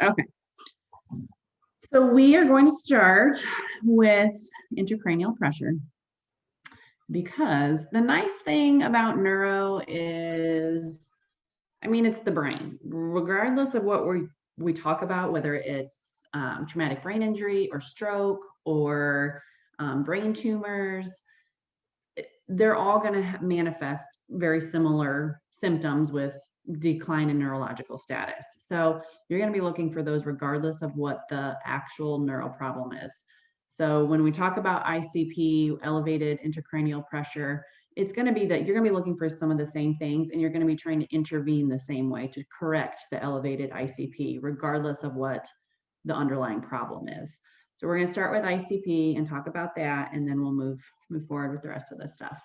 Okay. So we are going to start with intracranial pressure, because the nice thing about neuro is, I mean, it's the brain. Regardless of what we talk about, whether it's traumatic brain injury or stroke or brain tumors, they're all going to manifest very similar symptoms with decline in neurological status. So you're going to be looking for those regardless of what the actual neuro problem is. So when we talk about ICP, elevated intracranial pressure, it's going to be that you're going to be looking for some of the same things, and you're going to be trying to intervene the same way to correct the elevated ICP, regardless of what the underlying problem is. So we're going to start with ICP and talk about that, and then we'll move forward with the rest of the stuff.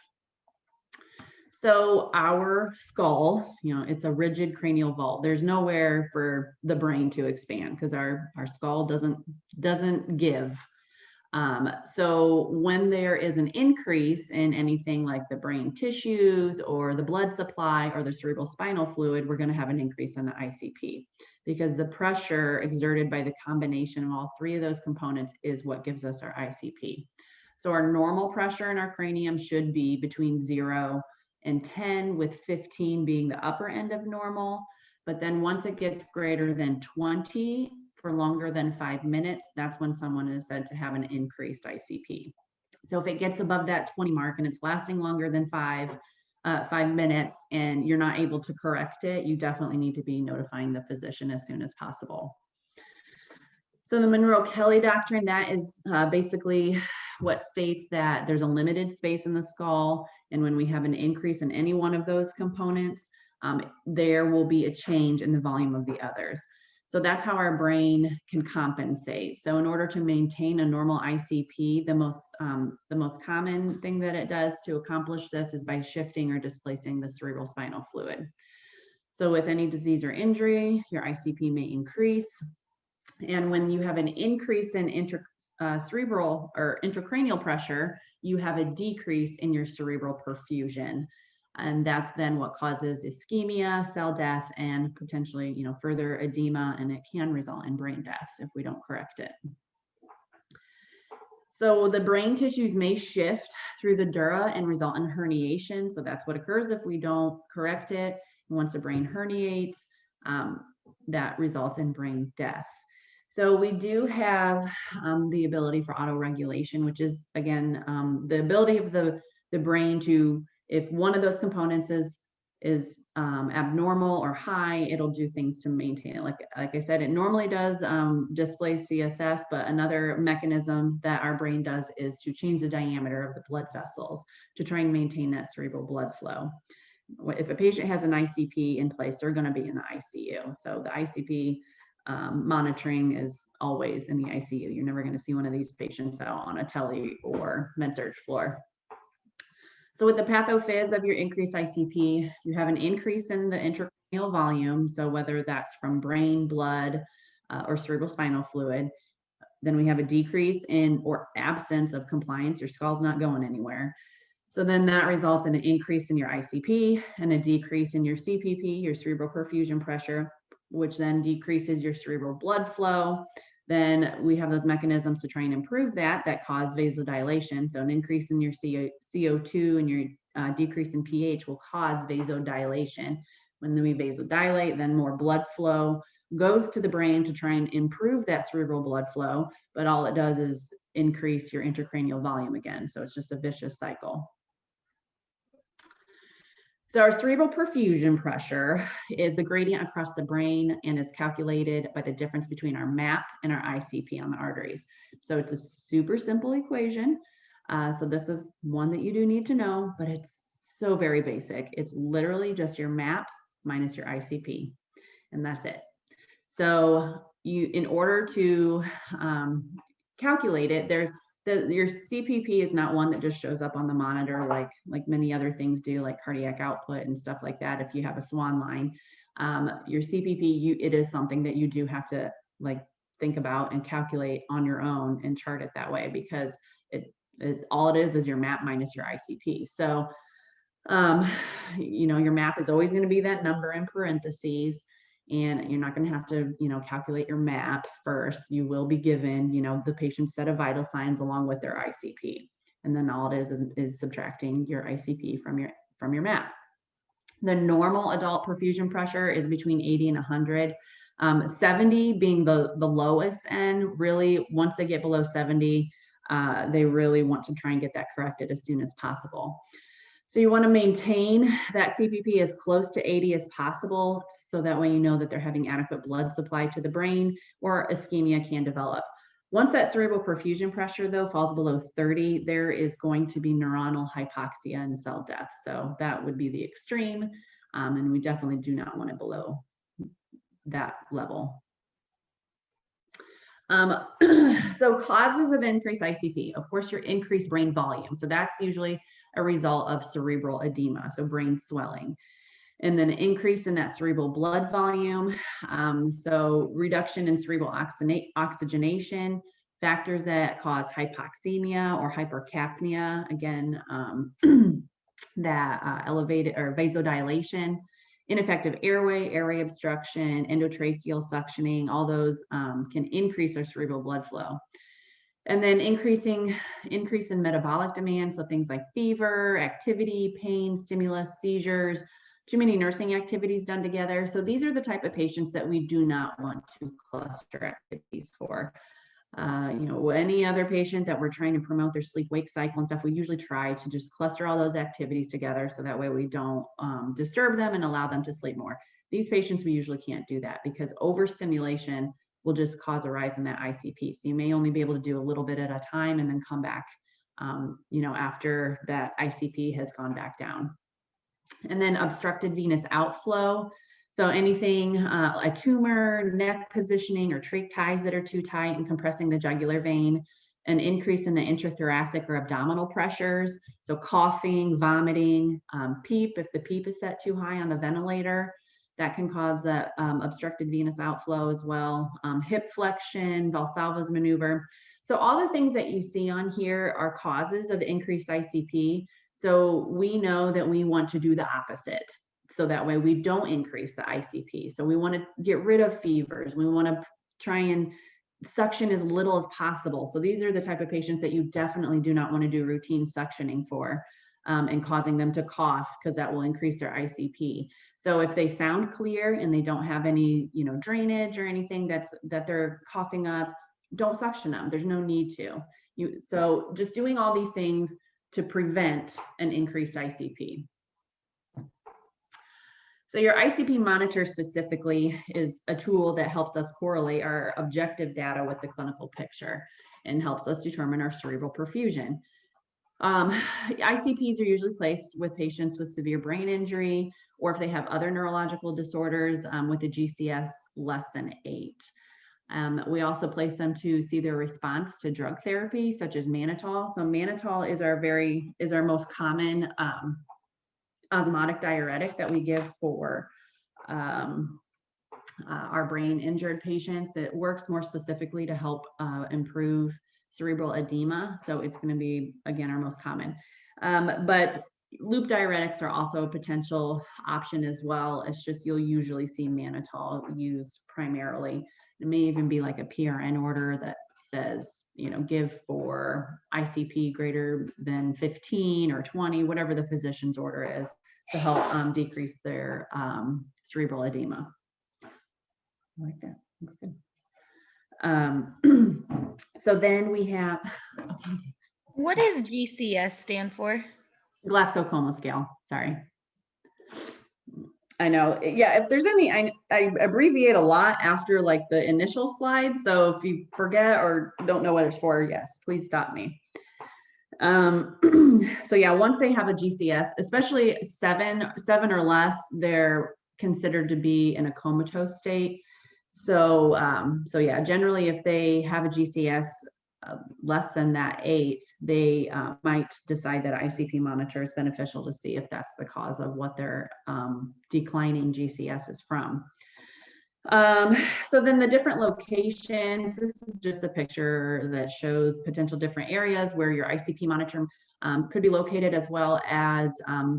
So our skull, it's a rigid cranial vault. There's nowhere for the brain to expand because our skull doesn't give. So when there is an increase in anything like the brain tissues or the blood supply or the cerebral spinal fluid, we're going to have an increase in the ICP, because the pressure exerted by the combination of all three of those components is what gives us our ICP. So our normal pressure in our cranium should be between 0 and 10, with 15 being the upper end of normal. But then once it gets greater than 20 for longer than 5 minutes, that's when someone is said to have an increased ICP. So if it gets above that 20 mark and it's lasting longer than 5 minutes and you're not able to correct it, you definitely need to be notifying the physician as soon as possible. So the Monroe-Kelly doctrine, that is basically what states that there's a limited space in the skull, and when we have an increase in any one of those components, there will be a change in the volume of the others. So that's how our brain can compensate. So in order to maintain a normal ICP, the most common thing that it does to accomplish this is by shifting or displacing the cerebral spinal fluid. So with any disease or injury, your ICP may increase. And when you have an increase in cerebral or intracranial pressure, you have a decrease in your cerebral perfusion. And that's then what causes ischemia, cell death, and potentially, further edema, and it can result in brain death if we don't correct it. So the brain tissues may shift through the dura and result in herniation. So that's what occurs if we don't correct it. And once the brain herniates, that results in brain death. So we do have the ability for autoregulation, which is, again, the ability of the brain to, if one of those components is abnormal or high, it'll do things to maintain it. Like I said, it normally does displace CSF, but another mechanism that our brain does is to change the diameter of the blood vessels to try and maintain that cerebral blood flow. If a patient has an ICP in place, they're going to be in the ICU. So the Icp monitoring is always in the ICU. You're never going to see one of these patients out on a tele or med-surg floor. So with the pathophys of your increased ICP, you have an increase in the intracranial volume. So whether that's from brain, blood, or cerebral spinal fluid, then we have a decrease in or absence of compliance. Your skull's not going anywhere. So then that results in an increase in your ICP and a decrease in your CPP, your cerebral perfusion pressure, which then decreases your cerebral blood flow. Then we have those mechanisms to try and improve that cause vasodilation. So an increase in your CO2 and your decrease in pH will cause vasodilation. When we vasodilate, then more blood flow goes to the brain to try and improve that cerebral blood flow, but all it does is increase your intracranial volume again. So it's just a vicious cycle. So our cerebral perfusion pressure is the gradient across the brain, and it's calculated by the difference between our MAP and our ICP on the arteries. So it's a super simple equation. So this is one that you do need to know, but it's so very basic. It's literally just your MAP minus your ICP, and that's it. So in order to calculate it, your CPP is not one that just shows up on the monitor like many other things do, like cardiac output and stuff like that. If you have a swan line, your CPP, it is something that you do have to think about and calculate on your own and chart it that way, because all it is your MAP minus your ICP. So, your MAP is always going to be that number in parentheses. and you're not going to have to, calculate your MAP first. You will be given, the patient's set of vital signs along with their ICP. And then all it is subtracting your ICP from your MAP. The normal adult perfusion pressure is between 80 and 100. 70 being the lowest end. Really, once they get below 70, they really want to try and get that corrected as soon as possible. So you want to maintain that CPP as close to 80 as possible, so that way you know that they're having adequate blood supply to the brain, or ischemia can develop. Once that cerebral perfusion pressure, though, falls below 30, there is going to be neuronal hypoxia and cell death. So that would be the extreme, and we definitely do not want it below that level. So causes of increased ICP, of course, your increased brain volume. So that's usually a result of cerebral edema, so brain swelling. And then increase in that cerebral blood volume. So reduction in cerebral oxygenation, factors that cause hypoxemia or hypercapnia, again, that elevated or vasodilation, ineffective airway obstruction, endotracheal suctioning, all those can increase our cerebral blood flow. And then increase in metabolic demand, so things like fever, activity, pain, stimulus, seizures, too many nursing activities done together. So these are the type of patients that we do not want to cluster activities for. Any other patient that we're trying to promote their sleep-wake cycle and stuff, we usually try to just cluster all those activities together, so that way we don't disturb them and allow them to sleep more. These patients, we usually can't do that, because overstimulation will just cause a rise in that ICP. So you may only be able to do a little bit at a time and then come back, after that ICP has gone back down. And then obstructed venous outflow. So anything, a tumor, neck positioning, or trach ties that are too tight and compressing the jugular vein, an increase in the intrathoracic or abdominal pressures. So coughing, vomiting, PEEP, if the PEEP is set too high on the ventilator, that can cause that obstructed venous outflow as well. Hip flexion, Valsalva's maneuver. So all the things that you see on here are causes of increased ICP. So we know that we want to do the opposite, so that way we don't increase the ICP. So we want to get rid of fevers. We want to try and suction as little as possible. So these are the type of patients that you definitely do not want to do routine suctioning for, and causing them to cough, because that will increase their ICP. So if they sound clear and they don't have any, drainage or anything that they're coughing up, don't suction them. There's no need to. So just doing all these things to prevent an increased ICP. So your Icp Monitor specifically is a tool that helps us correlate our objective data with the clinical picture and helps us determine our cerebral perfusion. ICPs are usually placed with patients with severe brain injury, or if they have other neurological disorders with a GCS less than 8. We also place them to see their response to drug therapy, such as mannitol. So mannitol is our most common osmotic diuretic that we give for our brain injured patients. It works more specifically to help improve cerebral edema. So it's going to be, again, our most common. But loop diuretics are also a potential option as well. It's just you'll usually see mannitol used primarily. It may even be like a PRN order that says, give for ICP greater than 15 or 20, whatever the physician's order is, to help decrease their cerebral edema. I like that. Looks good. So then we have, okay. What does GCS stand for? Glasgow Coma Scale, sorry. I know, yeah, if there's any, I abbreviate a lot after like the initial slide. So if you forget or don't know what it's for, yes, please stop me. So yeah, once they have a GCS, especially seven or less, they're considered to be in a comatose state. So, so yeah, generally if they have a GCS less than that 8, they might decide that Icp Monitor is beneficial to see if that's the cause of what their declining GCS is from. So then the different locations, this is just a picture that shows potential different areas where your Icp Monitor could be located, as well as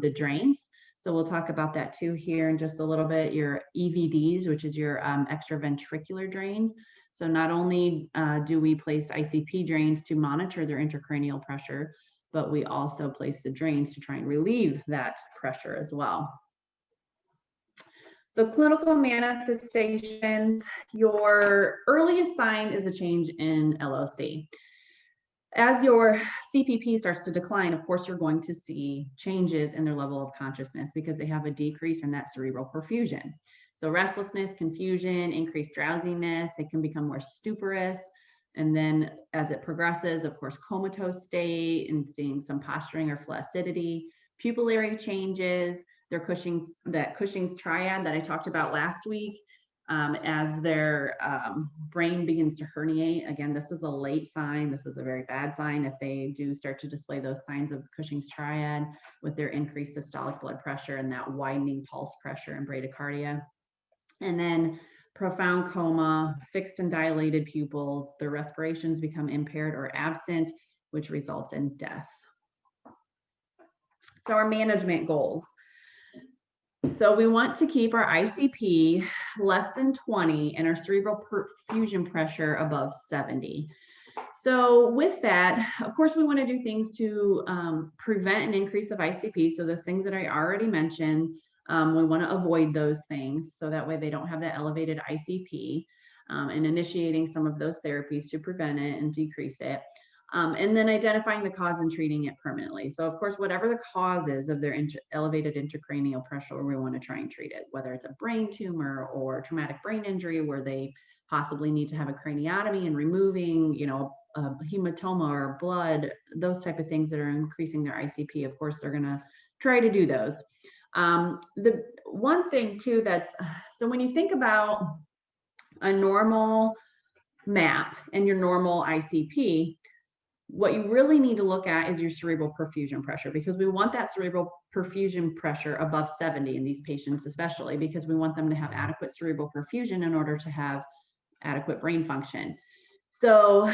the drains. So So we'll talk about that too here in just a little bit. Your EVDs, which is your extraventricular drains. So not only do we place ICP drains to monitor their intracranial pressure, but we also place the drains to try and relieve that pressure as well. So clinical manifestations, your earliest sign is a change in LOC. As your CPP starts to decline, of course, you're going to see changes in their level of consciousness because they have a decrease in that cerebral perfusion. So restlessness, confusion, increased drowsiness, they can become more stuporous. And then as it progresses, of course, comatose state and seeing some posturing or flaccidity, pupillary changes, their Cushing's triad that I talked about last week, as their brain begins to herniate. Again, this is a late sign. This is a very bad sign if they do start to display those signs of Cushing's triad with their increased systolic blood pressure and that widening pulse pressure and bradycardia. And then profound coma, fixed and dilated pupils, their respirations become impaired or absent, which results in death. So our management goals. So we want to keep our ICP less than 20 and our cerebral perfusion pressure above 70. So with that, of course, we want to do things to prevent an increase of ICP. So those things that I already mentioned, we want to avoid those things so that way they don't have that elevated ICP, and initiating some of those therapies to prevent it and decrease it. And then identifying the cause and treating it permanently. So of course, whatever the cause is of their elevated intracranial pressure, we want to try and treat it, whether it's a brain tumor or traumatic brain injury where they possibly need to have a craniotomy and removing, you know, a hematoma or blood, those type of things that are increasing their ICP. Of course, they're going to try to do those. The one thing too so when you think about a normal MAP and your normal ICP, what you really need to look at is your cerebral perfusion pressure, because we want that cerebral perfusion pressure above 70 in these patients, especially because we want them to have adequate cerebral perfusion in order to have adequate brain function. So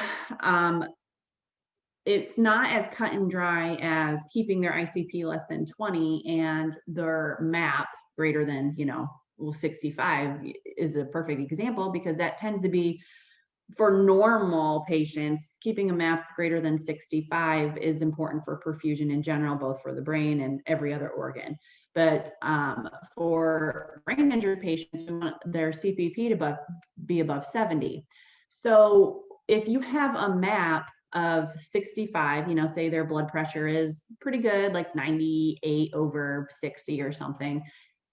it's not as cut and dry as keeping their ICP less than 20 and their MAP greater than, 65 is a perfect example, because that tends to be for normal patients. Keeping a MAP greater than 65 is important for perfusion in general, both for the brain and every other organ. But for brain injured patients, we want their CPP to be above 70. So if you have a MAP of 65, say their blood pressure is pretty good, like 98/60 or something,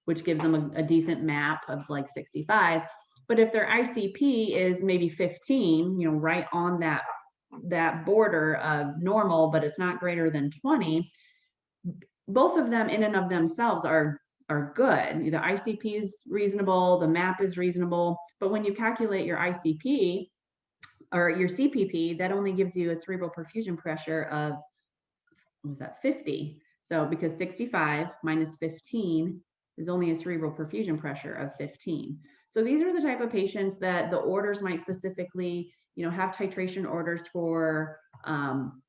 which gives them a decent MAP of like 65. But if their ICP is maybe 15, right on that border of normal, but it's not greater than 20, both of them in and of themselves are good. The ICP is reasonable, the MAP is reasonable, but when you calculate your ICP or your CPP, that only gives you a cerebral perfusion pressure of, 50. So because 65 minus 15 is only a cerebral perfusion pressure of 15. So these are the type of patients that the orders might specifically, have titration orders for,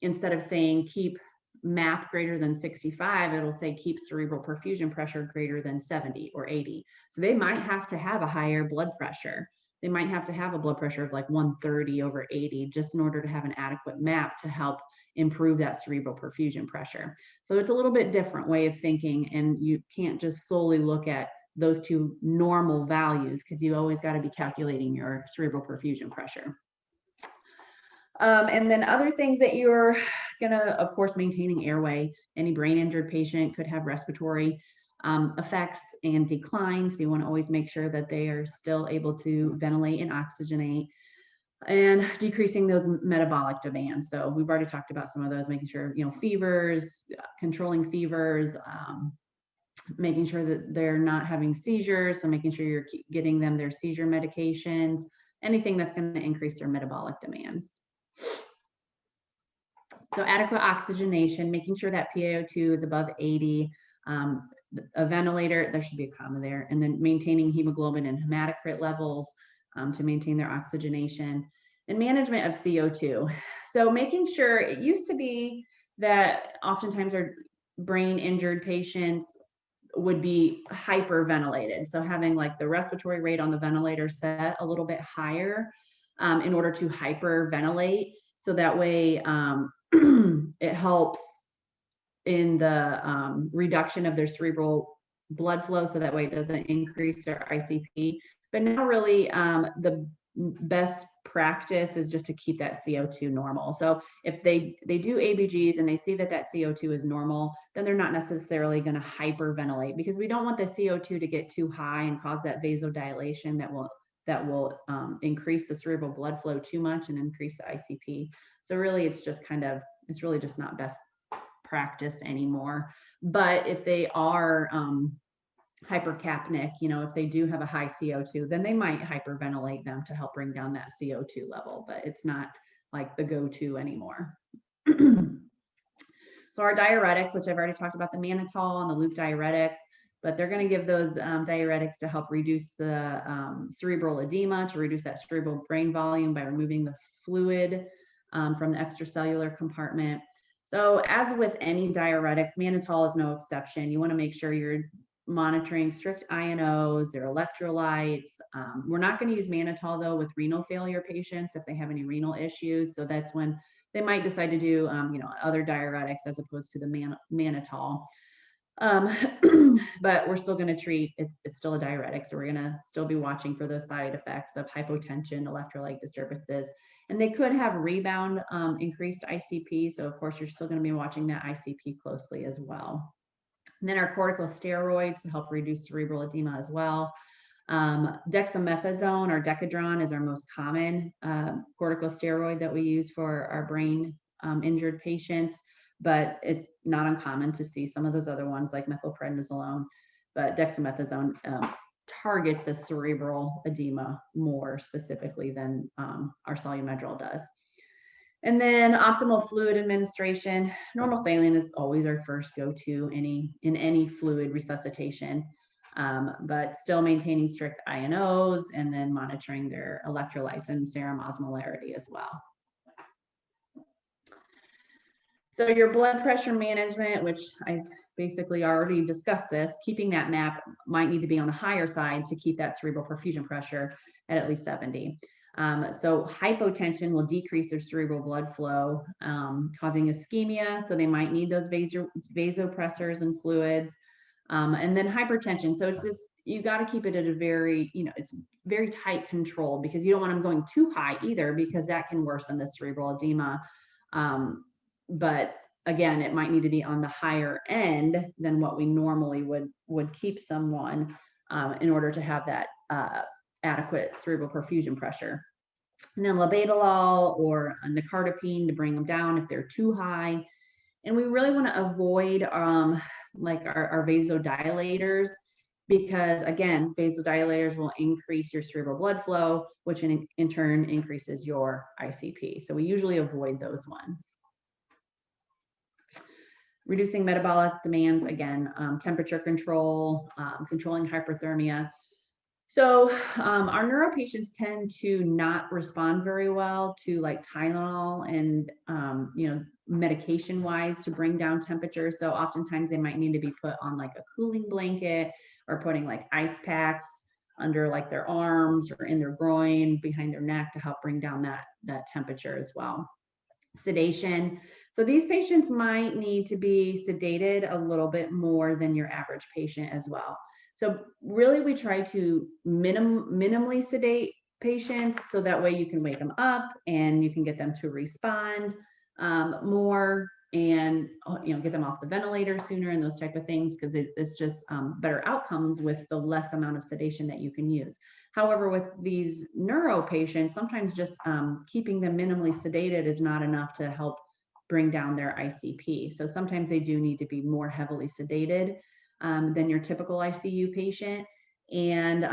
instead of saying keep MAP greater than 65, it'll say keep cerebral perfusion pressure greater than 70 or 80. So they might have to have a higher blood pressure. They might have to have a blood pressure of like 130/80 just in order to have an adequate MAP to help improve that cerebral perfusion pressure. So it's a little bit different way of thinking, and you can't just solely look at those two normal values, because you always got to be calculating your cerebral perfusion pressure. And then other things that you're gonna, of course, maintaining airway. Any brain injured patient could have respiratory effects and decline. So you want to always make sure that they are still able to ventilate and oxygenate, and decreasing those metabolic demands. So we've already talked about some of those, making sure, fevers, controlling fevers, making sure that they're not having seizures. So making sure you're getting them their seizure medications, anything that's going to increase their metabolic demands. So adequate oxygenation, making sure that PaO2 is above 80, a ventilator, there should be a comma there, and then maintaining hemoglobin and hematocrit levels to maintain their oxygenation, and management of CO2. So making sure, it used to be that oftentimes our brain injured patients, would be hyperventilated. So having like the respiratory rate on the ventilator set a little bit higher in order to hyperventilate. So that way it helps in the reduction of their cerebral blood flow, so that way it doesn't increase their ICP. But now really the best practice is just to keep that CO2 normal. So if they do ABGs and they see that that CO2 is normal, then they're not necessarily going to hyperventilate, because we don't want the CO2 to get too high and cause that vasodilation that will increase the cerebral blood flow too much and increase the ICP. So really it's really just not best practice anymore. But if they are hypercapnic, if they do have a high CO2, then they might hyperventilate them to help bring down that CO2 level, but it's not like the go-to anymore. So our diuretics, which I've already talked about, the mannitol and the loop diuretics, but they're going to give those diuretics to help reduce the cerebral edema, to reduce that cerebral brain volume by removing the fluid from the extracellular compartment. So as with any diuretics, mannitol is no exception. You want to make sure you're monitoring strict INOs, their electrolytes. We're not going to use mannitol though with renal failure patients if they have any renal issues. So that's when they might decide to do other diuretics as opposed to the mannitol. But we're still going to treat, it's still a diuretic, so we're going to still be watching for those side effects of hypotension, electrolyte disturbances. And they could have rebound increased ICP. So of course, you're still going to be watching that ICP closely as well. And then our corticosteroids to help reduce cerebral edema as well. Dexamethasone or Decadron is our most common corticosteroid that we use for our brain injured patients, but it's not uncommon to see some of those other ones like methylprednisolone, but dexamethasone targets the cerebral edema more specifically than our Solumedrol does. And then optimal fluid administration. Normal saline is always our first go-to in any fluid resuscitation, but still maintaining strict INOs and then monitoring their electrolytes and serum osmolarity as well. So your blood pressure management, which I've basically already discussed this, keeping that MAP might need to be on the higher side to keep that cerebral perfusion pressure at least 70. So hypotension will decrease their cerebral blood flow, causing ischemia. So they might need those vasopressors and fluids. And then hypertension. So it's just, you got to keep it at a very, it's very tight control, because you don't want them going too high either, because that can worsen the cerebral edema. But again, it might need to be on the higher end than what we normally would keep someone in order to have that adequate cerebral perfusion pressure. And then labetalol or nicardipine to bring them down if they're too high. And we really want to avoid like our vasodilators, because again, vasodilators will increase your cerebral blood flow, which in turn increases your ICP. So we usually avoid those ones. Reducing metabolic demands, again, temperature control, controlling hyperthermia. So our neuro patients tend to not respond very well to like Tylenol and, medication wise to bring down temperature. So oftentimes they might need to be put on like a cooling blanket, or putting like ice packs under like their arms or in their groin, behind their neck, to help bring down that temperature as well. Sedation. So these patients might need to be sedated a little bit more than your average patient as well. So really we try to minimally sedate patients, so that way you can wake them up and you can get them to respond more, and get them off the ventilator sooner and those type of things, because it's just better outcomes with the less amount of sedation that you can use. However, with these neuro patients, sometimes just keeping them minimally sedated is not enough to help bring down their ICP. So sometimes they do need to be more heavily sedated than your typical ICU patient. And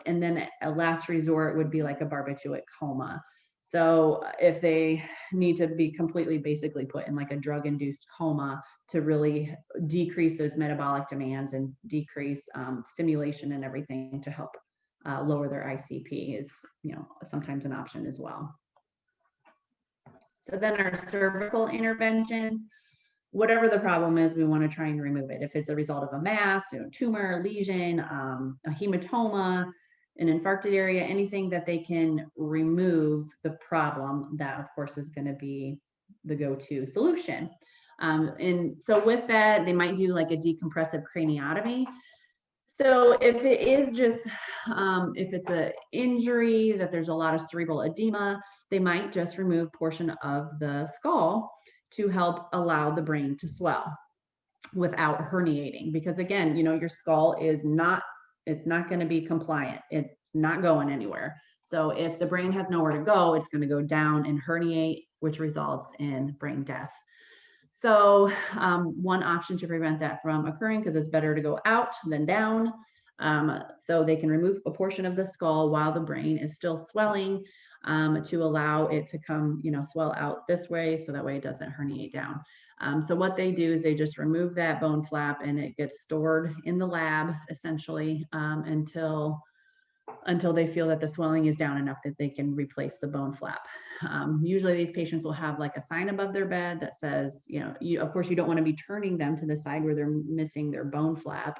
then a last resort would be like a barbiturate coma. So if they need to be completely basically put in like a drug-induced coma to really decrease those metabolic demands and decrease stimulation and everything to help lower their ICP is, sometimes an option as well. So then our cervical interventions. whatever the problem is, we want to try and remove it. If it's a result of a mass, tumor, lesion, a hematoma, an infarcted area, anything that they can remove the problem, that of course is going to be the go-to solution. And so with that, they might do like a decompressive craniotomy. So if it is just, if it's an injury that there's a lot of cerebral edema, they might just remove portion of the skull to help allow the brain to swell without herniating. Because again, your skull is not, it's not going to be compliant. It's not going anywhere. So if the brain has nowhere to go, it's going to go down and herniate, which results in brain death. So one option to prevent that from occurring, because it's better to go out than down, so they can remove a portion of the skull while the brain is still swelling, to allow it to come, swell out this way, so that way it doesn't herniate down. So what they do is they just remove that bone flap, and it gets stored in the lab essentially until they feel that the swelling is down enough that they can replace the bone flap. Usually these patients will have like a sign above their bed that says, of course you don't want to be turning them to the side where they're missing their bone flap,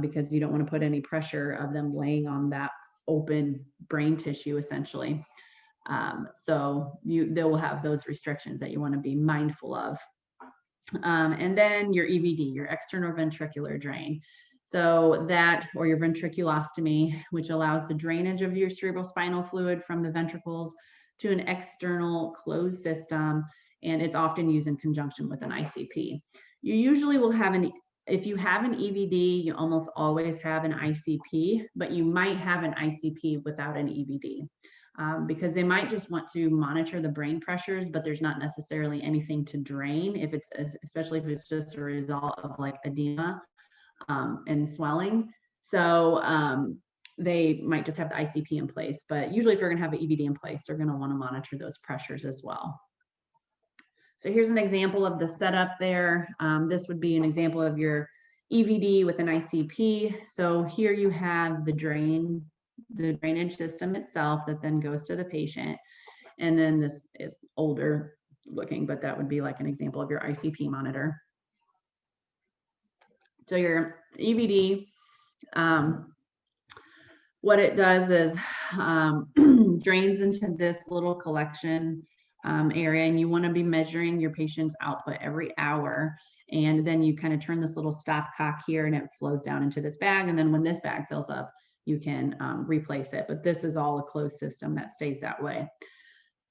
because you don't want to put any pressure of them laying on that open brain tissue essentially. So they will have those restrictions that you want to be mindful of. And then your EVD, your external ventricular drain. So that, or your ventriculostomy, which allows the drainage of your cerebral spinal fluid from the ventricles to an external closed system. And it's often used in conjunction with an ICP. You usually will have if you have an EVD, you almost always have an ICP, but you might have an ICP without an EVD. Because they might just want to monitor the brain pressures, but there's not necessarily anything to drain, especially if it's just a result of like edema and swelling. So they might just have the ICP in place, but usually if you're gonna have an EVD in place, they're gonna wanna monitor those pressures as well. So here's an example of the setup there. This would be an example of your EVD with an ICP. So here you have the drainage system itself that then goes to the patient. And then this is older looking, but that would be like an example of your Icp monitor. So your EVD, what it does is drains into this little collection area, and you want to be measuring your patient's output every hour. And then you kind of turn this little stopcock here and it flows down into this bag. And then when this bag fills up, you can replace it. But this is all a closed system that stays that way.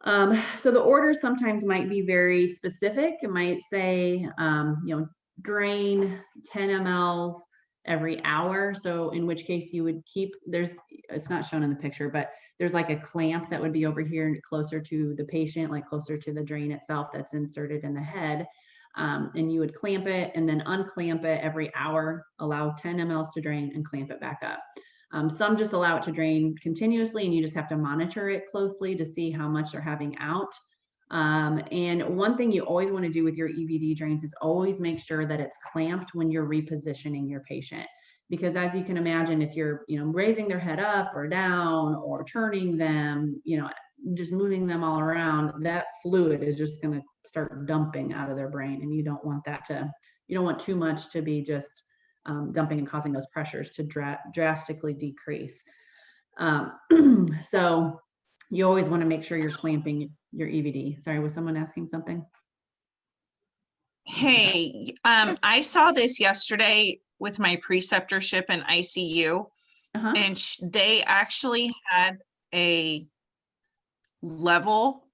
So the orders sometimes might be very specific. It might say, drain 10 mLs every hour. So in which case you would keep, it's not shown in the picture, but there's like a clamp that would be over here closer to the patient, like closer to the drain itself that's inserted in the head. And you would clamp it and then unclamp it every hour, allow 10 mLs to drain and clamp it back up. Some just allow it to drain continuously and you just have to monitor it closely to see how much they're having out. And one thing you always want to do with your EVD drains is always make sure that it's clamped when you're repositioning your patient. Because as you can imagine, if you're, raising their head up or down or turning them, just moving them all around, that fluid is just going to start dumping out of their brain. And you don't want you don't want too much to be just dumping and causing those pressures to drastically decrease. So you always want to make sure you're clamping your EVD. Sorry, was someone asking something? Hey, I saw this yesterday with my preceptorship in ICU, and they actually had a level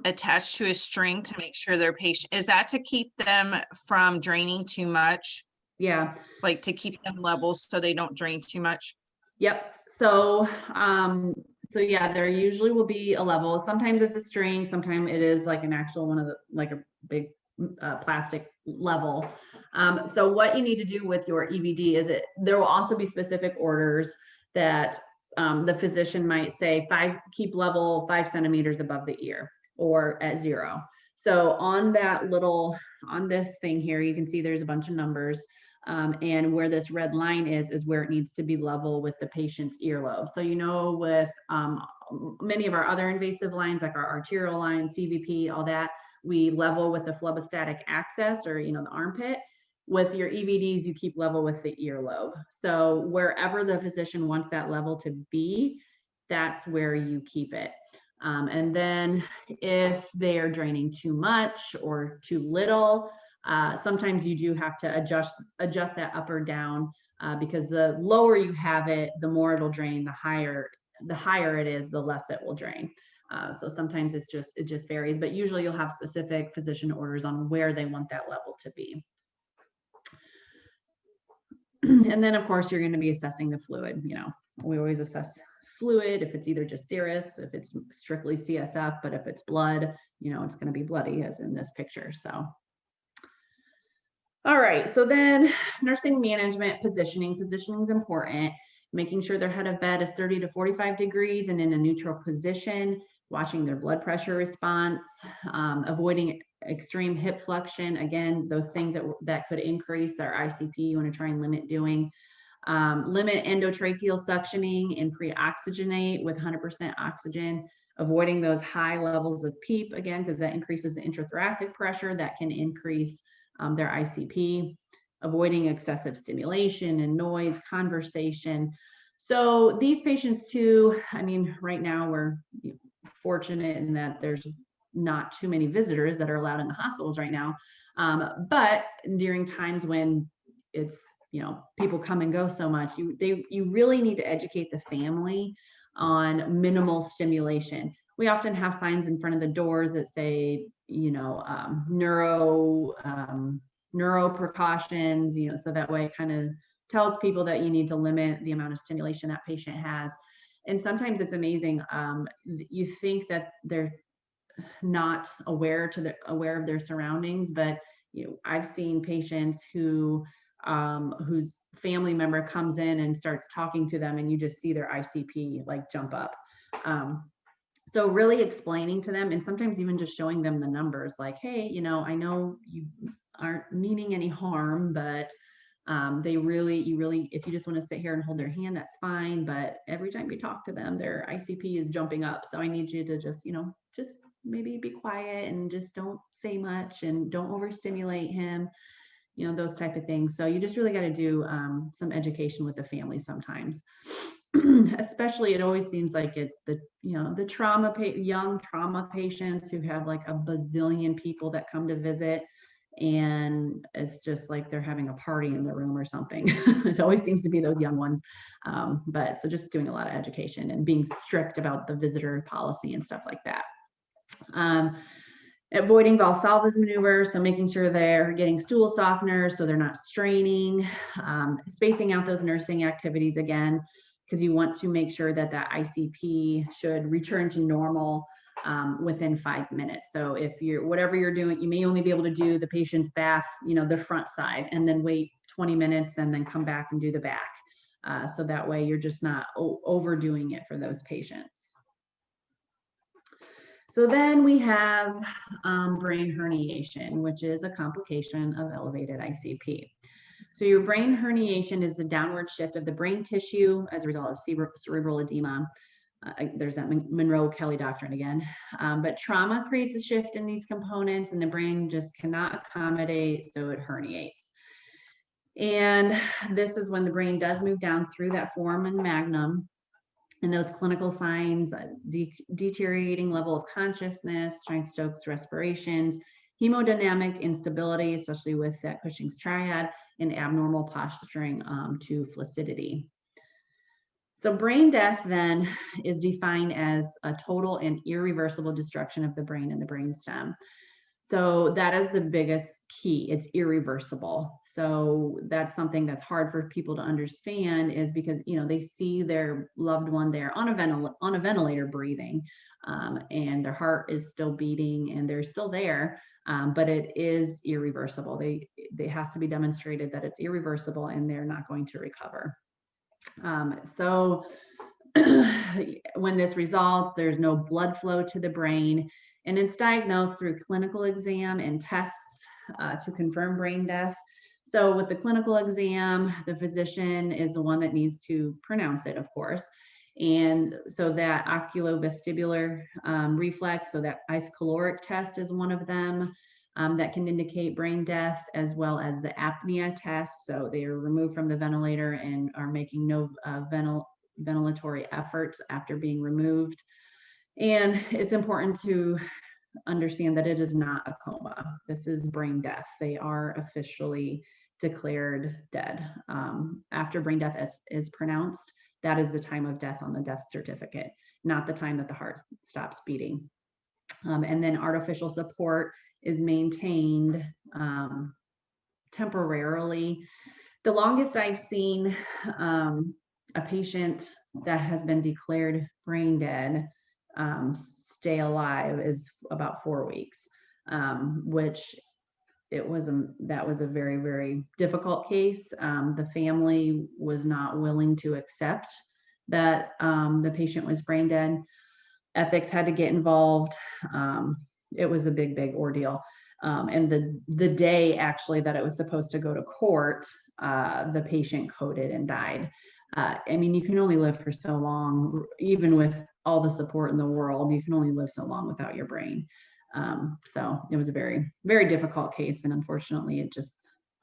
attached to a string to make sure their patient, is that to keep them from draining too much? Yeah. Like to keep them level so they don't drain too much? Yep. So, so yeah, there usually will be a level. Sometimes it's a string, sometimes it is like an actual one of the, like a big plastic level. So what you need to do with your EVD is there will also be specific orders that the physician might say keep level 5 centimeters above the ear or at 0. So on this thing here, you can see there's a bunch of numbers. And where this red line is where it needs to be level with the patient's earlobe. So, with many of our other invasive lines, like our arterial line, CVP, all that, we level with the phlebistatic access, or, you know, the armpit. With your EVDs, you keep level with the earlobe. So wherever the physician wants that level to be, that's where you keep it. And then if they are draining too much or too little, sometimes you do have to adjust that up or down, because the lower you have it, the more it'll drain. The higher it is, the less it will drain. So sometimes it just varies, but usually you'll have specific physician orders on where they want that level to be. And then, of course, you're going to be assessing the fluid. You know, we always assess fluid if it's either just serous, if it's strictly CSF, but if it's blood, you know, it's going to be bloody, as in this picture. So, all right. So then nursing management, positioning is important. Making sure their head of bed is 30 to 45 degrees and in a neutral position, watching their blood pressure response, avoiding extreme hip flexion. Again, those things that could increase their ICP, you want to try and limit doing. Limit endotracheal suctioning and pre-oxygenate with 100% oxygen, avoiding those high levels of PEEP, again, because that increases the intrathoracic pressure that can increase their ICP, avoiding excessive stimulation and noise, conversation. So these patients too, I mean, right now we're fortunate in that there's not too many visitors that are allowed in the hospitals right now. But during times when it's, you know, people come and go so much, you really need to educate the family on minimal stimulation. We often have signs in front of the doors that say, you know, neuro precautions, you know, so that way it kind of tells people that you need to limit the amount of stimulation that patient has. And sometimes it's amazing. You think that they're not aware of their surroundings, but you know, I've seen patients whose family member comes in and starts talking to them, and you just see their ICP like jump up. So really explaining to them, and sometimes even just showing them the numbers, like, hey, you know, I know you aren't meaning any harm, but you really, if you just want to sit here and hold their hand, that's fine. But every time you talk to them, their ICP is jumping up. So I need you to just, you know, just maybe be quiet and just don't say much and don't overstimulate him, you know, those type of things. So you just really got to do some education with the family sometimes. Especially, it always seems like it's the, you know, the young trauma patients who have like a bazillion people that come to visit, and it's just like they're having a party in the room or something. It always seems to be those young ones. But so just doing a lot of education and being strict about the visitor policy and stuff like that. Avoiding Valsalva's maneuver, so making sure they're getting stool softeners so they're not straining, spacing out those nursing activities again, because you want to make sure that that ICP should return to normal within 5 minutes. So if whatever you're doing, you may only be able to do the patient's bath, you know, the front side, and then wait 20 minutes and then come back and do the back. So that way you're just not overdoing it for those patients. So then we have brain herniation, which is a complication of elevated ICP. So your brain herniation is the downward shift of the brain tissue as a result of cerebral edema. There's that Monroe Kelly doctrine again. But trauma creates a shift in these components, and the brain just cannot accommodate, so it herniates. And this is when the brain does move down through that foramen magnum. And those clinical signs, deteriorating level of consciousness, Cheyne-Stokes respirations, hemodynamic instability, especially with that Cushing's triad, and abnormal posturing to flaccidity. So brain death then is defined as a total and irreversible destruction of the brain and the brainstem. So that is the biggest key. It's irreversible. So that's something that's hard for people to understand, is because, you know, they see their loved one there on a ventilator breathing, and their heart is still beating and they're still there, but it is irreversible. They has to be demonstrated that it's irreversible and they're not going to recover. So when this results, there's no blood flow to the brain, and it's diagnosed through clinical exam and tests to confirm brain death. So with the clinical exam, the physician is the one that needs to pronounce it, of course. And so that oculovestibular reflex, so that isocaloric test is one of them that can indicate brain death, as well as the apnea test. So they are removed from the ventilator and are making no ventilatory efforts after being removed. And it's important to understand that it is not a coma. This is brain death. They are officially declared dead. After brain death is pronounced, that is the time of death on the death certificate, not the time that the heart stops beating. And then artificial support is maintained temporarily. The longest I've seen a patient that has been declared brain dead stay alive is about 4 weeks, which that was a very, very difficult case. The family was not willing to accept that the patient was brain dead. Ethics had to get involved. It was a big, big ordeal. And the day actually that it was supposed to go to court, the patient coded and died. I mean, you can only live for so long, even with all the support in the world, you can only live so long without your brain. So it was a very, very difficult case. And unfortunately, it just,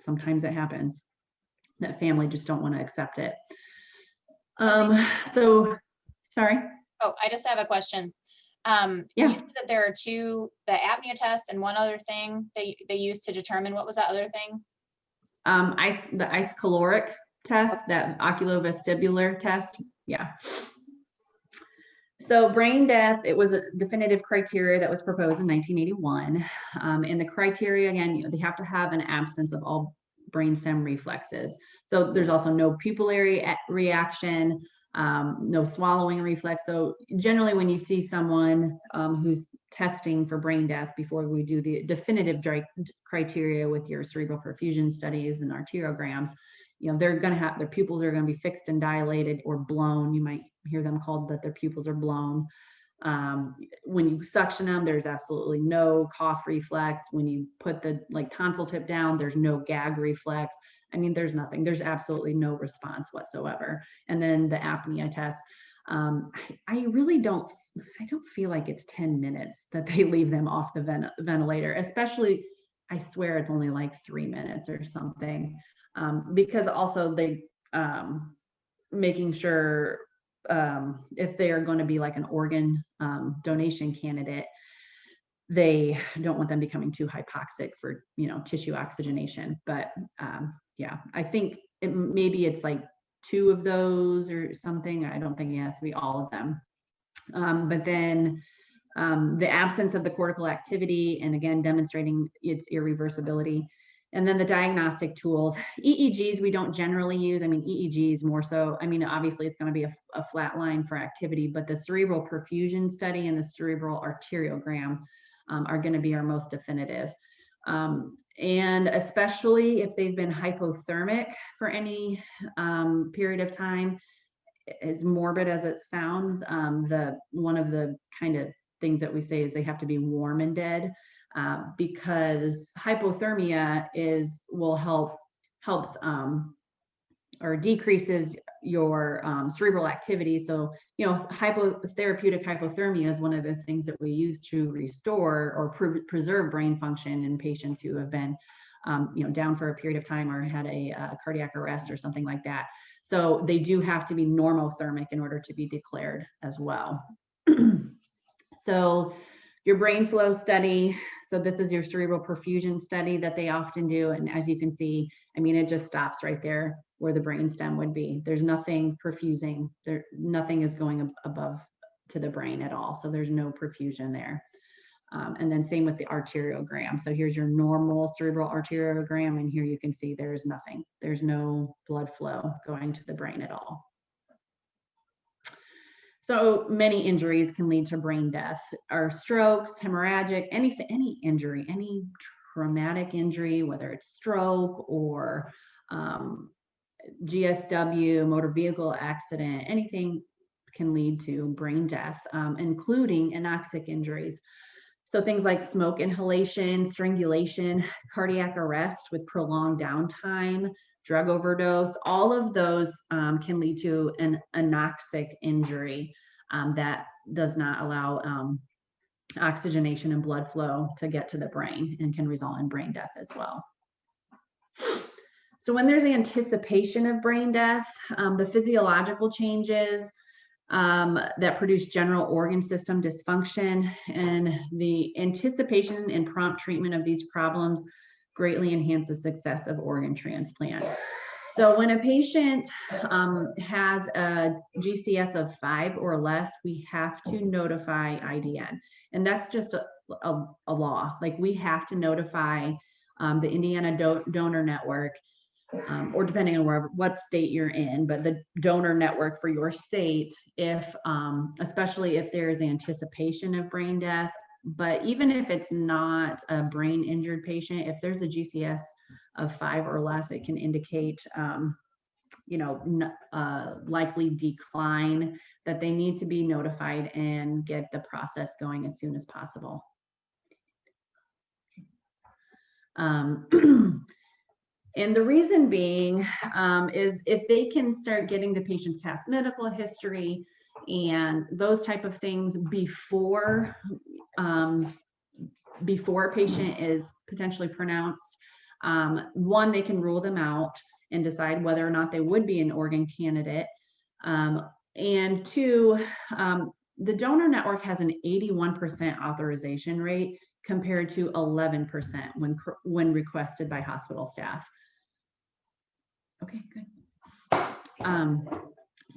sometimes it happens that family just don't want to accept it. So, sorry. Oh, I just have a question. Yeah. You said that there are two, the apnea test and one other thing they use to determine, what was that other thing? The isocaloric test, that oculovestibular test. Yeah. So brain death, it was a definitive criteria that was proposed in 1981. And the criteria, again, they have to have an absence of all brainstem reflexes. So there's also no pupillary reaction, no swallowing reflex. So generally when you see someone who's testing for brain death before we do the definitive criteria with your cerebral perfusion studies and arteriograms, you know, they're going to have, their pupils are going to be fixed and dilated or blown. You might hear them called that their pupils are blown. When you suction them, there's absolutely no cough reflex. When you put the tonsil tip down, there's no gag reflex. I mean, there's nothing, there's absolutely no response whatsoever. And then the apnea test, I really don't feel like it's 10 minutes that they leave them off the ventilator, especially, I swear it's only like 3 minutes or something. Because also they making sure if they are going to be like an organ donation candidate, they don't want them becoming too hypoxic for, you know, tissue oxygenation. But yeah, I think maybe it's like 2 of those or something. I don't think it has to be all of them. But then the absence of the cortical activity, and again, demonstrating its irreversibility. And then the diagnostic tools, EEGs we don't generally use. I mean, EEGs more so, I mean, obviously it's going to be a flat line for activity, but the cerebral perfusion study and the cerebral arteriogram are going to be our most definitive. And especially if they've been hypothermic for any period of time, as morbid as it sounds, one of the kind of things that we say is they have to be warm and dead. Because hypothermia helps or decreases your cerebral activity. So, you know, therapeutic hypothermia is one of the things that we use to restore or preserve brain function in patients who have been, you know, down for a period of time or had a cardiac arrest or something like that. So they do have to be normothermic in order to be declared as well. So your brain flow study. So this is your cerebral perfusion study that they often do. And as you can see, I mean, it just stops right there where the brainstem would be. There's nothing perfusing there. Nothing is going above to the brain at all. So there's no perfusion there. And then same with the arteriogram. So here's your normal cerebral arteriogram. And here you can see there's nothing. There's no blood flow going to the brain at all. So many injuries can lead to brain death, or strokes, hemorrhagic, anything, any injury, any traumatic injury, whether it's stroke or GSW, motor vehicle accident, anything can lead to brain death, including anoxic injuries. So things like smoke inhalation, strangulation, cardiac arrest with prolonged downtime, drug overdose, all of those can lead to an anoxic injury that does not allow oxygenation and blood flow to get to the brain and can result in brain death as well. So when there's anticipation of brain death, the physiological changes that produce general organ system dysfunction and the anticipation and prompt treatment of these problems greatly enhance the success of organ transplant. So when a patient has a GCS of 5 or less, we have to notify IDN. And that's just a law. Like, we have to notify the Indiana Donor Network, or depending on what state you're in, but the donor network for your state, if especially if there is anticipation of brain death. But even if it's not a brain injured patient, if there's a GCS of 5 or less, it can indicate likely decline, that they need to be notified and get the process going as soon as possible. And the reason being is if they can start getting the patient's past medical history and those type of things before a patient is potentially pronounced, one, they can rule them out and decide whether or not they would be an organ candidate. And two, the donor network has an 81% authorization rate compared to 11% when requested by hospital staff. Okay, good.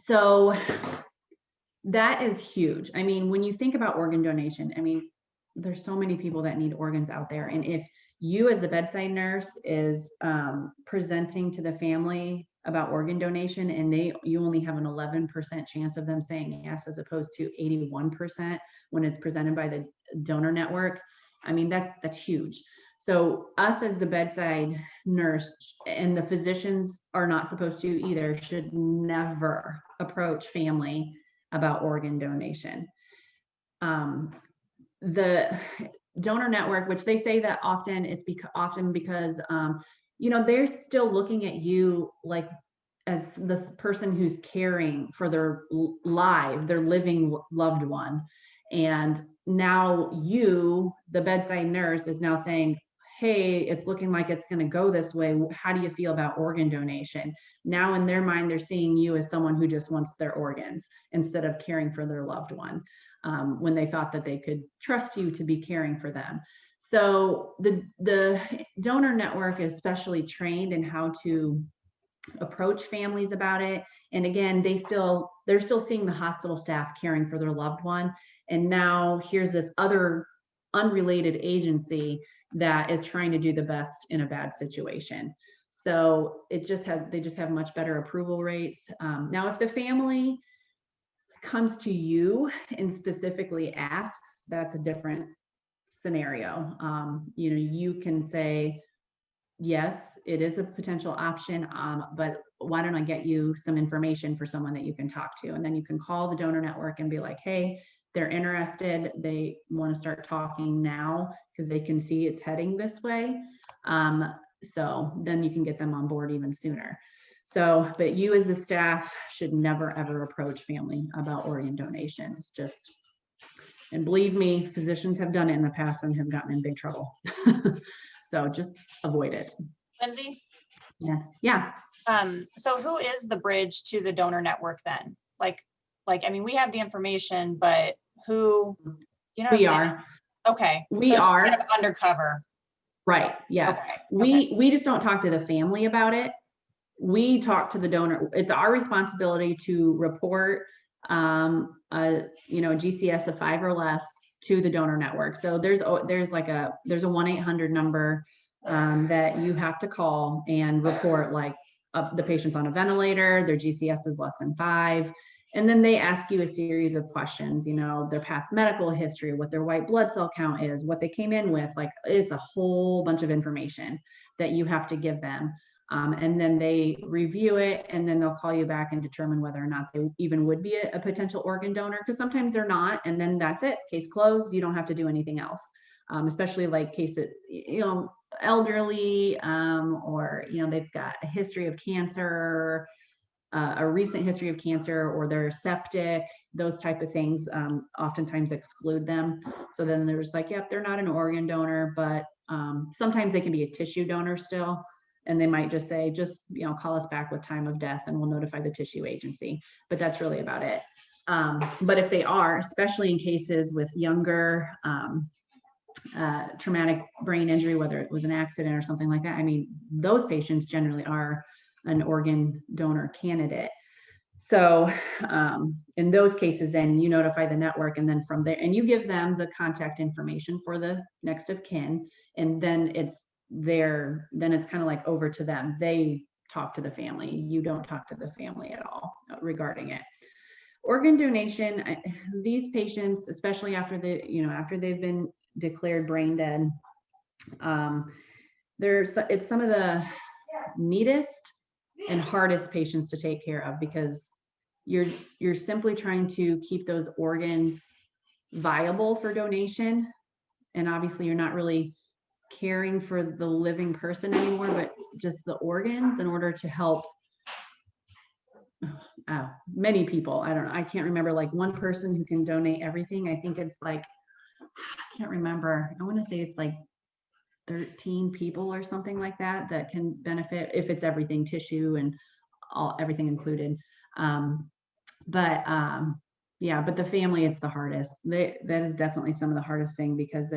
So that is huge. I mean, when you think about organ donation, I mean, there's so many people that need organs out there. And if you as the bedside nurse is presenting to the family about organ donation and you only have an 11% chance of them saying yes, as opposed to 81% when it's presented by the donor network, I mean, that's huge. So us as the bedside nurse, and the physicians are not supposed to either, should never approach family about organ donation. The donor network, which they say that often, it's often because they're still looking at you like as this person who's caring for their living loved one. And now you, the bedside nurse, is now saying, hey, it's looking like it's going to go this way. How do you feel about organ donation? Now in their mind, they're seeing you as someone who just wants their organs instead of caring for their loved one, when they thought that they could trust you to be caring for them. So the donor network is specially trained in how to approach families about it. And again, they're still seeing the hospital staff caring for their loved one. And now here's this other unrelated agency that is trying to do the best in a bad situation. So they just have much better approval rates. Now, if the family comes to you and specifically asks, that's a different scenario. You can say, yes, it is a potential option, but why don't I get you some information for someone that you can talk to? And then you can call the donor network and be like, hey, they're interested. They want to start talking now because they can see it's heading this way. So then you can get them on board even sooner. So, but you as a staff should never, ever approach family about organ donation. It's just, and believe me, physicians have done it in the past and have gotten in big trouble. So just avoid it. Lindsay? Yeah. So who is the bridge to the donor network then? Like, I mean, we have the information, but who, we are. Okay. We so are kind of undercover. Right. Yeah. Okay. We just don't talk to the family about it. We talk to the donor. It's our responsibility to report a GCS of 5 or less to the donor network. So there's a 1-800 number that you have to call and report, like, the patient's on a ventilator, their GCS is less than 5. And then they ask you a series of questions, their past medical history, what their white blood cell count is, what they came in with. Like, it's a whole bunch of information that you have to give them. And then they review it, and then they'll call you back and determine whether or not they even would be a potential organ donor, because sometimes they're not, and then that's it, case closed, you don't have to do anything else. especially like cases, elderly, or, they've got a history of cancer, a recent history of cancer, or they're septic, those type of things, oftentimes exclude them. So then there's like, yep, they're not an organ donor, but sometimes they can be a tissue donor still. And they might just say, call us back with time of death and we'll notify the tissue agency. But that's really about it. But if they are, especially in cases with younger traumatic brain injury, whether it was an accident or something like that, I mean, those patients generally are an organ donor candidate. So in those cases, then you notify the network, and then from there, and you give them the contact information for the next of kin, and then it's kind of like over to them. They talk to the family. You don't talk to the family at all regarding it. Organ donation, these patients, especially after they've been declared brain dead, it's some of the neatest and hardest patients to take care of, because you're simply trying to keep those organs viable for donation. And obviously you're not really caring for the living person anymore, but just the organs, in order to help many people. I can't remember, like one person who can donate everything. I think it's like, I can't remember. I want to say it's like 13 people or something like that can benefit if it's everything, tissue and everything included. But the family, it's the hardest. That is definitely some of the hardest thing, because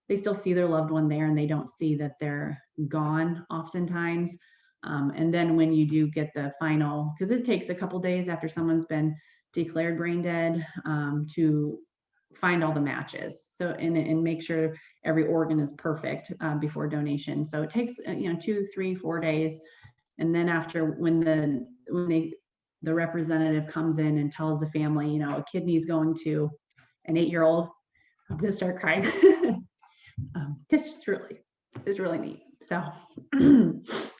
they still see their loved one there, and they don't see that they're gone oftentimes. And then when you do get the final, because it takes a couple days after someone's been declared brain dead to find all the matches. So and make sure every organ is perfect before donation. So it takes 2, 3, 4 days. And then after, when the representative comes in and tells the family, a kidney's going to an 8-year-old, I'm gonna start crying. This is really neat. So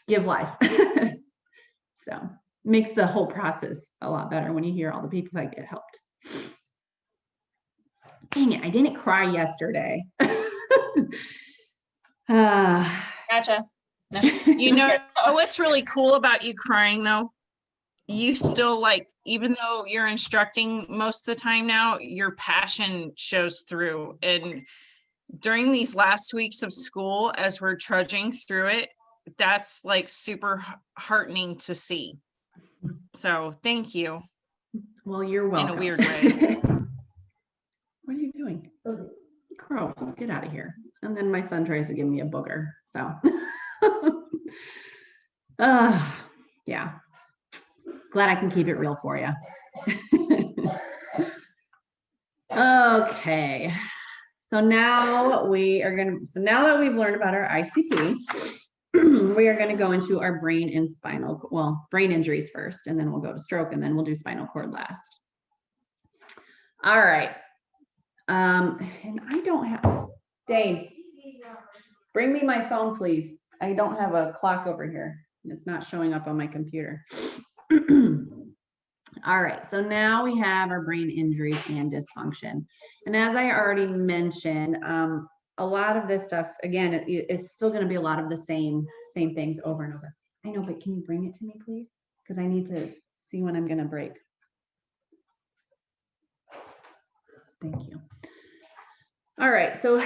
give life. So makes the whole process a lot better when you hear all the people that get helped. Dang it, I didn't cry yesterday. Gotcha. What's really cool about you crying though? You still, like, even though you're instructing most of the time now, your passion shows through. And during these last weeks of school, as we're trudging through it, that's like super heartening to see. So thank you. Well, you're welcome. In a weird way. What are you doing? Gross, get out of here. And then my son tries to give me a booger. So yeah. Glad I can keep it real for you. Okay. So now that we've learned about our ICP, we are going to go into our brain injuries first, and then we'll go to stroke, and then we'll do spinal cord last. All right. And I don't have, Dave, bring me my phone, please. I don't have a clock over here. It's not showing up on my computer. All right, so now we have our brain injury and dysfunction. And as I already mentioned, a lot of this stuff, again, it's still going to be a lot of the same things over and over. I know, but can you bring it to me, please? Because I need to see when I'm going to break. Thank you. All right, so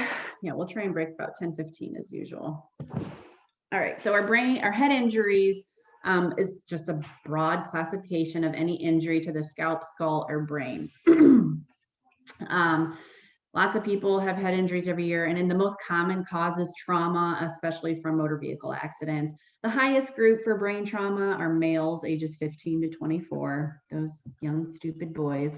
yeah, we'll try and break about 10:15 as usual. All right, so our head injuries is just a broad classification of any injury to the scalp, skull, or brain. Lots of people have head injuries every year, and in the most common causes trauma, especially from motor vehicle accidents. The highest group for brain trauma are males ages 15 to 24, those young, stupid boys.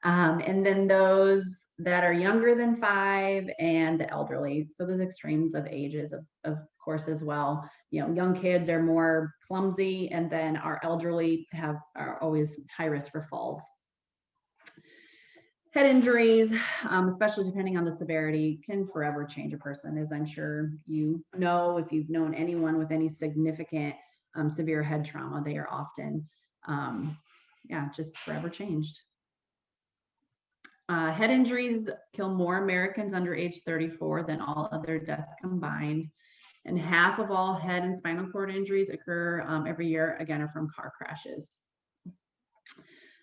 And then those that are younger than 5 and the elderly. So those extremes of ages, of course, as well. Young kids are more clumsy, and then our elderly are always high risk for falls. Head injuries, especially depending on the severity, can forever change a person, as I'm sure you know. If you've known anyone with any significant severe head trauma, they are often, just forever changed. Head injuries kill more Americans under age 34 than all other deaths combined. And half of all head and spinal cord injuries occur every year, again, are from car crashes.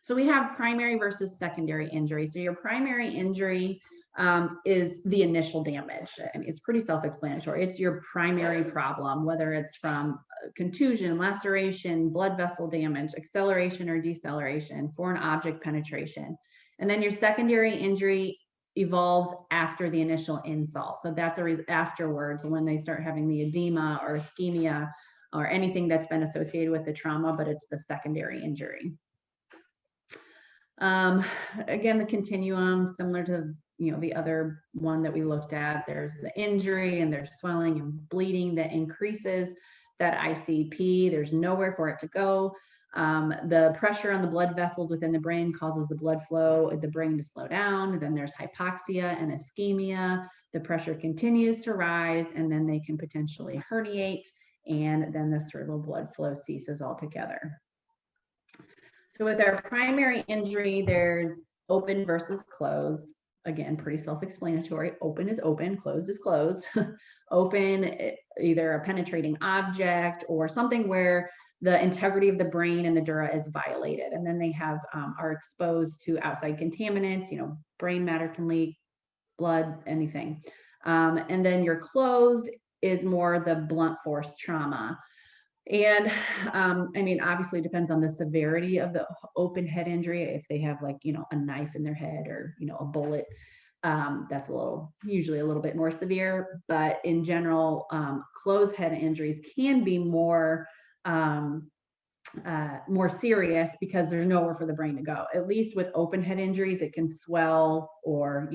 So we have primary versus secondary injury. So your primary injury is the initial damage. I mean, it's pretty self-explanatory. It's your primary problem, whether it's from contusion, laceration, blood vessel damage, acceleration or deceleration, foreign object penetration. And then your secondary injury evolves after the initial insult. So that's afterwards when they start having the edema or ischemia or anything that's been associated with the trauma, but it's the secondary injury. Again, the continuum, similar to the other one that we looked at, there's the injury and there's swelling and bleeding that increases that ICP. There's nowhere for it to go. The pressure on the blood vessels within the brain causes the blood flow in the brain to slow down. Then there's hypoxia and ischemia. The pressure continues to rise, and then they can potentially herniate, and then the cerebral blood flow ceases altogether. So with our primary injury, there's open versus closed. Again, pretty self-explanatory. Open is open, closed is closed. Open, either a penetrating object or something where the integrity of the brain and the dura is violated. And then they are exposed to outside contaminants, brain matter can leak, blood, anything. And then your closed is more the blunt force trauma. And I mean, obviously it depends on the severity of the open head injury. If they have a knife in their head or, a bullet, that's usually a little bit more severe. But in general, closed head injuries can be more serious because there's nowhere for the brain to go. At least with open head injuries, it can swell or,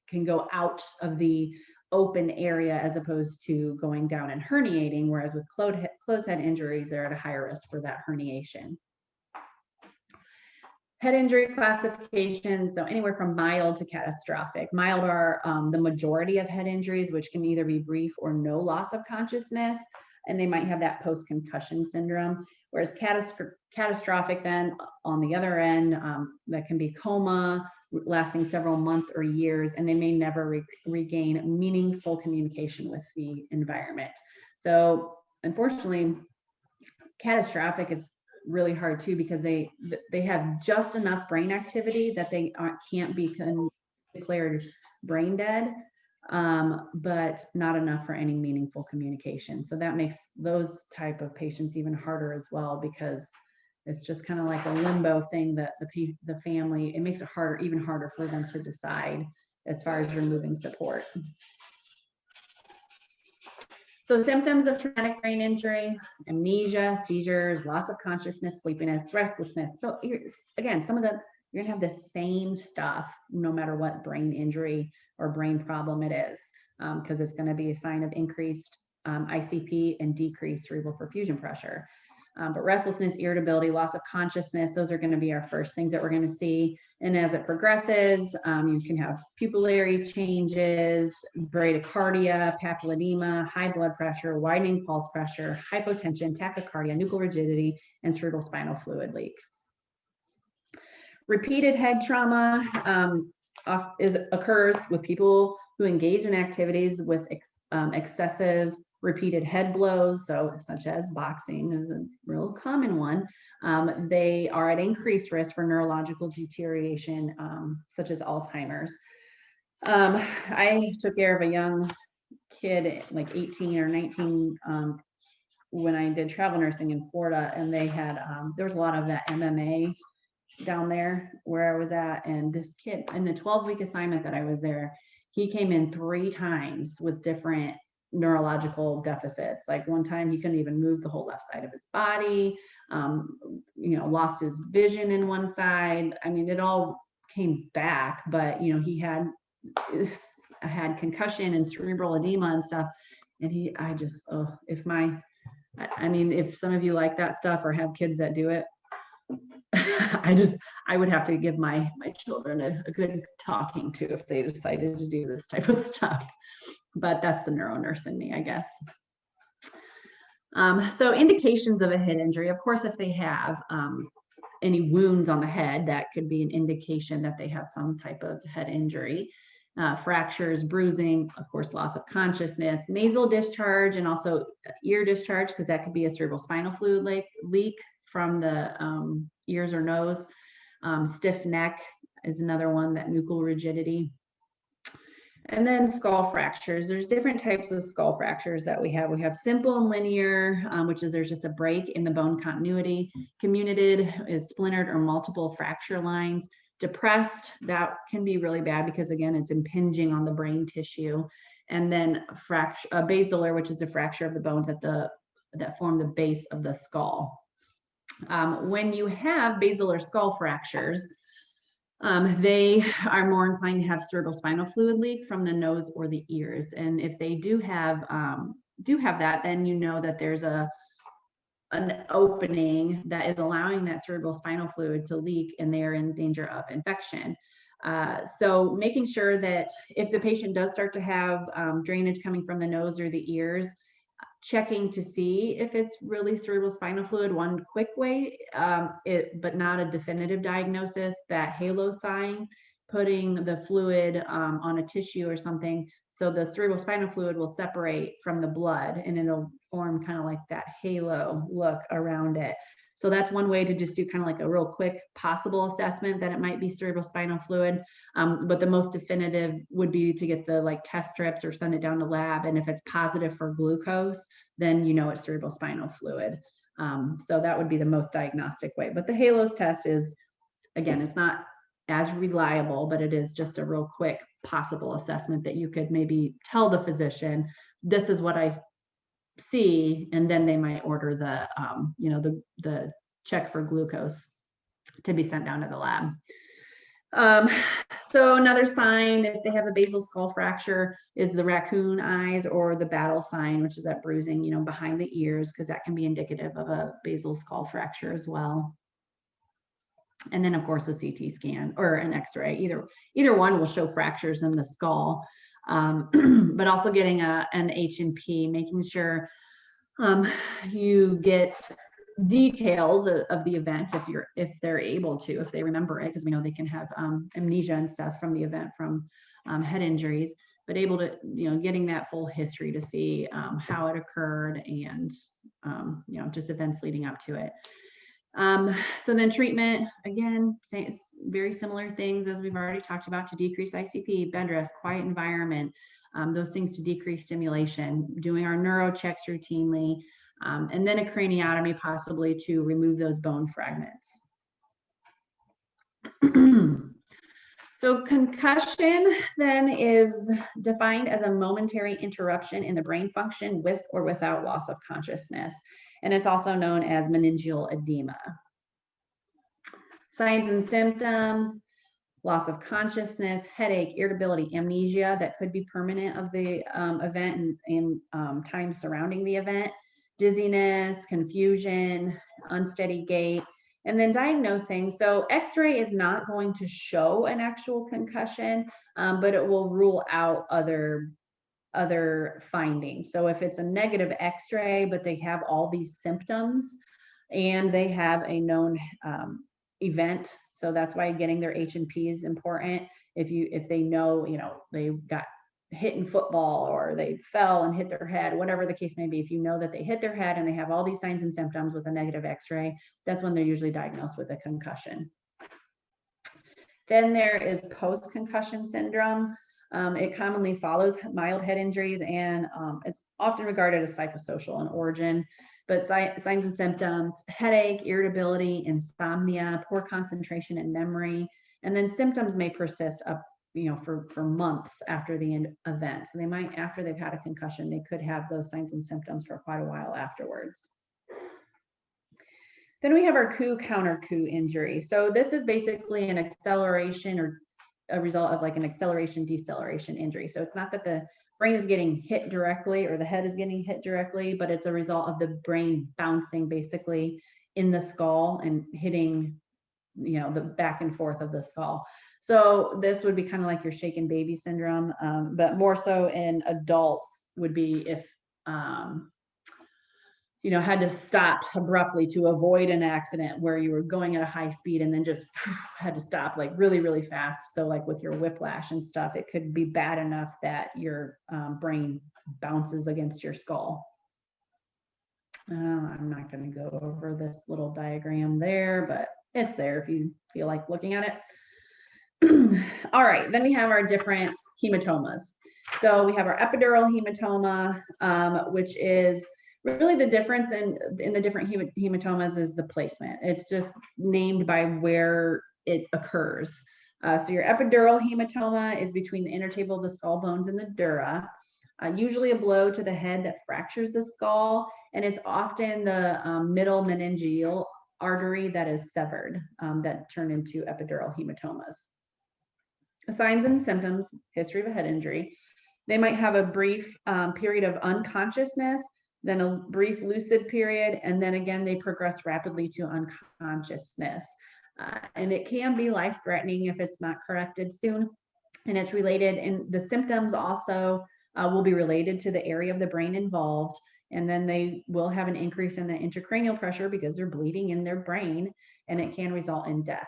can go out of the open area as opposed to going down and herniating, whereas with closed head injuries, they're at a higher risk for that herniation. Head injury classifications, so anywhere from mild to catastrophic. Mild are the majority of head injuries, which can either be brief or no loss of consciousness, and they might have that post-concussion syndrome. Whereas catastrophic then, on the other end, that can be coma, lasting several months or years, and they may never regain meaningful communication with the environment. So unfortunately, catastrophic is really hard too, because they have just enough brain activity that they can't be declared brain dead, but not enough for any meaningful communication. So that makes those type of patients even harder as well, because it's just kind of like a limbo thing that the family, it makes it even harder for them to decide as far as removing support. So symptoms of traumatic brain injury: amnesia, seizures, loss of consciousness, sleepiness, restlessness. So again, you're gonna have the same stuff no matter what brain injury or brain problem it is, because it's gonna be a sign of increased ICP and decreased cerebral perfusion pressure. But restlessness, irritability, loss of consciousness, those are going to be our first things that we're going to see. And as it progresses, you can have pupillary changes, bradycardia, papilledema, high blood pressure, widening pulse pressure, hypotension, tachycardia, nuchal rigidity, and cerebral spinal fluid leak. Repeated head trauma occurs with people who engage in activities with excessive repeated head blows, so such as boxing is a real common one. They are at increased risk for neurological deterioration, such as Alzheimer's. I took care of a young kid, like 18 or 19, when I did travel nursing in Florida, and they had, there was a lot of that MMA down there where I was at, and this kid, in the 12-week assignment that I was there, he came in 3 times with different neurological deficits. Like one time he couldn't even move the whole left side of his body, lost his vision in one side. I mean, it all came back, but he had concussion and cerebral edema and stuff. And if some of you like that stuff or have kids that do it, I would have to give my children a good talking to if they decided to do this type of stuff. But that's the neuro nurse in me, I guess. So indications of a head injury, of course, if they have any wounds on the head, that could be an indication that they have some type of head injury. Fractures, bruising, of course, loss of consciousness, nasal discharge, and also ear discharge, because that could be a cerebral spinal fluid leak from the ears or nose. Stiff neck is another one, that nuchal rigidity. And then skull fractures. There's different types of skull fractures that we have. We have simple and linear, which is there's just a break in the bone continuity. Comminuted is splintered or multiple fracture lines. Depressed, that can be really bad because, again, it's impinging on the brain tissue. And then basilar, which is the fracture of the bones that form the base of the skull. When you have basilar skull fractures, they are more inclined to have cerebral spinal fluid leak from the nose or the ears. And if they do have that, then you know that there's an opening that is allowing that cerebral spinal fluid to leak, and they are in danger of infection. So making sure that if the patient does start to have drainage coming from the nose or the ears, checking to see if it's really cerebral spinal fluid. One quick way, but not a definitive diagnosis, that halo sign, putting the fluid on a tissue or something, so the cerebral spinal fluid will separate from the blood and it'll form kind of like that halo look around it. So that's one way to just do kind of like a real quick possible assessment that it might be cerebral spinal fluid. But the most definitive would be to get the test strips or send it down to lab. And if it's positive for glucose, then you know it's cerebral spinal fluid. So that would be the most diagnostic way. But the HALOS test is, again, it's not as reliable, but it is just a real quick possible assessment that you could maybe tell the physician, this is what I see, and then they might order the the check for glucose to be sent down to the lab. So another sign, if they have a basal skull fracture, is the raccoon eyes or the battle sign, which is that bruising, behind the ears, because that can be indicative of a basal skull fracture as well. And then, of course, a CT scan or an X-ray, either one will show fractures in the skull. But also getting an H&P, making sure you get details of the event if they're able to, if they remember it, because we know they can have amnesia and stuff from the event, from head injuries, but able to, getting that full history to see how it occurred and just events leading up to it. So then treatment, again, it's very similar things as we've already talked about to decrease ICP, bed rest, quiet environment, those things to decrease stimulation, doing our neuro checks routinely, and then a craniotomy possibly to remove those bone fragments. So concussion then is defined as a momentary interruption in the brain function with or without loss of consciousness. And it's also known as meningeal edema. Signs and symptoms: loss of consciousness, headache, irritability, amnesia that could be permanent of the event and time surrounding the event, dizziness, confusion, unsteady gait, and then diagnosing. So X-ray is not going to show an actual concussion, but it will rule out other findings. So if it's a negative X-ray, but they have all these symptoms and they have a known event, so that's why getting their H&P is important. If they know, they got hit in football or they fell and hit their head, whatever the case may be, if you know that they hit their head and they have all these signs and symptoms with a negative X-ray, that's when they're usually diagnosed with a concussion. Then there is post-concussion syndrome. It commonly follows mild head injuries, and it's often regarded as psychosocial in origin. But signs and symptoms: headache, irritability, insomnia, poor concentration and memory, and then symptoms may persist up, for months after the event. So they might, after they've had a concussion, they could have those signs and symptoms for quite a while afterwards. Then we have our coup-counter-coup injury. So this is basically an acceleration or a result of an acceleration deceleration injury. So it's not that the brain is getting hit directly or the head is getting hit directly, but it's a result of the brain bouncing basically in the skull and hitting, the back and forth of the skull. So this would be kind of like your shaken baby syndrome, but more so in adults would be if had to stop abruptly to avoid an accident where you were going at a high speed and then just had to stop like really, really fast. So like with your whiplash and stuff, it could be bad enough that your brain bounces against your skull. I'm not going to go over this little diagram there, but it's there if you feel like looking at it. All right, then we have our different hematomas. So we have our epidural hematoma, which is really the difference in the different hematomas is the placement. It's just named by where it occurs. So your epidural hematoma is between the intertable of the skull bones and the dura. Usually a blow to the head that fractures the skull, and it's often the middle meningeal artery that is severed that turn into epidural hematomas. Signs and symptoms: history of a head injury. They might have a brief period of unconsciousness, then a brief lucid period, and then again they progress rapidly to unconsciousness. And it can be life-threatening if it's not corrected soon. And it's related, and the symptoms also will be related to the area of the brain involved. And then they will have an increase in the intracranial pressure because they're bleeding in their brain, and it can result in death.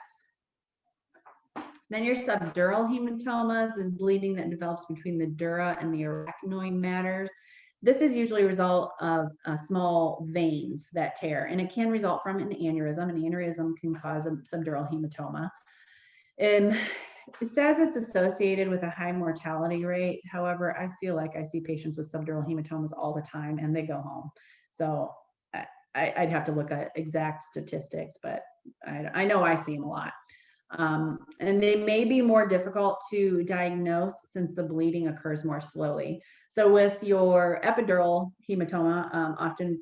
Then your subdural hematomas is bleeding that develops between the dura and the arachnoid matters. This is usually a result of small veins that tear, and it can result from an aneurysm. An aneurysm can cause a subdural hematoma. And it says it's associated with a high mortality rate. However, I feel like I see patients with subdural hematomas all the time and they go home. So I'd have to look at exact statistics, but I know I see them a lot. And they may be more difficult to diagnose since the bleeding occurs more slowly. So with your epidural hematoma, often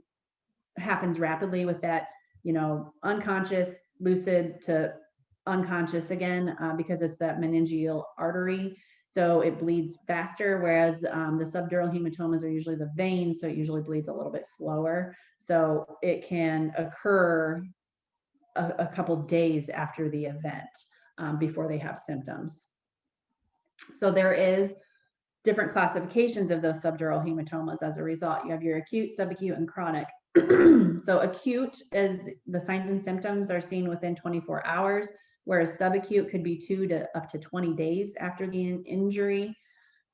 happens rapidly with that, unconscious, lucid to unconscious again, because it's that meningeal artery. So it bleeds faster, whereas the subdural hematomas are usually the veins, so it usually bleeds a little bit slower. So it can occur a couple days after the event before they have symptoms. So there is different classifications of those subdural hematomas as a result. You have your acute, subacute, and chronic. So acute is the signs and symptoms are seen within 24 hours, whereas subacute could be 2 to up to 20 days after the injury.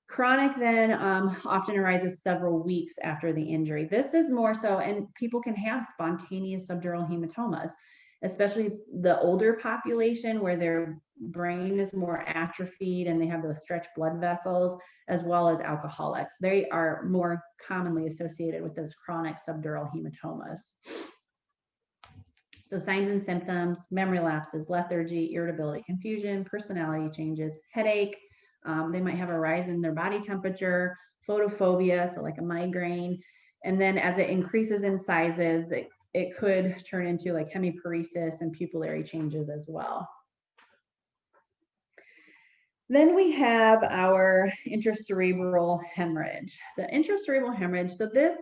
Chronic then often arises several weeks after the injury. This is more so, and people can have spontaneous subdural hematomas, especially the older population where their brain is more atrophied and they have those stretched blood vessels, as well as alcoholics. They are more commonly associated with those chronic subdural hematomas. So signs and symptoms: memory lapses, lethargy, irritability, confusion, personality changes, headache. They might have a rise in their body temperature, photophobia, so like a migraine. And then as it increases in sizes, it could turn into like hemiparesis and pupillary changes as well. Then we have our intracerebral hemorrhage. The intracerebral hemorrhage, so this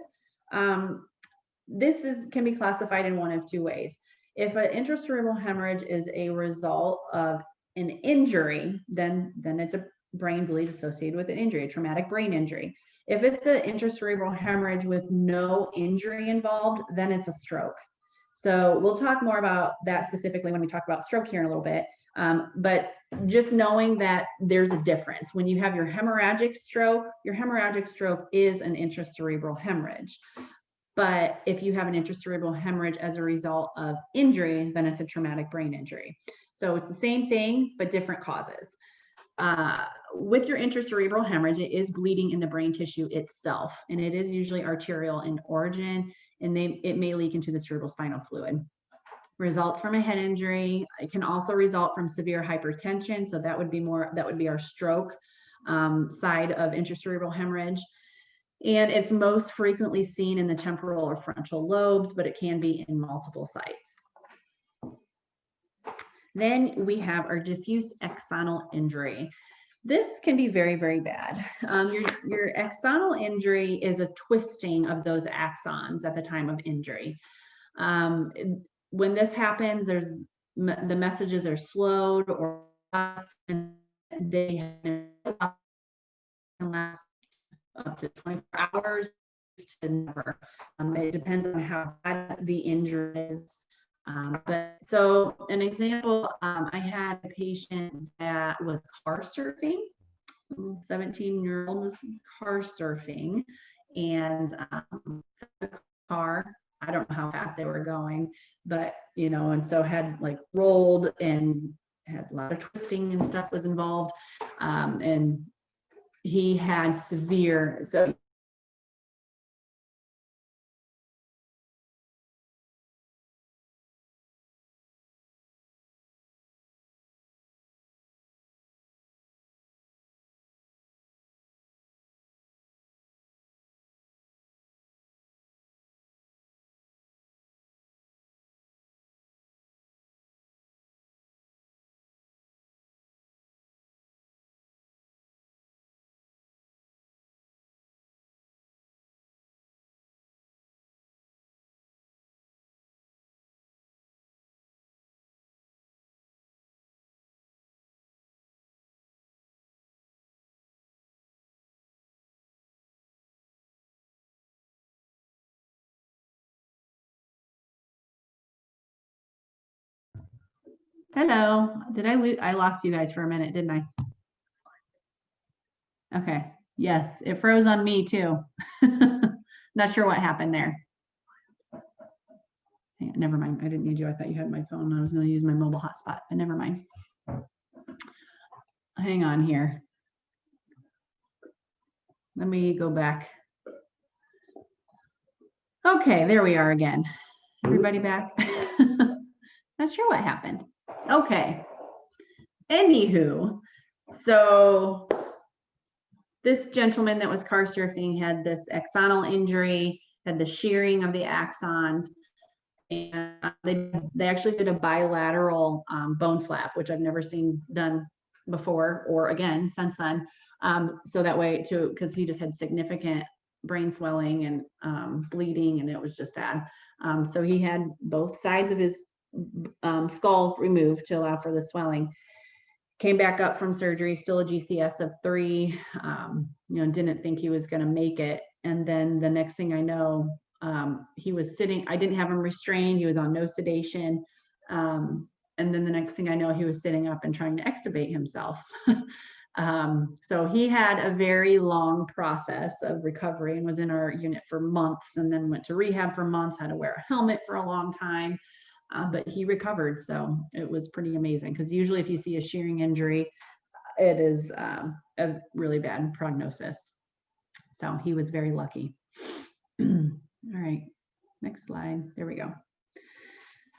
can be classified in one of two ways. If an intracerebral hemorrhage is a result of an injury, then it's a brain bleed associated with an injury, a traumatic brain injury. If it's an intracerebral hemorrhage with no injury involved, then it's a stroke. So we'll talk more about that specifically when we talk about stroke here in a little bit. But just knowing that there's a difference. When you have your hemorrhagic stroke is an intracerebral hemorrhage. But if you have an intracerebral hemorrhage as a result of injury, then it's a traumatic brain injury. So it's the same thing, but different causes. With your intracerebral hemorrhage, it is bleeding in the brain tissue itself, and it is usually arterial in origin, and it may leak into the cerebral spinal fluid. Results from a head injury. It can also result from severe hypertension, so that would be our stroke side of intracerebral hemorrhage. And it's most frequently seen in the temporal or frontal lobes, but it can be in multiple sites. Then we have our diffuse axonal injury. This can be very, very bad. Your axonal injury is a twisting of those axons at the time of injury. When this happens, the messages are slowed or lost, and they can last up to 24 hours to never. It depends on how bad the injury is. But so an example, I had a patient that was car surfing. 17-year-old was car surfing, and the car, I don't know how fast they were going, but you know, and so had like rolled and had a lot of twisting and stuff was involved, and he had severe, so hello, did I lost you guys for a minute, didn't I? Okay, yes, it froze on me too. Not sure what happened there. Hey, never mind, I didn't need you. I thought you had my phone. I was going to use my mobile hotspot, but never mind. Hang on here. Let me go back. Okay, there we are again. Everybody back? Not sure what happened. Okay. Anywho, so this gentleman that was car surfing had this axonal injury, had the shearing of the axons, and they actually did a bilateral bone flap, which I've never seen done before or again since then. So that way too, because he just had significant brain swelling and bleeding, and it was just bad. So he had both sides of his skull removed to allow for the swelling. Came back up from surgery, still a GCS of 3, you know, didn't think he was going to make it. And then the next thing I know, he was sitting, I didn't have him restrained, he was on no sedation. And then the next thing I know, he was sitting up and trying to extubate himself. So he had a very long process of recovery and was in our unit for months, and then went to rehab for months, had to wear a helmet for a long time. But he recovered, so it was pretty amazing, because usually if you see a shearing injury, it is a really bad prognosis. So he was very lucky. All right, next slide. There we go.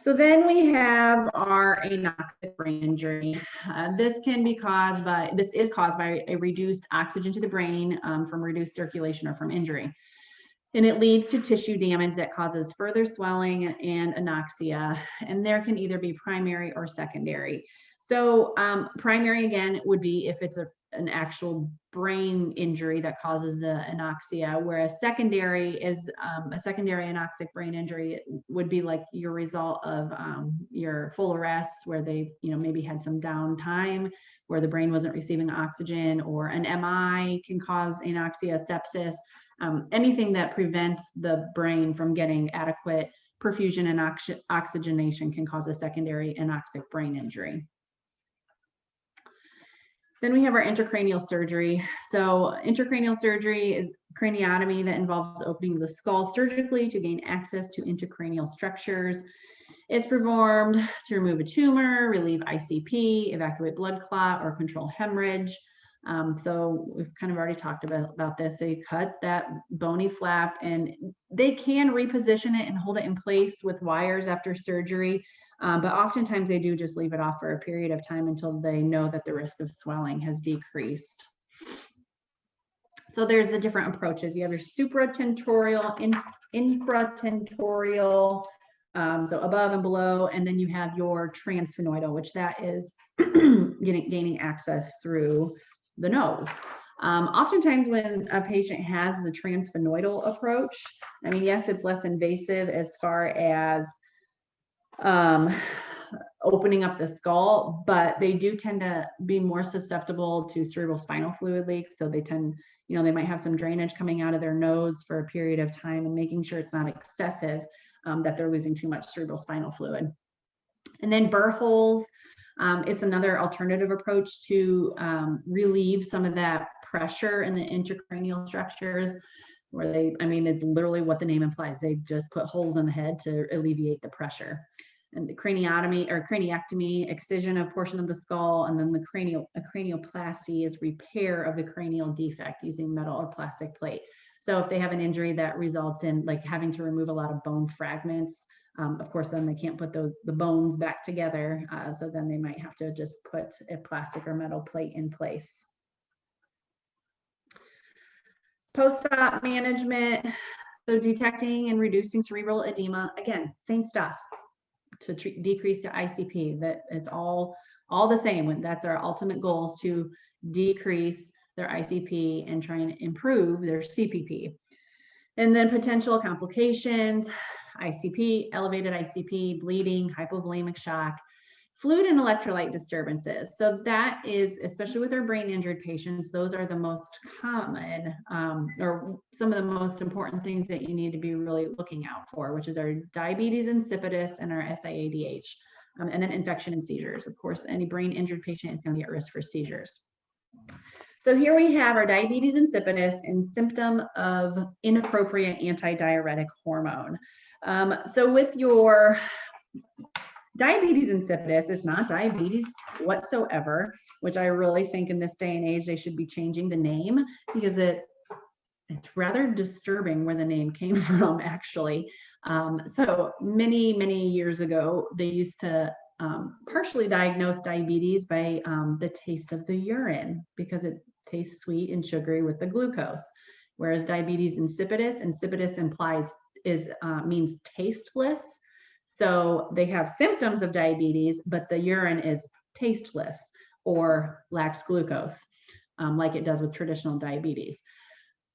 So then we have our anoxic brain injury. This is caused by a reduced oxygen to the brain from reduced circulation or from injury. And it leads to tissue damage that causes further swelling and anoxia, and there can either be primary or secondary. So primary, again, would be if it's an actual brain injury that causes the anoxia, whereas secondary is a secondary anoxic brain injury would be like your result of your full arrests, where they, you know, maybe had some downtime where the brain wasn't receiving oxygen, or an MI can cause anoxia, sepsis. Anything that prevents the brain from getting adequate perfusion and oxygenation can cause a secondary anoxic brain injury. Then we have our intracranial surgery. So intracranial surgery is craniotomy that involves opening the skull surgically to gain access to intracranial structures. It's performed to remove a tumor, relieve ICP, evacuate blood clot, or control hemorrhage. So we've kind of already talked about this. They cut that bony flap, and they can reposition it and hold it in place with wires after surgery. But oftentimes they do just leave it off for a period of time until they know that the risk of swelling has decreased. So there's the different approaches. You have your supratentorial, infratentorial, so above and below, and then you have your transsphenoidal, which that is gaining access through the nose. Oftentimes when a patient has the transsphenoidal approach, I mean, yes, it's less invasive as far as opening up the skull, but they do tend to be more susceptible to cerebral spinal fluid leaks. So they tend, they might have some drainage coming out of their nose for a period of time, and making sure it's not excessive, that they're losing too much cerebral spinal fluid. And then burr holes, it's another alternative approach to relieve some of that pressure in the intracranial structures, where it's literally what the name implies. They just put holes in the head to alleviate the pressure. And the craniotomy or craniectomy, excision of portion of the skull, and then the cranioplasty is repair of the cranial defect using metal or plastic plate. So if they have an injury that results in like having to remove a lot of bone fragments, of course, then they can't put the bones back together. So then they might have to just put a plastic or metal plate in place. Post-op management, so detecting and reducing cerebral edema, again, same stuff to decrease the ICP. That it's all the same. That's our ultimate goal, is to decrease their ICP and try and improve their CPP. And then potential complications, ICP, elevated ICP, bleeding, hypovolemic shock, fluid and electrolyte disturbances. So that is, especially with our brain injured patients, those are the most common, or some of the most important things that you need to be really looking out for, which is our diabetes insipidus and our SIADH, and then infection and seizures. Of course, any brain injured patient is going to be at risk for seizures. So here we have our diabetes insipidus and symptom of inappropriate antidiuretic hormone. So with your diabetes insipidus, it's not diabetes whatsoever, which I really think in this day and age they should be changing the name, because it's rather disturbing where the name came from, actually. So many years ago, they used to partially diagnose diabetes by the taste of the urine, because it tastes sweet and sugary with the glucose. Whereas diabetes insipidus means tasteless. So they have symptoms of diabetes, but the urine is tasteless or lacks glucose, like it does with traditional diabetes.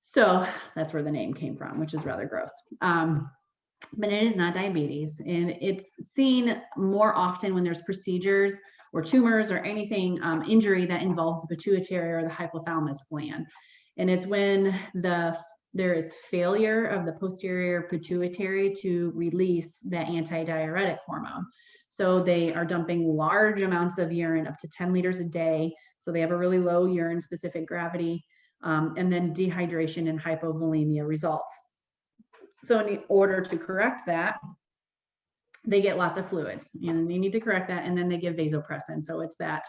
So that's where the name came from, which is rather gross. But it is not diabetes, and it's seen more often when there's procedures or tumors or anything, injury that involves the pituitary or the hypothalamus gland. And it's when there is failure of the posterior pituitary to release that antidiuretic hormone. So they are dumping large amounts of urine, up to 10 liters a day. So they have a really low urine specific gravity, and then dehydration and hypovolemia results. So in order to correct that, they get lots of fluids, and they need to correct that, and then they give vasopressin. So it's that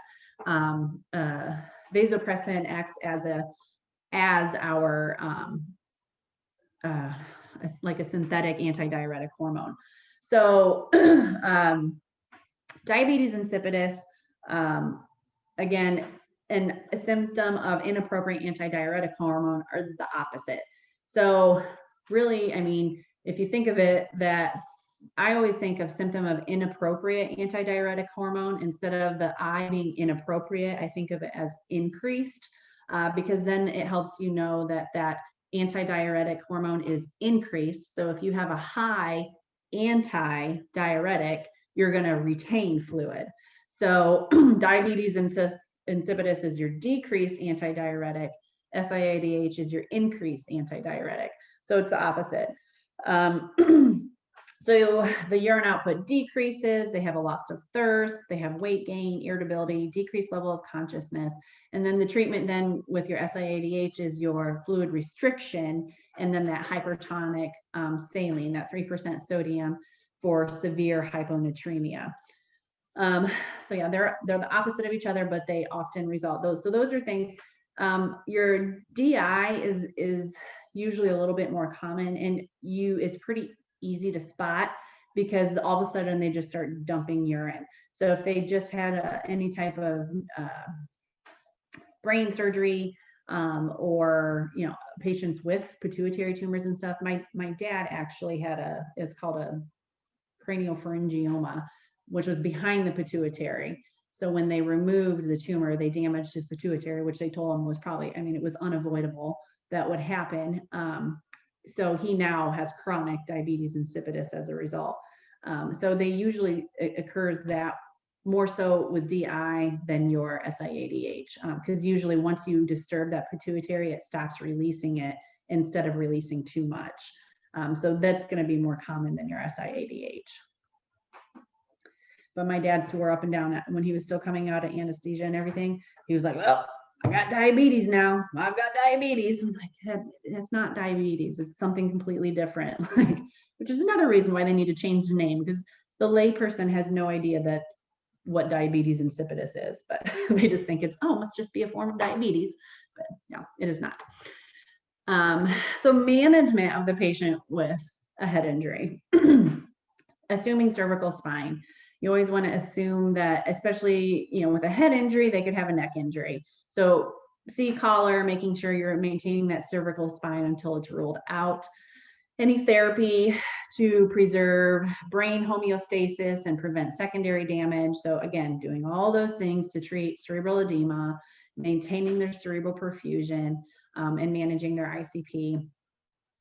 vasopressin acts as our like a synthetic antidiuretic hormone. So diabetes insipidus, again, and a symptom of inappropriate antidiuretic hormone are the opposite. So really, if you think of it, that I always think of symptom of inappropriate antidiuretic hormone instead of the I being inappropriate. I think of it as increased, because then it helps you know that antidiuretic hormone is increased. So if you have a high antidiuretic, you're going to retain fluid. So diabetes insipidus is your decreased antidiuretic. SIADH is your increased antidiuretic. So it's the opposite. So the urine output decreases, they have a loss of thirst, they have weight gain, irritability, decreased level of consciousness. And then the treatment then with your SIADH is your fluid restriction, and then that hypertonic saline, that 3% sodium for severe hyponatremia. So yeah, they're the opposite of each other, but they often result those. So those are things. Your DI is usually a little bit more common, and it's pretty easy to spot because all of a sudden they just start dumping urine. So if they just had any type of brain surgery, or patients with pituitary tumors and stuff. My dad actually had it's called a craniopharyngioma, which was behind the pituitary. So when they removed the tumor, they damaged his pituitary, which they told him was probably, it was unavoidable that would happen. So he now has chronic diabetes insipidus as a result. So they usually, it occurs that more so with DI than your SIADH, because usually once you disturb that pituitary, it stops releasing it instead of releasing too much. So that's going to be more common than your SIADH. But my dad swore up and down when he was still coming out of anesthesia and everything. He was like, well, I got diabetes now. I've got diabetes. I'm like, it's not diabetes. It's something completely different. Like, which is another reason why they need to change the name, because the layperson has no idea that what diabetes insipidus is, but they just think it's, oh, must just be a form of diabetes. But no, it is not. So management of the patient with a head injury, assuming cervical spine, you always want to assume that, especially, you know, with a head injury, they could have a neck injury. So C-collar, making sure you're maintaining that cervical spine until it's ruled out. Any therapy to preserve brain homeostasis and prevent secondary damage. So again, doing all those things to treat cerebral edema, maintaining their cerebral perfusion, and managing their ICP,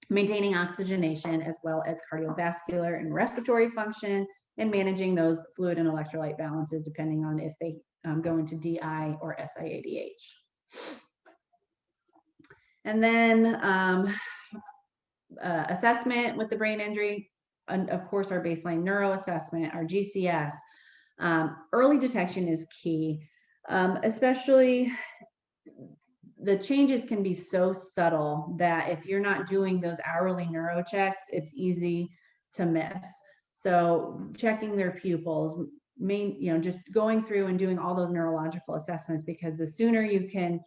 maintaining oxygenation, as well as cardiovascular and respiratory function, and managing those fluid and electrolyte balances depending on if they go into DI or SIADH. And then assessment with the brain injury, and of course our baseline neuro assessment, our GCS. Early detection is key, especially the changes can be so subtle that if you're not doing those hourly neuro checks, it's easy to miss. So checking their pupils, just going through and doing all those neurological assessments, because the sooner you can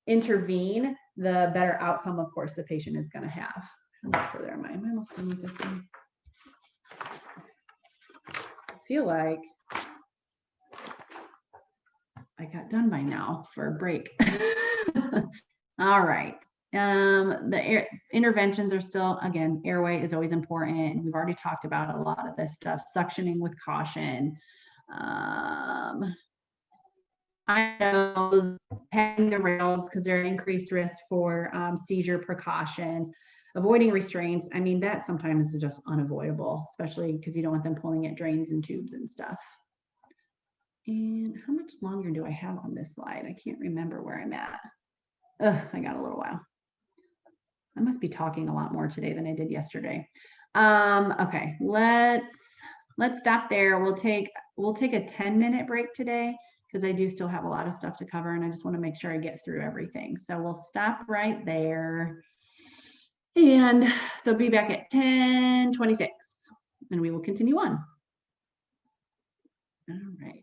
intervene, the better outcome, of course, the patient is going to have. How much further am I? Am I almost done with this one? I feel like I got done by now for a break. All right. The interventions are still, again, airway is always important. We've already talked about a lot of this stuff. Suctioning with caution. I know having the rails because they're increased risk for seizure precautions. Avoiding restraints. I mean, that sometimes is just unavoidable, especially because you don't want them pulling at drains and tubes and stuff. And how much longer do I have on this slide? I can't remember where I'm at. I got a little while. I must be talking a lot more today than I did yesterday. Okay, let's stop there. We'll take a 10-minute break today because I do still have a lot of stuff to cover and I just want to make sure I get through everything. So we'll stop right there. And so be back at 10:26 and we will continue on. All right.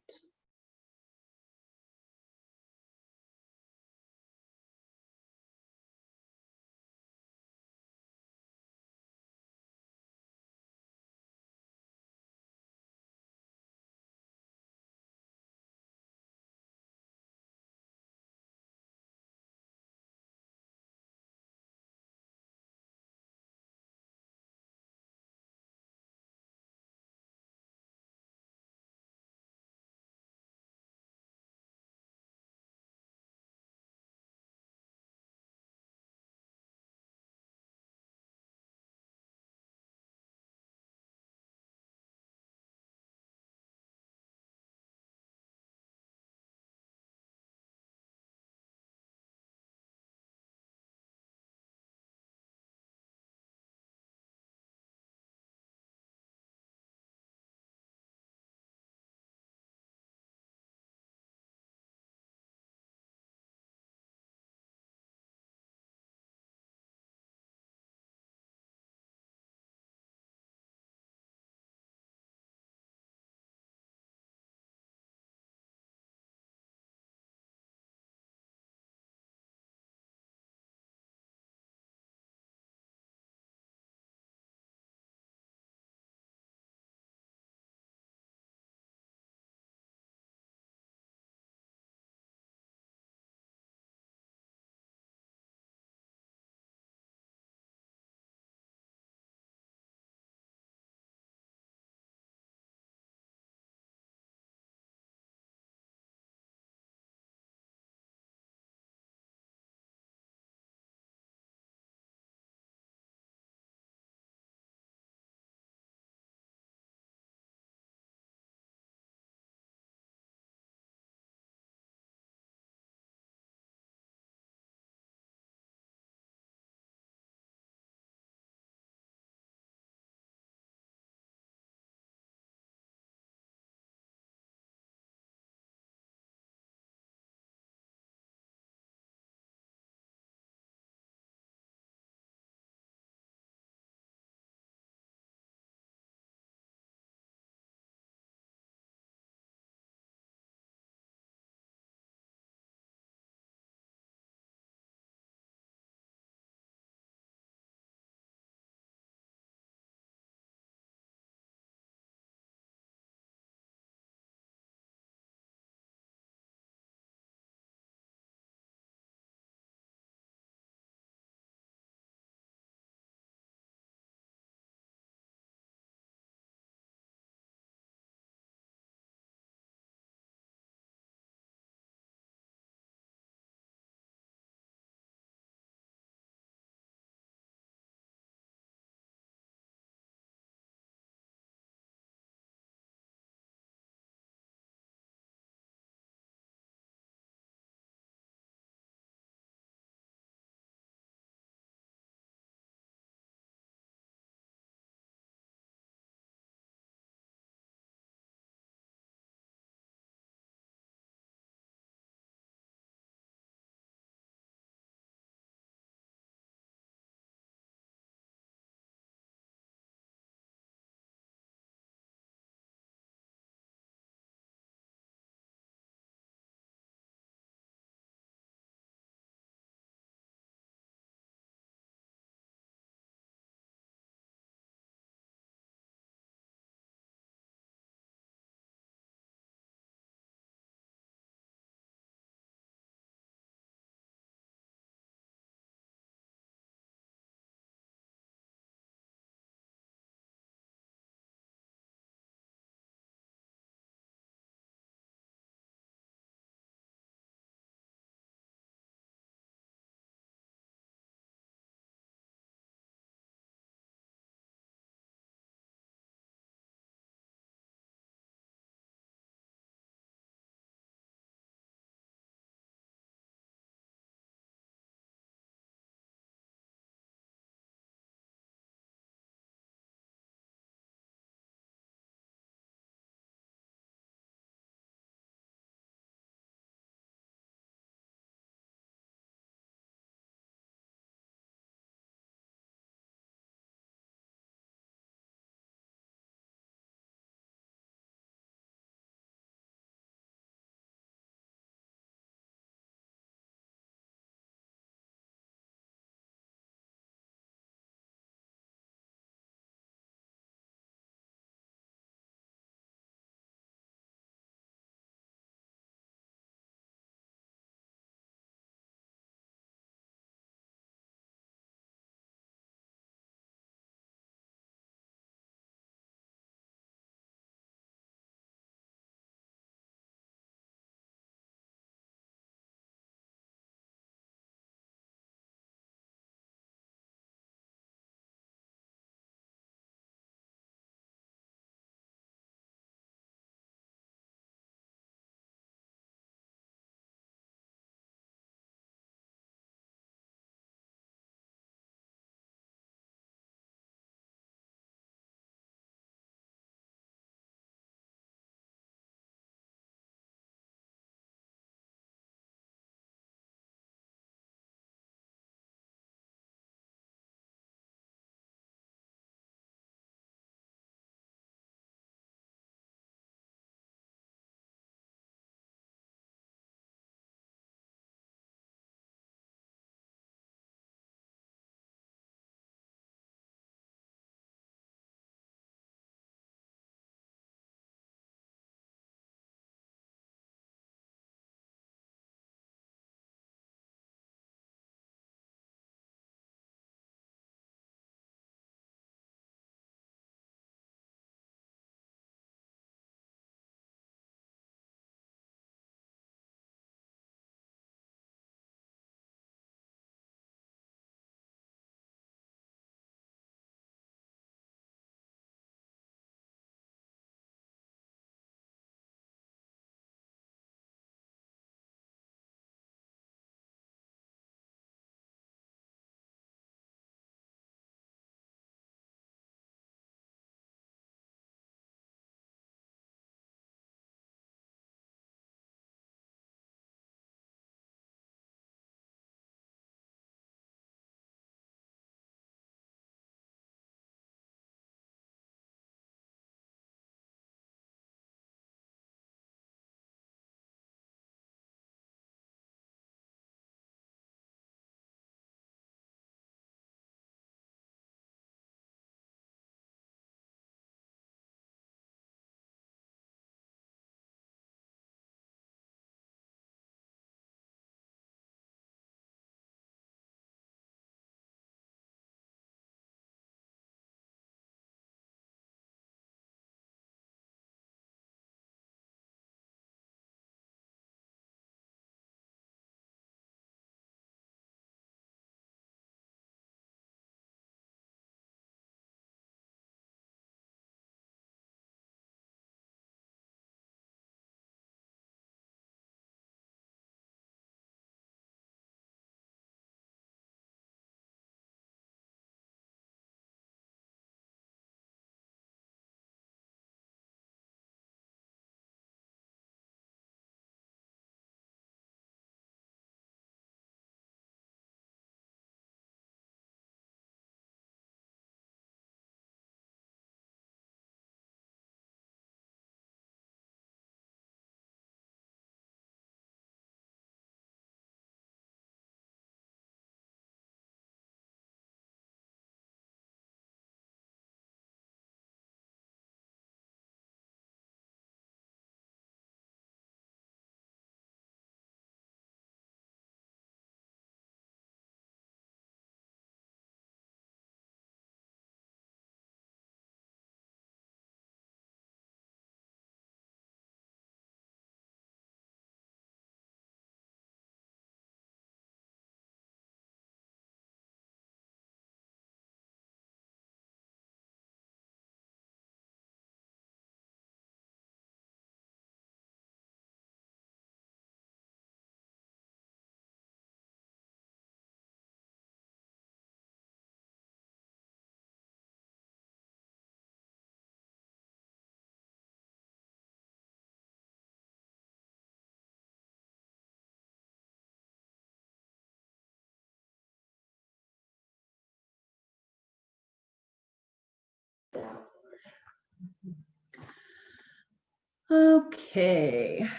Okay.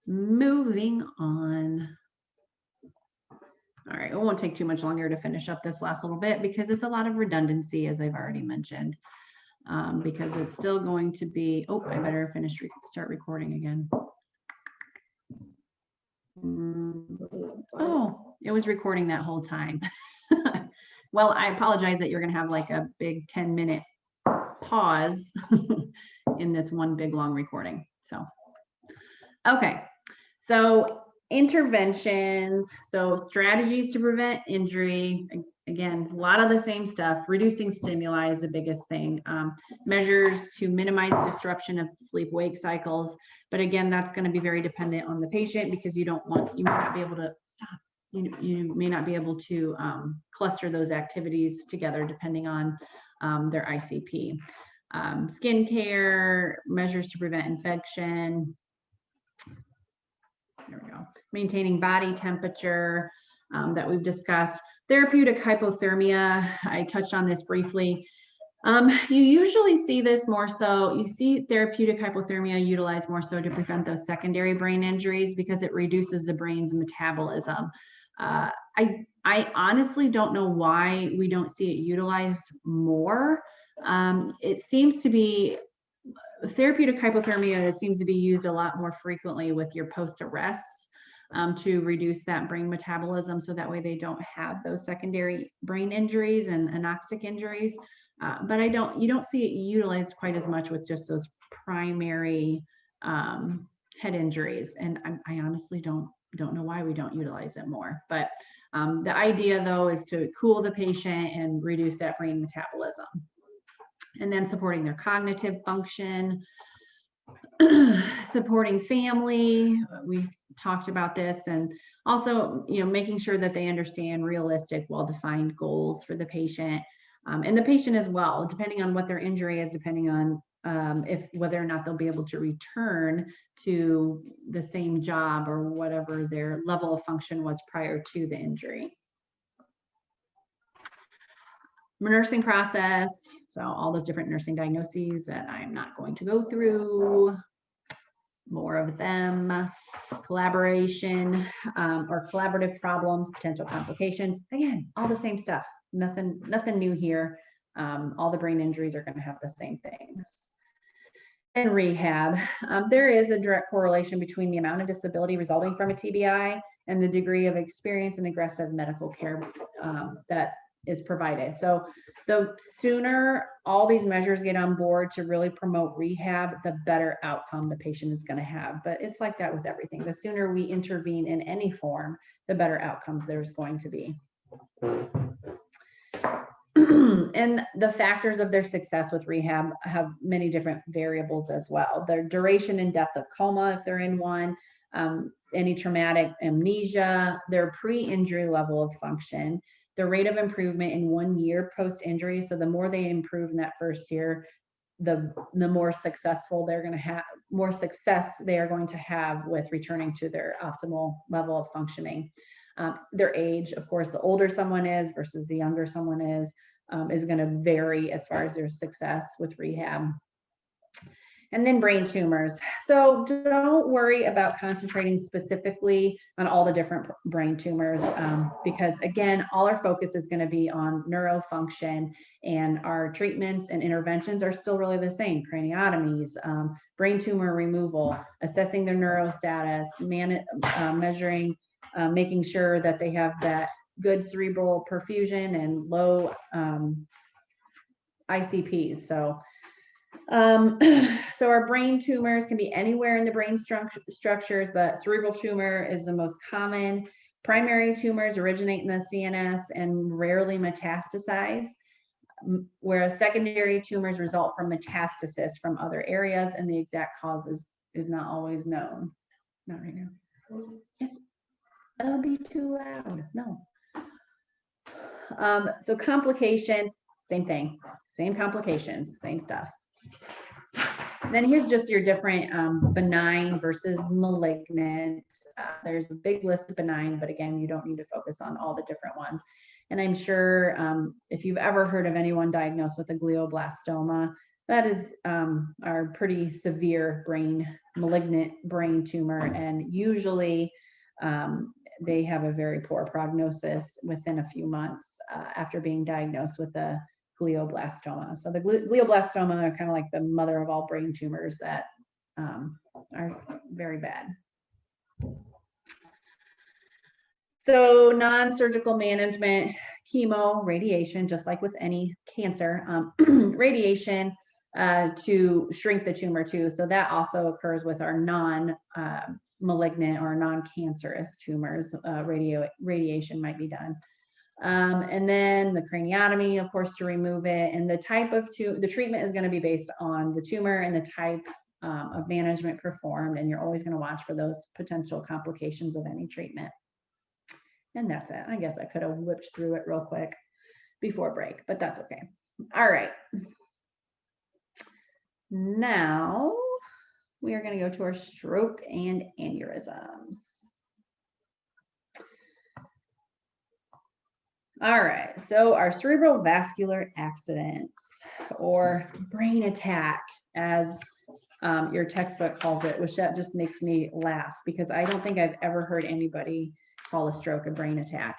Moving on. All right, it won't take too much longer to finish up this last little bit because it's a lot of redundancy, as I've already mentioned, because it's still going to be, oh, I better start recording again. Oh, it was recording that whole time. Well, I apologize that you're going to have like a big 10-minute pause in this one big long recording. So, okay. So interventions, so strategies to prevent injury. Again, a lot of the same stuff. Reducing stimuli is the biggest thing. Measures to minimize disruption of sleep-wake cycles. But again, that's going to be very dependent on the patient because you may not be able to stop. You may not be able to cluster those activities together depending on their ICP. Skin care, measures to prevent infection. There we go. Maintaining body temperature that we've discussed. Therapeutic hypothermia, I touched on this briefly. You usually see this more so, you see therapeutic hypothermia utilized more so to prevent those secondary brain injuries because it reduces the brain's metabolism. I honestly don't know why we don't see it utilized more. It seems to be therapeutic hypothermia, it seems to be used a lot more frequently with your post-arrests to reduce that brain metabolism so that way they don't have those secondary brain injuries and anoxic injuries. But you don't see it utilized quite as much with just those primary head injuries. And I honestly don't know why we don't utilize it more. But the idea though is to cool the patient and reduce that brain metabolism. And then supporting their cognitive function, supporting family. We've talked about this, and also, making sure that they understand realistic, well-defined goals for the patient and the patient as well, depending on what their injury is, depending on whether or not they'll be able to return to the same job or whatever their level of function was prior to the injury. Nursing process. So all those different nursing diagnoses that I'm not going to go through, more of them, collaboration or collaborative problems, potential complications. Again, all the same stuff, nothing new here. All the brain injuries are going to have the same things. And rehab, there is a direct correlation between the amount of disability resulting from a TBI and the degree of experience and aggressive medical care that is provided. So the sooner all these measures get on board to really promote rehab, the better outcome the patient is going to have. But it's like that with everything. The sooner we intervene in any form, the better outcomes there's going to be. And the factors of their success with rehab have many different variables as well. Their duration and depth of coma, if they're in one, any traumatic amnesia, their pre-injury level of function, the rate of improvement in 1 year post-injury. So the more they improve in that first year, the more successful they're going to have, more success they are going to have with returning to their optimal level of functioning. Their age, of course, the older someone is versus the younger someone is going to vary as far as their success with rehab. And then brain tumors. So don't worry about concentrating specifically on all the different brain tumors because again, all our focus is going to be on neurofunction, and our treatments and interventions are still really the same: craniotomies, brain tumor removal, assessing their neurostatus, measuring, making sure that they have that good cerebral perfusion and low ICPs. So our brain tumors can be anywhere in the brain structures, but cerebral tumor is the most common. Primary tumors originate in the CNS and rarely metastasize, whereas secondary tumors result from metastasis from other areas, and the exact cause is not always known. Not right now. It'll be too loud. No. So complications, same thing, same complications, same stuff. Then here's just your different benign versus malignant. There's a big list of benign, but again, you don't need to focus on all the different ones. And I'm sure if you've ever heard of anyone diagnosed with a glioblastoma, that is our pretty severe malignant brain tumor, and usually they have a very poor prognosis within a few months after being diagnosed with a glioblastoma. So the glioblastoma are kind of like the mother of all brain tumors that are very bad. So non-surgical management, chemo, radiation, just like with any cancer, radiation to shrink the tumor too. So that also occurs with our non-malignant or non-cancerous tumors. Radiation might be done. And then the craniotomy, of course, to remove it. And the type of the treatment is going to be based on the tumor and the type of management performed. And you're always going to watch for those potential complications of any treatment. And that's it. I guess I could have whipped through it real quick before break, but that's okay. All right. Now we are going to go to our stroke and aneurysms. All right, so our cerebral vascular accidents or brain attack, as your textbook calls it, which that just makes me laugh because I don't think I've ever heard anybody call a stroke a brain attack.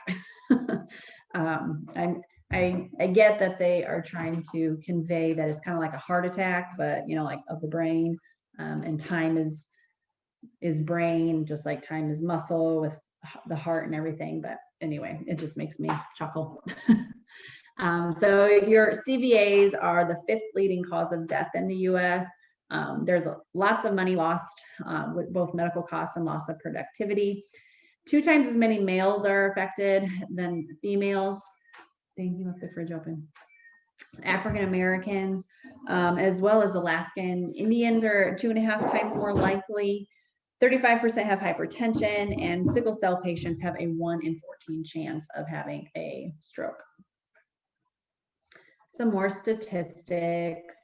I get that they are trying to convey that it's kind of like a heart attack, but you know, like of the brain, and time is brain, just like time is muscle with the heart and everything. But anyway, it just makes me chuckle. So your CVAs are the 5th leading cause of death in the US. There's lots of money lost with both medical costs and loss of productivity. 2 times as many males are affected than females. Dang, you left the fridge open. African Americans, as well as Alaskan Indians are 2.5 times more likely. 35% have hypertension, and sickle cell patients have a 1 in 14 chance of having a stroke. Some more statistics.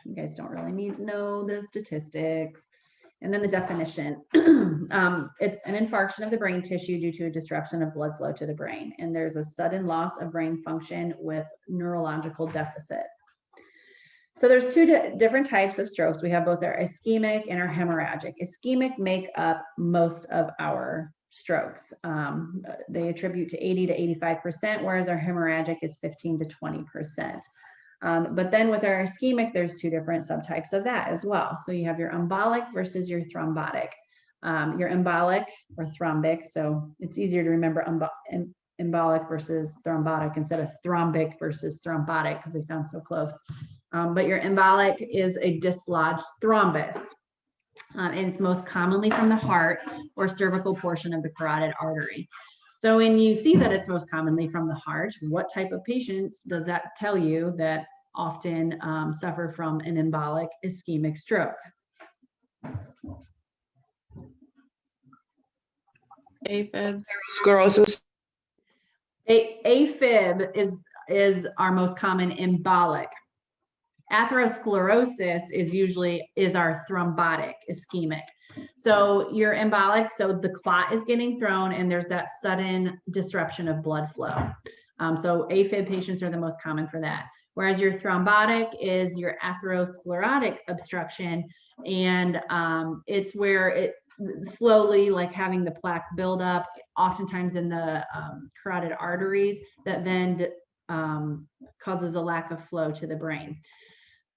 You guys don't really need to know the statistics. And then the definition. It's an infarction of the brain tissue due to a disruption of blood flow to the brain. And there's a sudden loss of brain function with neurological deficit. So there's 2 different types of strokes. We have both our ischemic and our hemorrhagic. Ischemic make up most of our strokes. They attribute to 80 to 85%, whereas our hemorrhagic is 15 to 20%. But then with our ischemic, there's 2 different subtypes of that as well. So you have your embolic versus your thrombotic. Your embolic or thrombic, so it's easier to remember embolic versus thrombotic instead of thrombic versus thrombotic because they sound so close. But your embolic is a dislodged thrombus. And it's most commonly from the heart or cervical portion of the carotid artery. So when you see that it's most commonly from the heart, what type of patients does that tell you that often suffer from an embolic ischemic stroke? AFib, sclerosis. AFib is our most common embolic. Atherosclerosis is our thrombotic ischemic. So your embolic, so the clot is getting thrown and there's that sudden disruption of blood flow. So AFib patients are the most common for that. Whereas your thrombotic is your atherosclerotic obstruction, and it's where it slowly, like having the plaque build up, oftentimes in the carotid arteries, that then causes a lack of flow to the brain.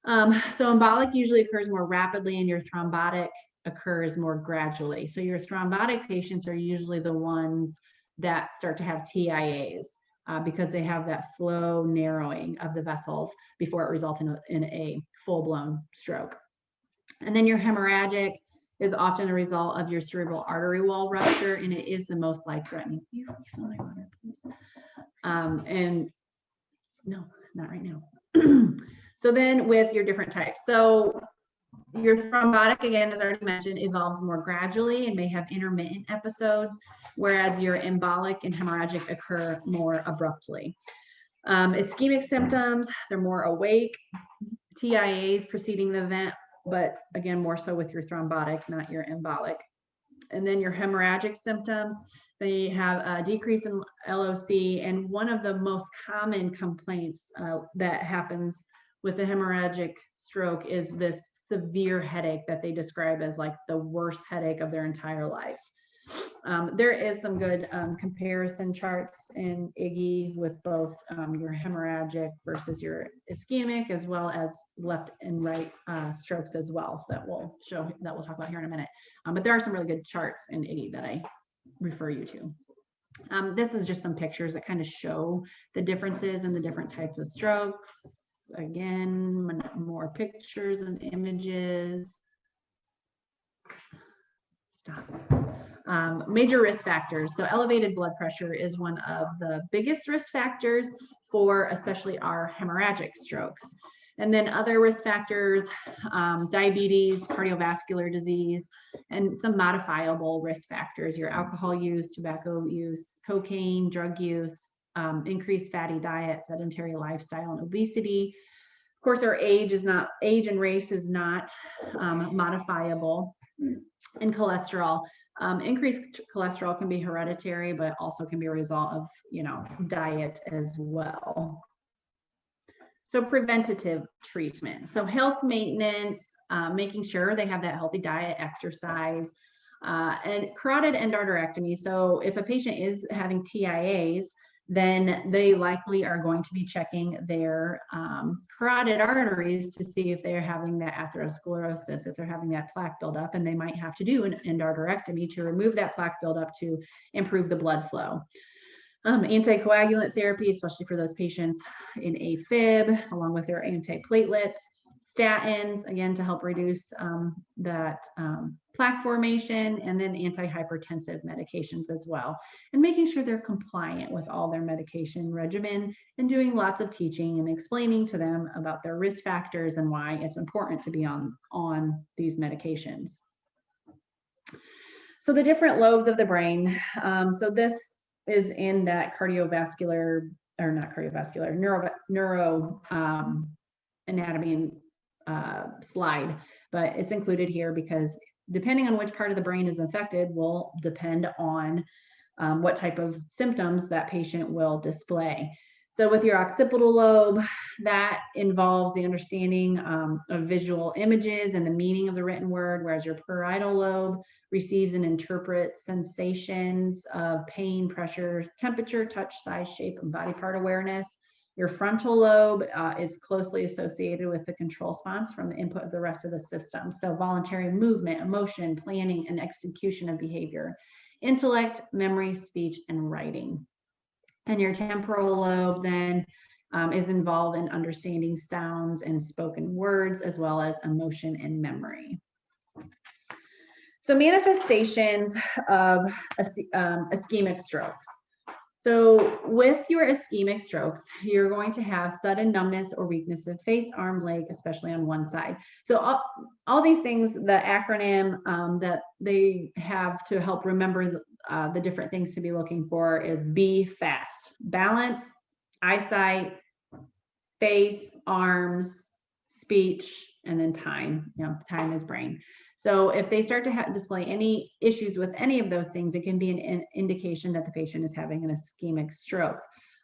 So embolic usually occurs more rapidly and your thrombotic occurs more gradually. So your thrombotic patients are usually the ones that start to have TIAs because they have that slow narrowing of the vessels before it results in a full-blown stroke. And then your hemorrhagic is often a result of your cerebral artery wall rupture, and it is the most life-threatening. You fill my water, please. And no, not right now. So then with your different types. So your thrombotic, again, as I already mentioned, evolves more gradually and may have intermittent episodes, whereas your embolic and hemorrhagic occur more abruptly. Ischemic symptoms, they're more awake, TIAs preceding the event, but again, more so with your thrombotic, not your embolic. And then your hemorrhagic symptoms, they have a decrease in LOC, and one of the most common complaints that happens with the hemorrhagic stroke is this severe headache that they describe as like the worst headache of their entire life. There is some good comparison charts in IGI with both your hemorrhagic versus your ischemic, as well as left and right strokes as well. So that we'll talk about here in a minute. But there are some really good charts in IGI that I refer you to. This is just some pictures that kind of show the differences in the different types of strokes. Again, more pictures and images. Stop. Major risk factors. So elevated blood pressure is one of the biggest risk factors for especially our hemorrhagic strokes. And then other risk factors, diabetes, cardiovascular disease, and some modifiable risk factors, your alcohol use, tobacco use, cocaine, drug use, increased fatty diet, sedentary lifestyle, and obesity. Of course, our age and race is not modifiable. And cholesterol. Increased cholesterol can be hereditary, but also can be a result of, diet as well. So preventative treatment. So health maintenance, making sure they have that healthy diet, exercise, and carotid endarterectomy. So if a patient is having TIAs, then they likely are going to be checking their carotid arteries to see if they're having that atherosclerosis, if they're having that plaque buildup, and they might have to do an endarterectomy to remove that plaque buildup to improve the blood flow. Anticoagulant therapy, especially for those patients in AFib, along with their antiplatelets, statins, again, to help reduce that plaque formation, and then antihypertensive medications as well. And making sure they're compliant with all their medication regimen and doing lots of teaching and explaining to them about their risk factors and why it's important to be on these medications. So the different lobes of the brain. So this is in that cardiovascular, or not cardiovascular, neuro anatomy slide, but it's included here because depending on which part of the brain is affected will depend on what type of symptoms that patient will display. So with your occipital lobe, that involves the understanding of visual images and the meaning of the written word, whereas your parietal lobe receives and interprets sensations of pain, pressure, temperature, touch, size, shape, and body part awareness. Your frontal lobe is closely associated with the control response from the input of the rest of the system. So voluntary movement, emotion, planning, and execution of behavior, intellect, memory, speech, and writing. And your temporal lobe then is involved in understanding sounds and spoken words, as well as emotion and memory. So manifestations of ischemic strokes. So with your ischemic strokes, you're going to have sudden numbness or weakness of face, arm, leg, especially on one side. So all these things, the acronym that they have to help remember the different things to be looking for is B, FAST, balance, eyesight, face, arms, speech, and then time. Time is brain. So if they start to display any issues with any of those things, it can be an indication that the patient is having an ischemic stroke.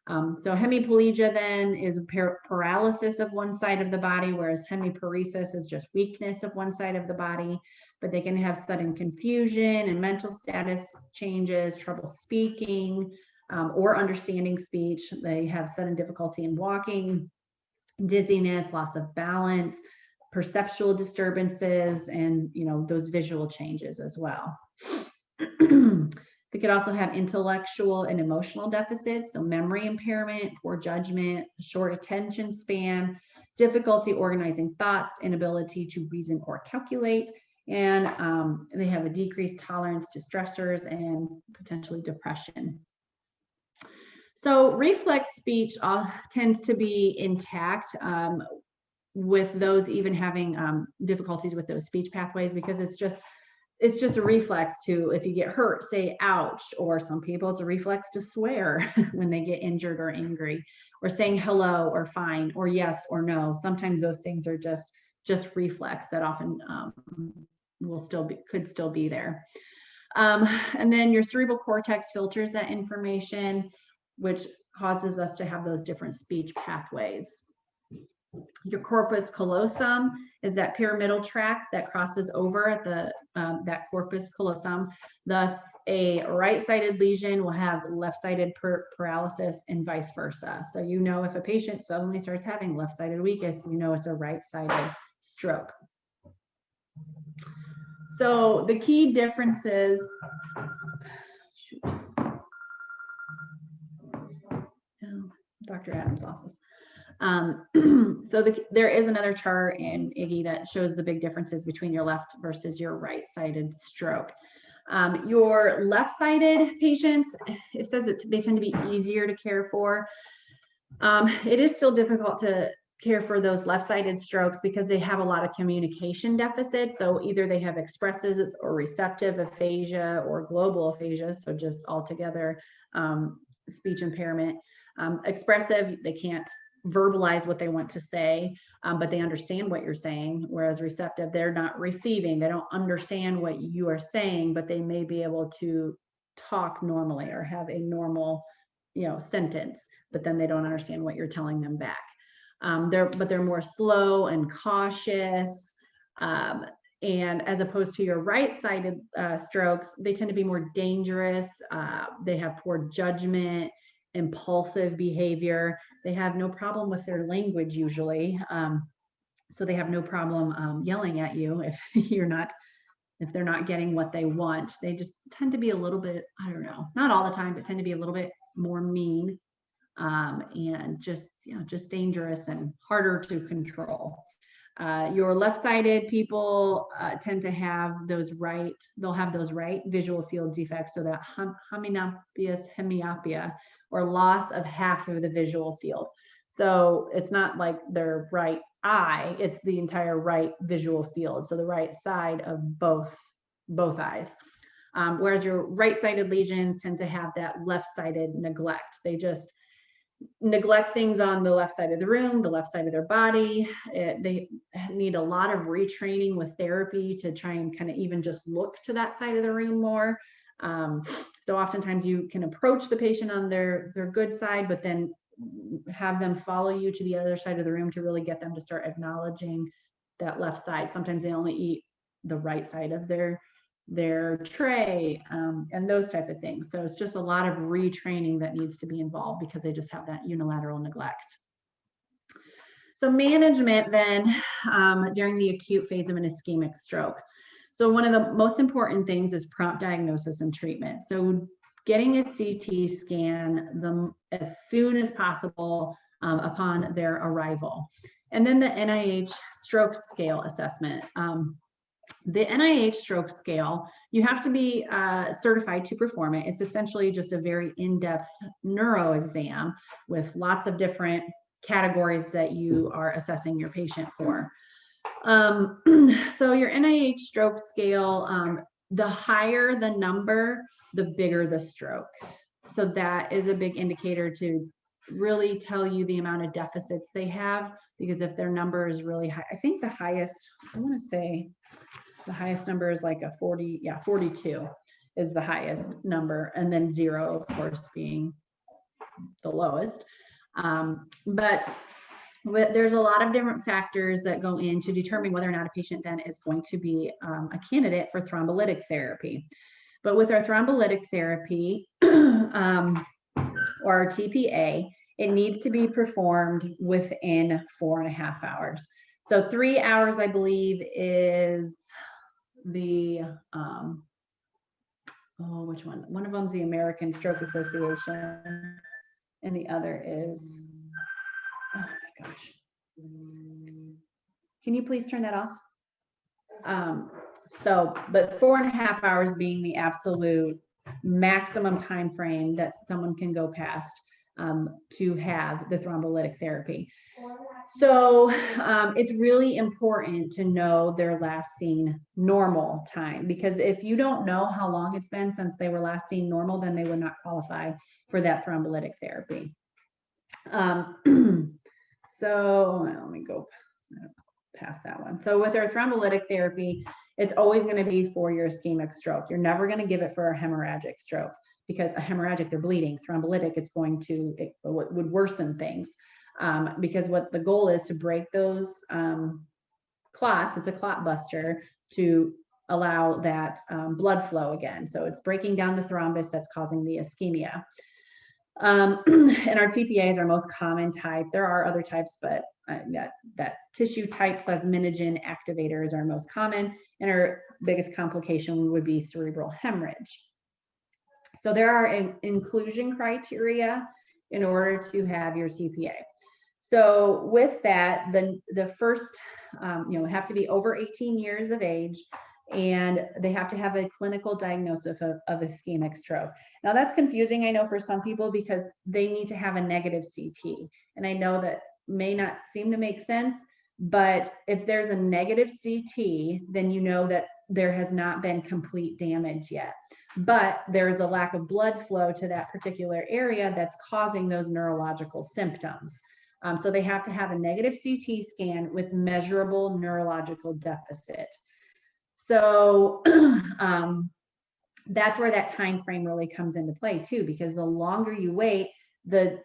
So hemiplegia then is paralysis of one side of the body, whereas hemiparesis is just weakness of one side of the body. But they can have sudden confusion and mental status changes, trouble speaking or understanding speech. They have sudden difficulty in walking, dizziness, loss of balance, perceptual disturbances, and those visual changes as well. They could also have intellectual and emotional deficits, so memory impairment, poor judgment, short attention span, difficulty organizing thoughts, inability to reason or calculate, and they have a decreased tolerance to stressors and potentially depression. So reflex speech tends to be intact with those even having difficulties with those speech pathways, because it's just a reflex to, if you get hurt, say ouch, or some people it's a reflex to swear when they get injured or angry, or saying hello or fine or yes or no. Sometimes those things are just reflex that often could still be there. And then your cerebral cortex filters that information, which causes us to have those different speech pathways. Your corpus callosum is that pyramidal tract that crosses over at the that corpus callosum. Thus, a right-sided lesion will have left-sided paralysis and vice versa. So you know if a patient suddenly starts having left-sided weakness, you know it's a right-sided stroke. So the key differences. Dr. Adams' office. So there is another chart in IGI that shows the big differences between your left versus your right-sided stroke. Your left-sided patients, it says that they tend to be easier to care for. It is still difficult to care for those left-sided strokes because they have a lot of communication deficits. So either they have expressive or receptive aphasia or global aphasia, so just altogether speech impairment. Expressive, they can't verbalize what they want to say, but they understand what you're saying, whereas receptive, they're not receiving, they don't understand what you are saying, but they may be able to talk normally or have a normal, sentence, but then they don't understand what you're telling them back. They're more slow and cautious, and as opposed to your right-sided strokes, they tend to be more dangerous. They have poor judgment, impulsive behavior. They have no problem with their language usually. So they have no problem yelling at you if they're not getting what they want. They just tend to be a little bit, I don't know, not all the time, but tend to be a little bit more mean and just dangerous and harder to control. Your left-sided people tend to have they'll have those right visual field defects, so that hemiopia, or loss of half of the visual field. So it's not like their right eye, it's the entire right visual field, so the right side of both eyes. Whereas your right-sided lesions tend to have that left-sided neglect. They just neglect things on the left side of the room, the left side of their body. They need a lot of retraining with therapy to try and kind of even just look to that side of the room more. So oftentimes you can approach the patient on their good side, but then have them follow you to the other side of the room to really get them to start acknowledging that left side. Sometimes they only eat the right side of their tray, and those type of things. So it's just a lot of retraining that needs to be involved because they just have that unilateral neglect. So management then during the acute phase of an ischemic stroke. So one of the most important things is prompt diagnosis and treatment. So getting a CT scan as soon as possible upon their arrival. And then the NIH stroke scale assessment. The NIH stroke scale, you have to be certified to perform it. It's essentially just a very in-depth neuro exam with lots of different categories that you are assessing your patient for. So your NIH stroke scale, the higher the number, the bigger the stroke. So that is a big indicator to really tell you the amount of deficits they have, because if their number is really high, I think the highest, I want to say the highest number is like a 42 is the highest number, and then 0, of course, being the lowest. But there's a lot of different factors that go into determining whether or not a patient then is going to be a candidate for thrombolytic therapy. But with our thrombolytic therapy or our TPA, it needs to be performed within 4.5 hours. So 3 hours, I believe, is the, which one? One of them is the American Stroke Association, and the other is, oh my gosh. Can you please turn that off? But 4.5 hours being the absolute maximum time frame that someone can go past to have the thrombolytic therapy. So it's really important to know their last seen normal time, because if you don't know how long it's been since they were last seen normal, then they would not qualify for that thrombolytic therapy. So let me go past that one. So with our thrombolytic therapy, it's always going to be for your ischemic stroke. You're never going to give it for a hemorrhagic stroke, because a hemorrhagic, they're bleeding. Thrombolytic, it's going to, it would worsen things. because what the goal is to break those clots. It's a clot buster to allow that blood flow again. So it's breaking down the thrombus that's causing the ischemia. And our TPA is our most common type. There are other types, but that tissue type plasminogen activator is our most common, and our biggest complication would be cerebral hemorrhage. So there are inclusion criteria in order to have your TPA. So with that, the first, have to be over 18 years of age, and they have to have a clinical diagnosis of ischemic stroke. Now that's confusing, I know, for some people, because they need to have a negative CT. And I know that may not seem to make sense, but if there's a negative CT, then you know that there has not been complete damage yet. But there's a lack of blood flow to that particular area that's causing those neurological symptoms. So they have to have a negative CT scan with measurable neurological deficit. So that's where that time frame really comes into play too, because the longer you wait, then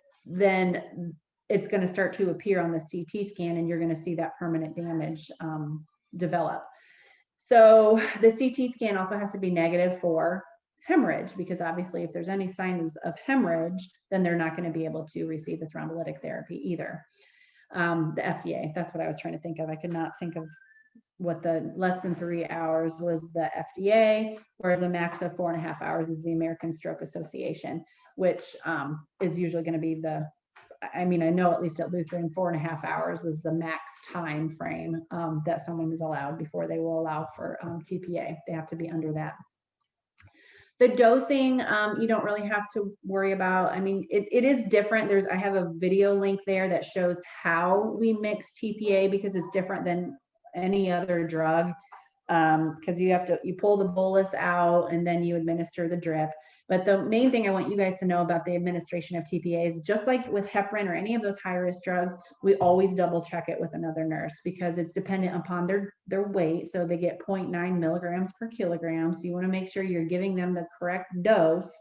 it's going to start to appear on the CT scan, and you're going to see that permanent damage develop. So the CT scan also has to be negative for hemorrhage, because obviously if there's any signs of hemorrhage, then they're not going to be able to receive the thrombolytic therapy either. The FDA, that's what I was trying to think of. I could not think of what the less than 3 hours was the FDA, whereas a max of 4.5 hours is the American Stroke Association, which is usually going to be I know at least at Lutheran, 4.5 hours is the max time frame that someone is allowed before they will allow for TPA. They have to be under that. The dosing, you don't really have to worry about. It is different. I have a video link there that shows how we mix TPA, because it's different than any other drug, because you pull the bolus out and then you administer the drip. But the main thing I want you guys to know about the administration of TPA is, just like with heparin or any of those high-risk drugs, we always double check it with another nurse, because it's dependent upon their weight. So they get 0.9 milligrams per kilogram. So you want to make sure you're giving them the correct dose.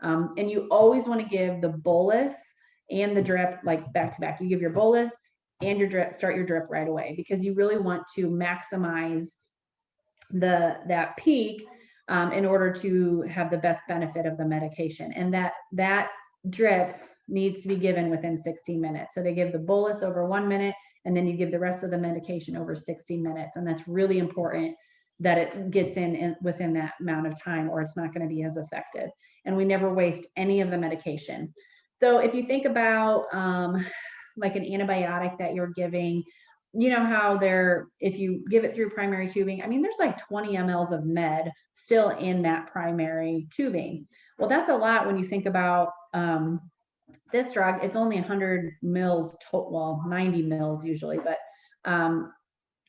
And you always want to give the bolus and the drip like back to back. You give your bolus and your drip, start your drip right away, because you really want to maximize that peak in order to have the best benefit of the medication. And that drip needs to be given within 60 minutes. So they give the bolus over 1 minute, and then you give the rest of the medication over 60 minutes. And that's really important that it gets in within that amount of time, or it's not going to be as effective. And we never waste any of the medication. So if you think about like an antibiotic that you're giving, you know how if you give it through primary tubing, there's like 20 mLs of med still in that primary tubing. Well, that's a lot when you think about this drug. It's only 100 mils, 90 mils usually, but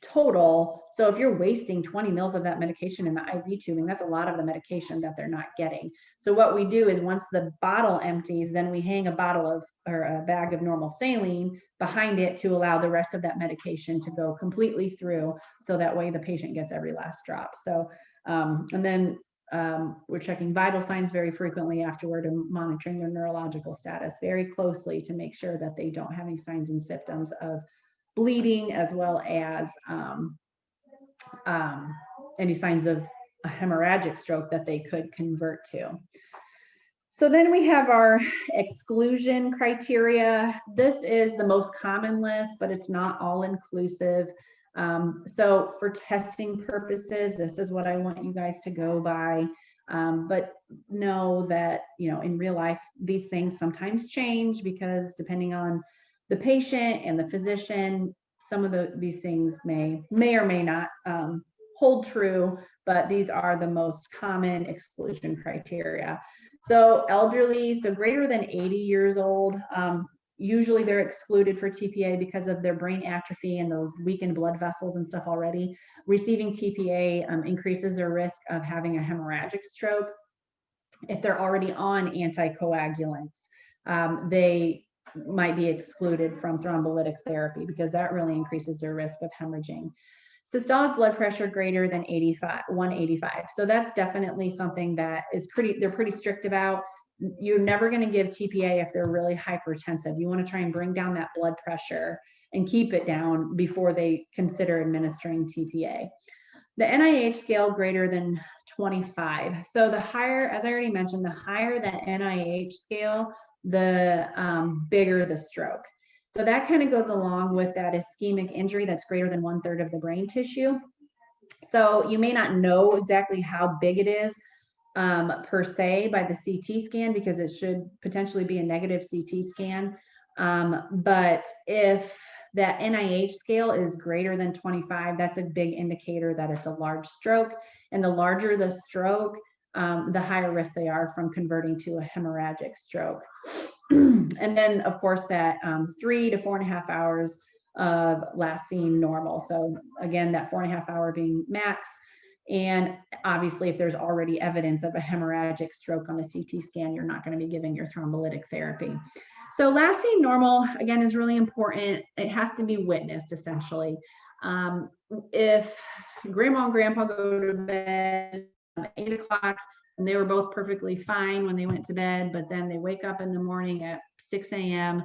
total. So if you're wasting 20 mils of that medication in the IV tubing, that's a lot of the medication that they're not getting. So what we do is, once the bottle empties, then we hang a bag of normal saline behind it to allow the rest of that medication to go completely through. So that way the patient gets every last drop. So, and then we're checking vital signs very frequently afterward, and monitoring their neurological status very closely to make sure that they don't have any signs and symptoms of bleeding, as well as any signs of a hemorrhagic stroke that they could convert to. So then we have our exclusion criteria. This is the most common list, but it's not all inclusive. So for testing purposes, this is what I want you guys to go by. But know that, in real life, these things sometimes change, because depending on the patient and the physician, some of these things may or may not hold true, but these are the most common exclusion criteria. So elderly, so greater than 80 years old, usually they're excluded for TPA because of their brain atrophy and those weakened blood vessels and stuff already. Receiving TPA increases their risk of having a hemorrhagic stroke. If they're already on anticoagulants, they might be excluded from thrombolytic therapy, because that really increases their risk of hemorrhaging. Systolic blood pressure greater than 185. So that's definitely something that is they're pretty strict about. you're never going to give TPA if they're really hypertensive. You want to try and bring down that blood pressure and keep it down before they consider administering TPA. The NIH scale greater than 25. So the higher, as I already mentioned, the higher the NIH scale, the bigger the stroke. So that kind of goes along with that ischemic injury that's greater than 1/3 of the brain tissue. So you may not know exactly how big it is per se by the CT scan, because it should potentially be a negative CT scan. But if that NIH scale is greater than 25, that's a big indicator that it's a large stroke. And the larger the stroke, the higher risk they are from converting to a hemorrhagic stroke. And then, of course, that 3 to 4.5 hours of last seen normal. So again, that 4.5 hour being max. And obviously, if there's already evidence of a hemorrhagic stroke on the CT scan, you're not going to be giving your thrombolytic therapy. So last seen normal, again, is really important. It has to be witnessed, essentially. If grandma and grandpa go to bed at 8 o'clock and they were both perfectly fine when they went to bed, but then they wake up in the morning at 6 a.m.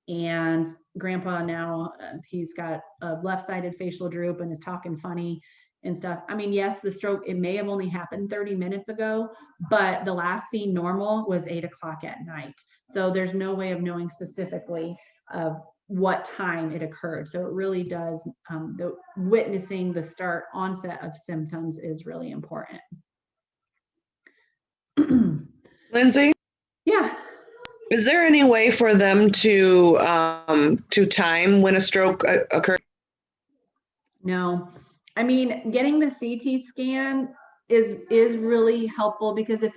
and grandpa now, he's got a left-sided facial droop and is talking funny and stuff. I mean, yes, the stroke, it may have only happened 30 minutes ago, but the last seen normal was 8 o'clock at night. So there's no way of knowing specifically of what time it occurred. So it really does, the witnessing the start onset of symptoms is really important. Lindsay, Yeah. is there any way for them to time when a stroke occurred? No. I mean, getting the CT scan is really helpful, because if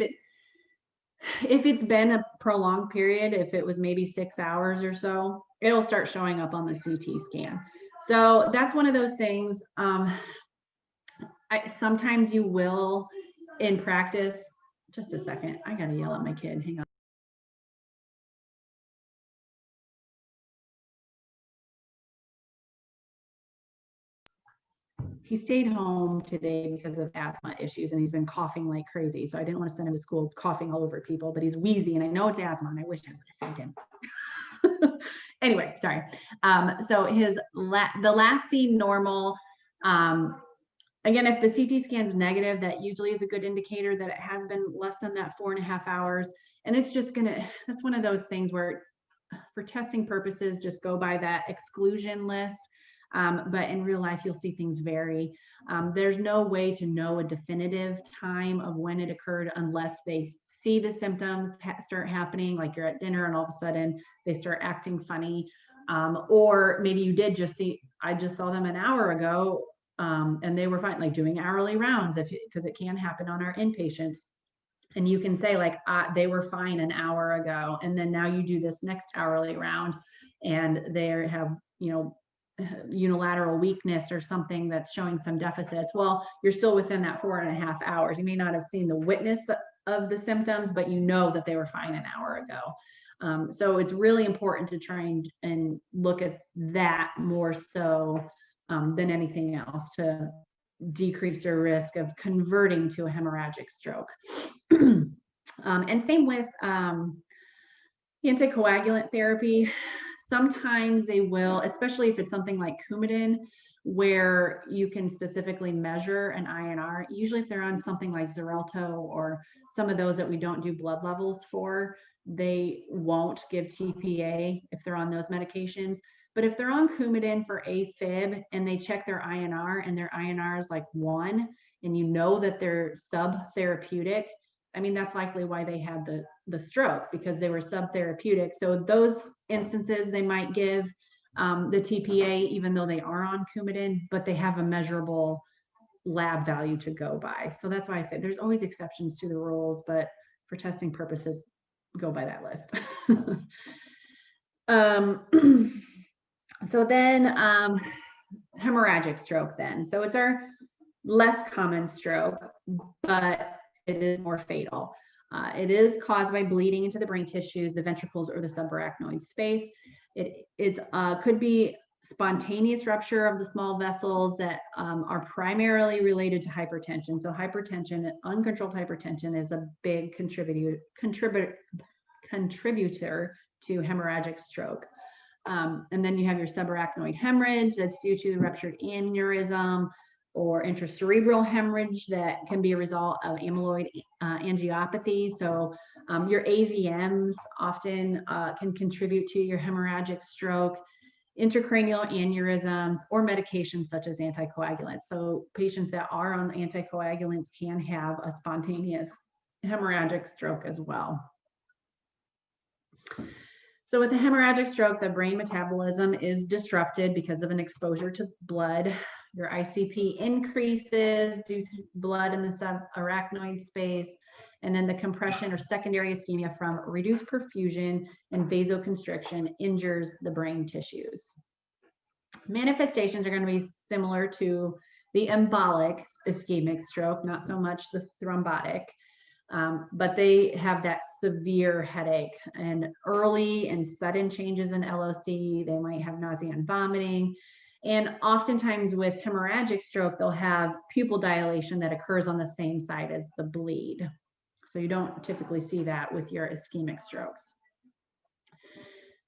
it's been a prolonged period, if it was maybe 6 hours or so, it'll start showing up on the CT scan. So that's one of those things. Sometimes you will, in practice, just a second, I gotta yell at my kid, hang on. He stayed home today because of asthma issues, and he's been coughing like crazy. So I didn't want to send him to school coughing all over people, but he's wheezy, and I know it's asthma, and I wish I would have sent him. Anyway, sorry. So the last seen normal, again, if the CT scan's negative, that usually is a good indicator that it has been less than that 4.5 hours. And it's just that's one of those things where for testing purposes, just go by that exclusion list. But in real life, you'll see things vary. There's no way to know a definitive time of when it occurred unless they see the symptoms start happening, like you're at dinner and all of a sudden they start acting funny. Or maybe you did just see, I just saw them an hour ago and they were fine, like doing hourly rounds, because it can happen on our inpatients. And you can say like, they were fine an hour ago. And then now you do this next hourly round and they have, unilateral weakness or something that's showing some deficits. Well, you're still within that 4.5 hours. You may not have seen the witness of the symptoms, but you know that they were fine an hour ago. So it's really important to try and look at that more so than anything else to decrease your risk of converting to a hemorrhagic stroke. And same with anticoagulant therapy. Sometimes they will, especially if it's something like Coumadin, where you can specifically measure an INR. Usually if they're on something like Xarelto or some of those that we don't do blood levels for, they won't give TPA if they're on those medications. But if they're on Coumadin for AFib and they check their INR and their INR is like 1, and you know that they're subtherapeutic, I mean, that's likely why they had the stroke, because they were subtherapeutic. So those instances, they might give the TPA even though they are on Coumadin, but they have a measurable lab value to go by. So that's why I say there's always exceptions to the rules, but for testing purposes, go by that list. So then hemorrhagic stroke then. So it's our less common stroke, but it is more fatal. It is caused by bleeding into the brain tissues, the ventricles, or the subarachnoid space. It could be spontaneous rupture of the small vessels that are primarily related to hypertension. So hypertension, uncontrolled hypertension, is a big contributor to hemorrhagic stroke. And then you have your subarachnoid hemorrhage that's due to the ruptured aneurysm, or intracerebral hemorrhage that can be a result of amyloid angiopathy. So your AVMs often can contribute to your hemorrhagic stroke, intracranial aneurysms, or medications such as anticoagulants. So patients that are on anticoagulants can have a spontaneous hemorrhagic stroke as well. So with a hemorrhagic stroke, the brain metabolism is disrupted because of an exposure to blood. Your ICP increases due to blood in the subarachnoid space, and then the compression or secondary ischemia from reduced perfusion and vasoconstriction injures the brain tissues. Manifestations are going to be similar to the embolic ischemic stroke, not so much the thrombotic, but they have that severe headache and early and sudden changes in LOC. They might have nausea and vomiting. And oftentimes with hemorrhagic stroke, they'll have pupil dilation that occurs on the same side as the bleed. So you don't typically see that with your ischemic strokes.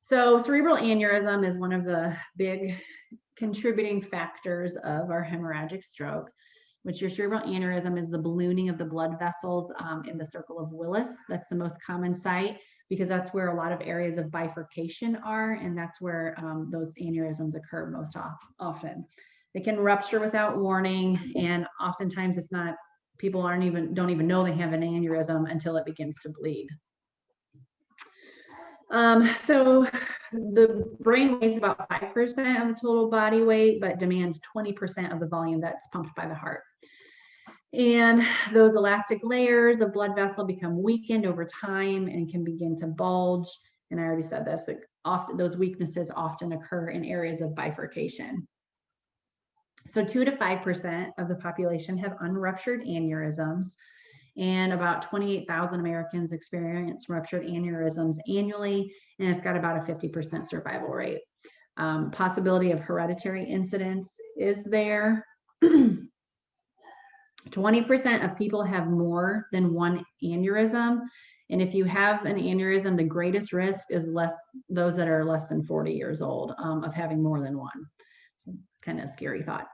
So cerebral aneurysm is one of the big contributing factors of our hemorrhagic stroke, which your cerebral aneurysm is the ballooning of the blood vessels in the circle of Willis. That's the most common site, because that's where a lot of areas of bifurcation are, and that's where those aneurysms occur most often. They can rupture without warning, and oftentimes it's not, people don't even know they have an aneurysm until it begins to bleed. So the brain weighs about 5% of the total body weight, but demands 20% of the volume that's pumped by the heart. And those elastic layers of blood vessel become weakened over time and can begin to bulge. And I already said this, like often those weaknesses often occur in areas of bifurcation. So 2 to 5% of the population have unruptured aneurysms, and about 28,000 Americans experience ruptured aneurysms annually, and it's got about a 50% survival rate. Possibility of hereditary incidence is there. 20% of people have more than one aneurysm, and if you have an aneurysm, the greatest risk is those that are less than 40 years old of having more than one. Kind of a scary thought.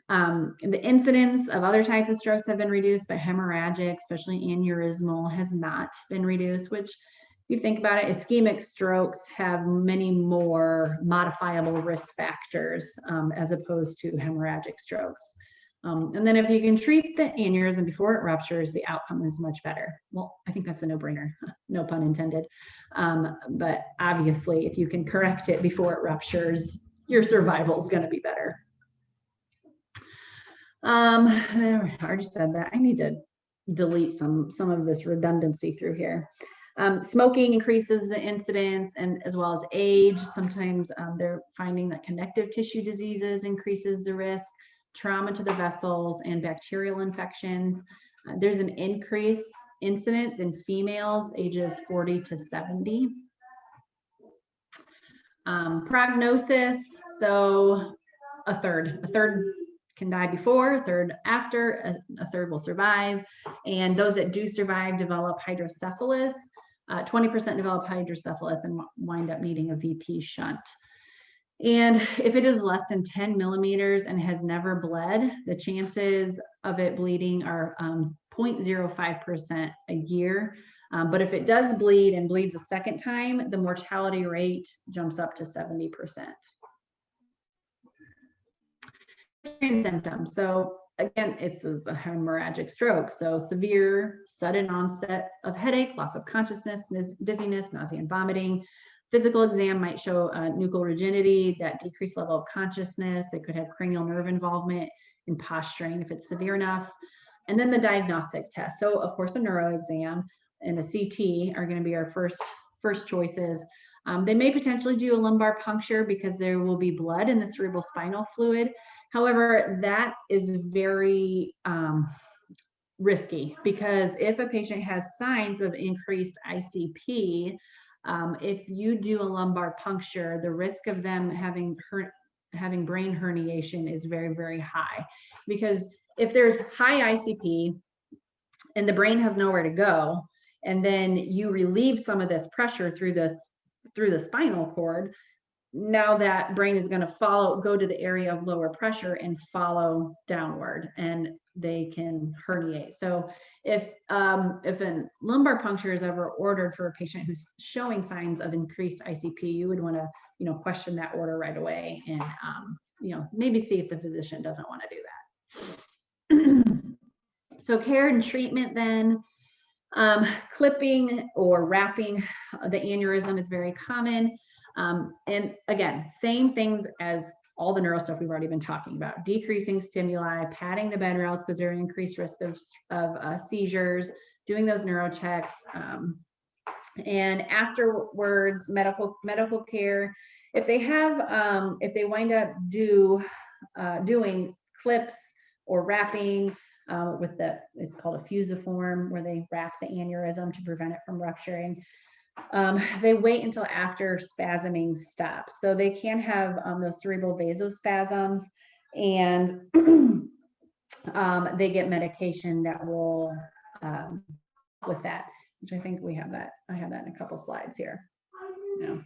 The incidence of other types of strokes have been reduced, but hemorrhagic, especially aneurysmal, has not been reduced, which, if you think about it, ischemic strokes have many more modifiable risk factors as opposed to hemorrhagic strokes. And then if you can treat the aneurysm before it ruptures, the outcome is much better. Well, I think that's a no-brainer, no pun intended. But obviously, if you can correct it before it ruptures, your survival is going to be better. I already said that. I need to delete some of this redundancy through here. Smoking increases the incidence, and as well as age. Sometimes they're finding that connective tissue diseases increases the risk, trauma to the vessels, and bacterial infections. There's an increased incidence in females ages 40 to 70. Prognosis, so a third can die before, a third after, a third will survive. And those that do survive develop hydrocephalus. 20% develop hydrocephalus and wind up needing a VP shunt. And if it is less than 10 millimeters and has never bled, the chances of it bleeding are 0.05% a year. But if it does bleed and bleeds a second time, the mortality rate jumps up to 70%. Symptoms. So again, it's a hemorrhagic stroke. So severe, sudden onset of headache, loss of consciousness, dizziness, nausea, and vomiting. Physical exam might show nuchal rigidity, that decreased level of consciousness. They could have cranial nerve involvement and posturing if it's severe enough. And then the diagnostic test. So of course, a neuro exam and a CT are going to be our first choices. They may potentially do a lumbar puncture because there will be blood in the cerebral spinal fluid. However, that is very risky, because if a patient has signs of increased ICP, if you do a lumbar puncture, the risk of them having having brain herniation is very, very high, because if there's high ICP and the brain has nowhere to go, and then you relieve some of this pressure through the spinal cord, now that brain is going to go to the area of lower pressure and follow downward, and they can herniate. So if a lumbar puncture is ever ordered for a patient who's showing signs of increased ICP, you would want to, question that order right away, and maybe see if the physician doesn't want to do that. So care and treatment then. Clipping or wrapping the aneurysm is very common. And again, same things as all the neuro stuff we've already been talking about: decreasing stimuli, padding the bed rails because they're increased risk of seizures, doing those neuro checks, and afterwards medical care. If they wind up doing clips or wrapping it's called a fusiform, where they wrap the aneurysm to prevent it from rupturing. They wait until after spasming stops. So they can have those cerebral vasospasms, and they get medication that will with that, which I think we have that. I have that in a couple slides here. Yeah.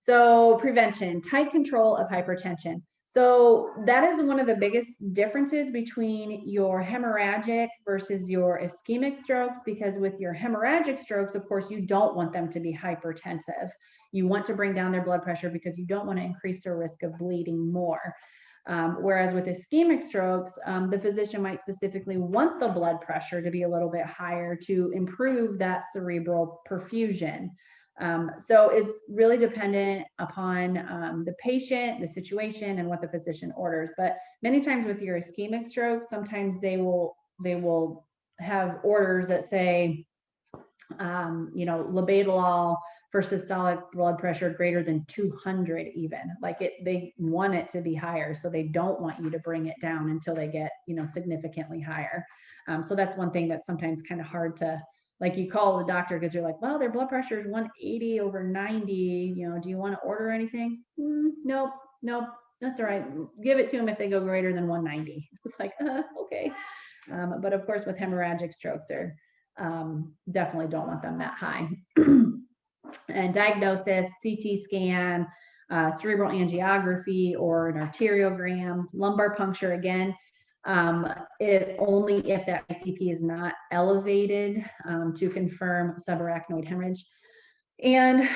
So prevention, tight control of hypertension. So that is one of the biggest differences between your hemorrhagic versus your ischemic strokes, because with your hemorrhagic strokes, of course, you don't want them to be hypertensive. You want to bring down their blood pressure because you don't want to increase their risk of bleeding more. Whereas with ischemic strokes, the physician might specifically want the blood pressure to be a little bit higher to improve that cerebral perfusion. So it's really dependent upon the patient, the situation, and what the physician orders. But many times with your ischemic stroke, sometimes they will have orders that say, labetalol for systolic blood pressure greater than 200 even. They want it to be higher, so they don't want you to bring it down until they get, significantly higher. So that's one thing that's sometimes kind of hard to, you call the doctor because you're like, well, their blood pressure is 180 over 90. Do you want to order anything? Nope, that's all right. Give it to them if they go greater than 190. It's like, okay. But of course, with hemorrhagic strokes, they're definitely don't want them that high. And diagnosis, CT scan, cerebral angiography, or an arteriogram, lumbar puncture again. Only if that ICP is not elevated to confirm subarachnoid hemorrhage. And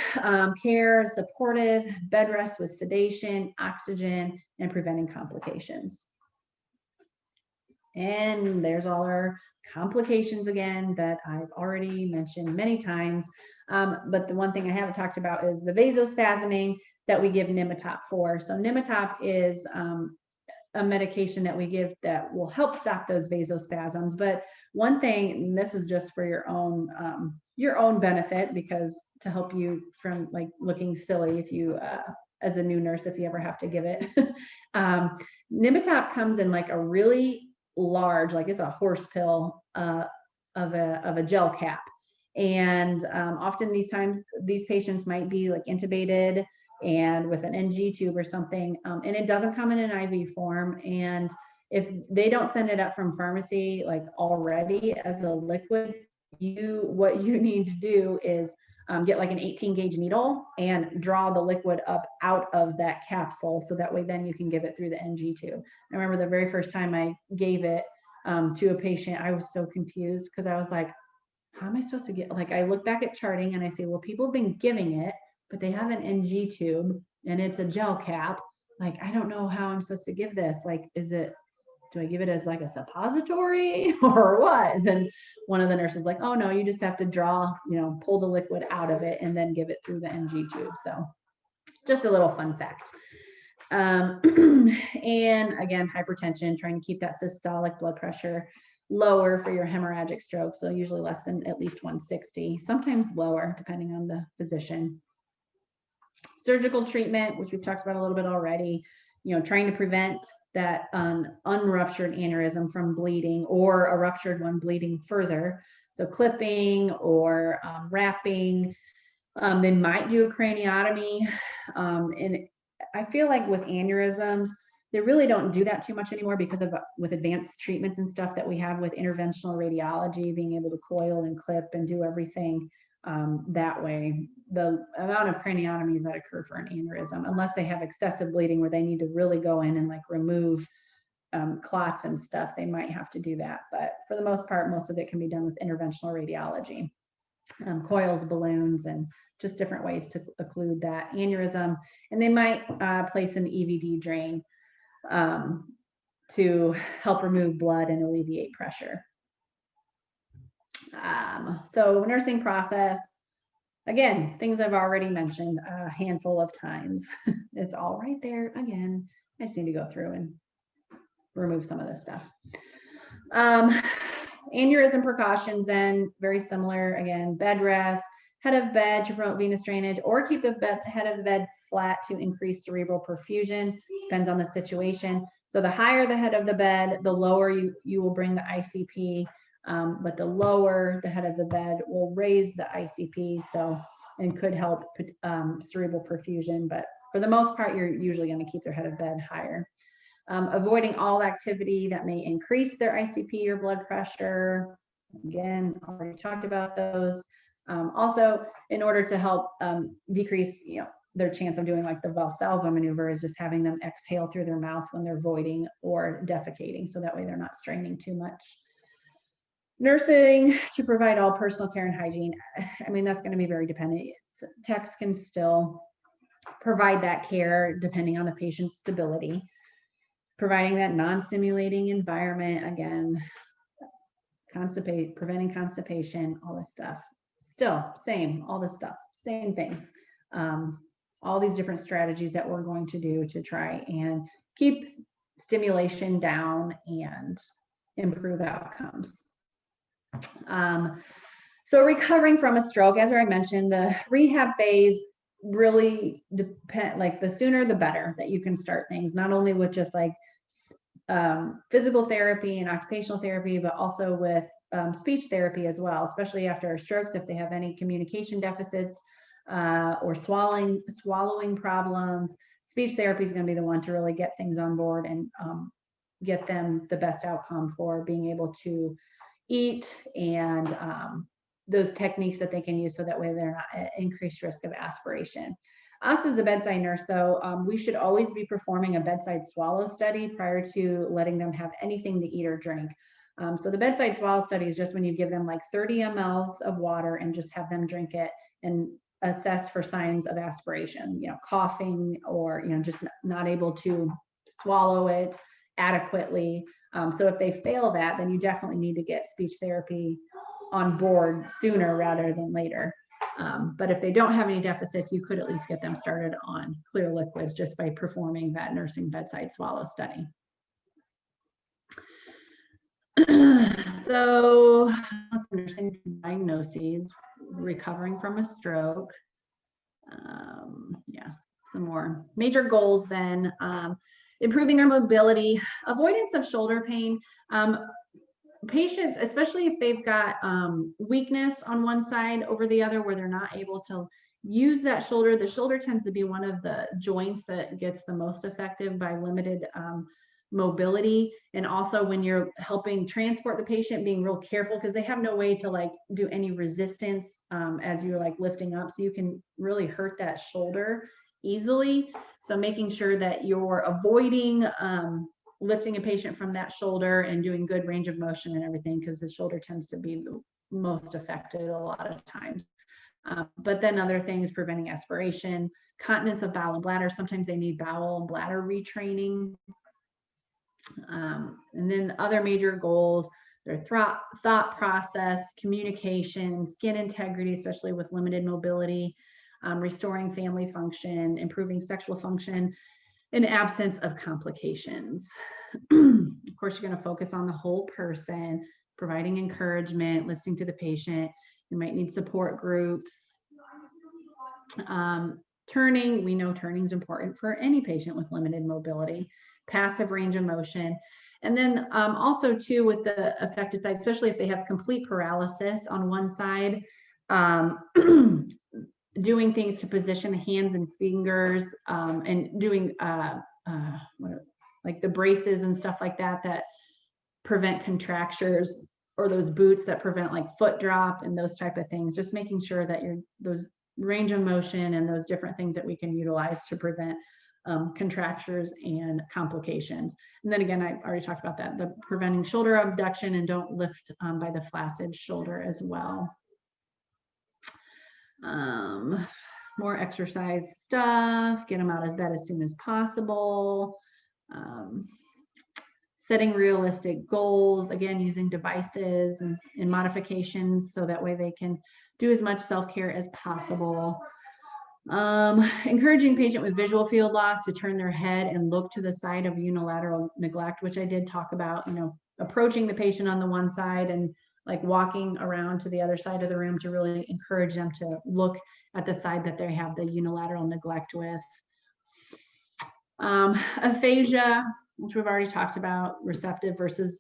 care, supportive, bed rest with sedation, oxygen, and preventing complications. And there's all our complications again that I've already mentioned many times. But the one thing I haven't talked about is the vasospasming that we give Nimetop for. So Nimetop is a medication that we give that will help stop those vasospasms. But one thing, and this is just for your own benefit, because to help you from looking silly if you as a new nurse, if you ever have to give it. Nimetop comes in a really large, it's a horse pill of a gel cap. And often these patients might be intubated and with an NG tube or something, and it doesn't come in an IV form. And if they don't send it up from pharmacy already as a liquid, what you need to do is get an 18 gauge needle and draw the liquid up out of that capsule, so that way then you can give it through the NG tube. I remember the very first time I gave it to a patient, I was so confused because I was like, how am I supposed to get, I look back at charting and I say, well, people have been giving it, but they have an NG tube and it's a gel cap. I don't know how I'm supposed to give this. Do I give it as a suppository or what? And then one of the nurses like, oh no, you just have to pull the liquid out of it and then give it through the NG tube. So just a little fun fact. And again, hypertension, trying to keep that systolic blood pressure lower for your hemorrhagic stroke. So usually less than at least 160, sometimes lower depending on the physician. Surgical treatment, which we've talked about a little bit already, trying to prevent that unruptured aneurysm from bleeding, or a ruptured one bleeding further. So clipping or wrapping. They might do a craniotomy. And I feel like with aneurysms, they really don't do that too much anymore because of with advanced treatments and stuff that we have with interventional radiology, being able to coil and clip and do everything that way. The amount of craniotomies that occur for an aneurysm, unless they have excessive bleeding where they need to really go in and like remove clots and stuff, they might have to do that. But for the most part, most of it can be done with interventional radiology. Coils, balloons, and just different ways to occlude that aneurysm. And they might place an EVD drain to help remove blood and alleviate pressure. So nursing process, again, things I've already mentioned a handful of times. It's all right there again. I just need to go through and remove some of this stuff. Aneurysm precautions, then very similar. Again, bed rest, head of bed to promote venous drainage, or keep the head of the bed flat to increase cerebral perfusion. Depends on the situation. So the higher the head of the bed, the lower you will bring the ICP, but the lower the head of the bed will raise the ICP, so and could help cerebral perfusion. But for the most part, you're usually going to keep their head of bed higher. Avoiding all activity that may increase their ICP or blood pressure. Again, already talked about those. Also, in order to help decrease, their chance of doing like the Valsalva maneuver is just having them exhale through their mouth when they're voiding or defecating, so that way they're not straining too much. Nursing to provide all personal care and hygiene. I mean, that's going to be very dependent. Techs can still provide that care depending on the patient's stability. Providing that non-stimulating environment, again, preventing constipation, all this stuff. Still, same, all this stuff, same things. All these different strategies that we're going to do to try and keep stimulation down and improve outcomes. So recovering from a stroke, as I mentioned, the rehab phase really depend, like the sooner the better that you can start things, not only with just like physical therapy and occupational therapy, but also with speech therapy as well, especially after strokes, if they have any communication deficits or swallowing problems. Speech therapy is going to be the one to really get things on board and get them the best outcome for being able to eat, and those techniques that they can use so that way they're not at increased risk of aspiration. Us as a bedside nurse, though, we should always be performing a bedside swallow study prior to letting them have anything to eat or drink. So the bedside swallow study is just when you give them like 30 mLs of water and just have them drink it and assess for signs of aspiration, coughing, or, just not able to swallow it adequately. So if they fail that, then you definitely need to get speech therapy on board sooner rather than later. But if they don't have any deficits, you could at least get them started on clear liquids just by performing that nursing bedside swallow study. So nursing diagnoses, recovering from a stroke. Yeah, some more major goals then. Improving their mobility, avoidance of shoulder pain. Patients, especially if they've got weakness on one side over the other where they're not able to use that shoulder. The shoulder tends to be one of the joints that gets the most affected by limited mobility. And also when you're helping transport the patient, being real careful because they have no way to like do any resistance as you're like lifting up. So you can really hurt that shoulder easily. So making sure that you're avoiding lifting a patient from that shoulder and doing good range of motion and everything, because the shoulder tends to be the most affected a lot of times. But then other things, preventing aspiration, continence of bowel and bladder. Sometimes they need bowel and bladder retraining. And then other major goals, their thought process, communication, skin integrity, especially with limited mobility, restoring family function, improving sexual function, in absence of complications. Of course, you're going to focus on the whole person, providing encouragement, listening to the patient. You might need support groups. Turning, we know turning is important for any patient with limited mobility. Passive range of motion. And then also too with the affected side, especially if they have complete paralysis on one side, doing things to position the hands and fingers, and doing like the braces and stuff like that that prevent contractures, or those boots that prevent like foot drop and those type of things. Just making sure that those range of motion and those different things that we can utilize to prevent contractures and complications. And then again, I already talked about that, the preventing shoulder abduction, and don't lift by the flaccid shoulder as well. More exercise stuff, get them out of bed as soon as possible. Setting realistic goals, again, using devices and modifications so that way they can do as much self-care as possible. Encouraging patient with visual field loss to turn their head and look to the side of unilateral neglect, which I did talk about, approaching the patient on the one side and like walking around to the other side of the room to really encourage them to look at the side that they have the unilateral neglect with. Aphasia, which we've already talked about, receptive versus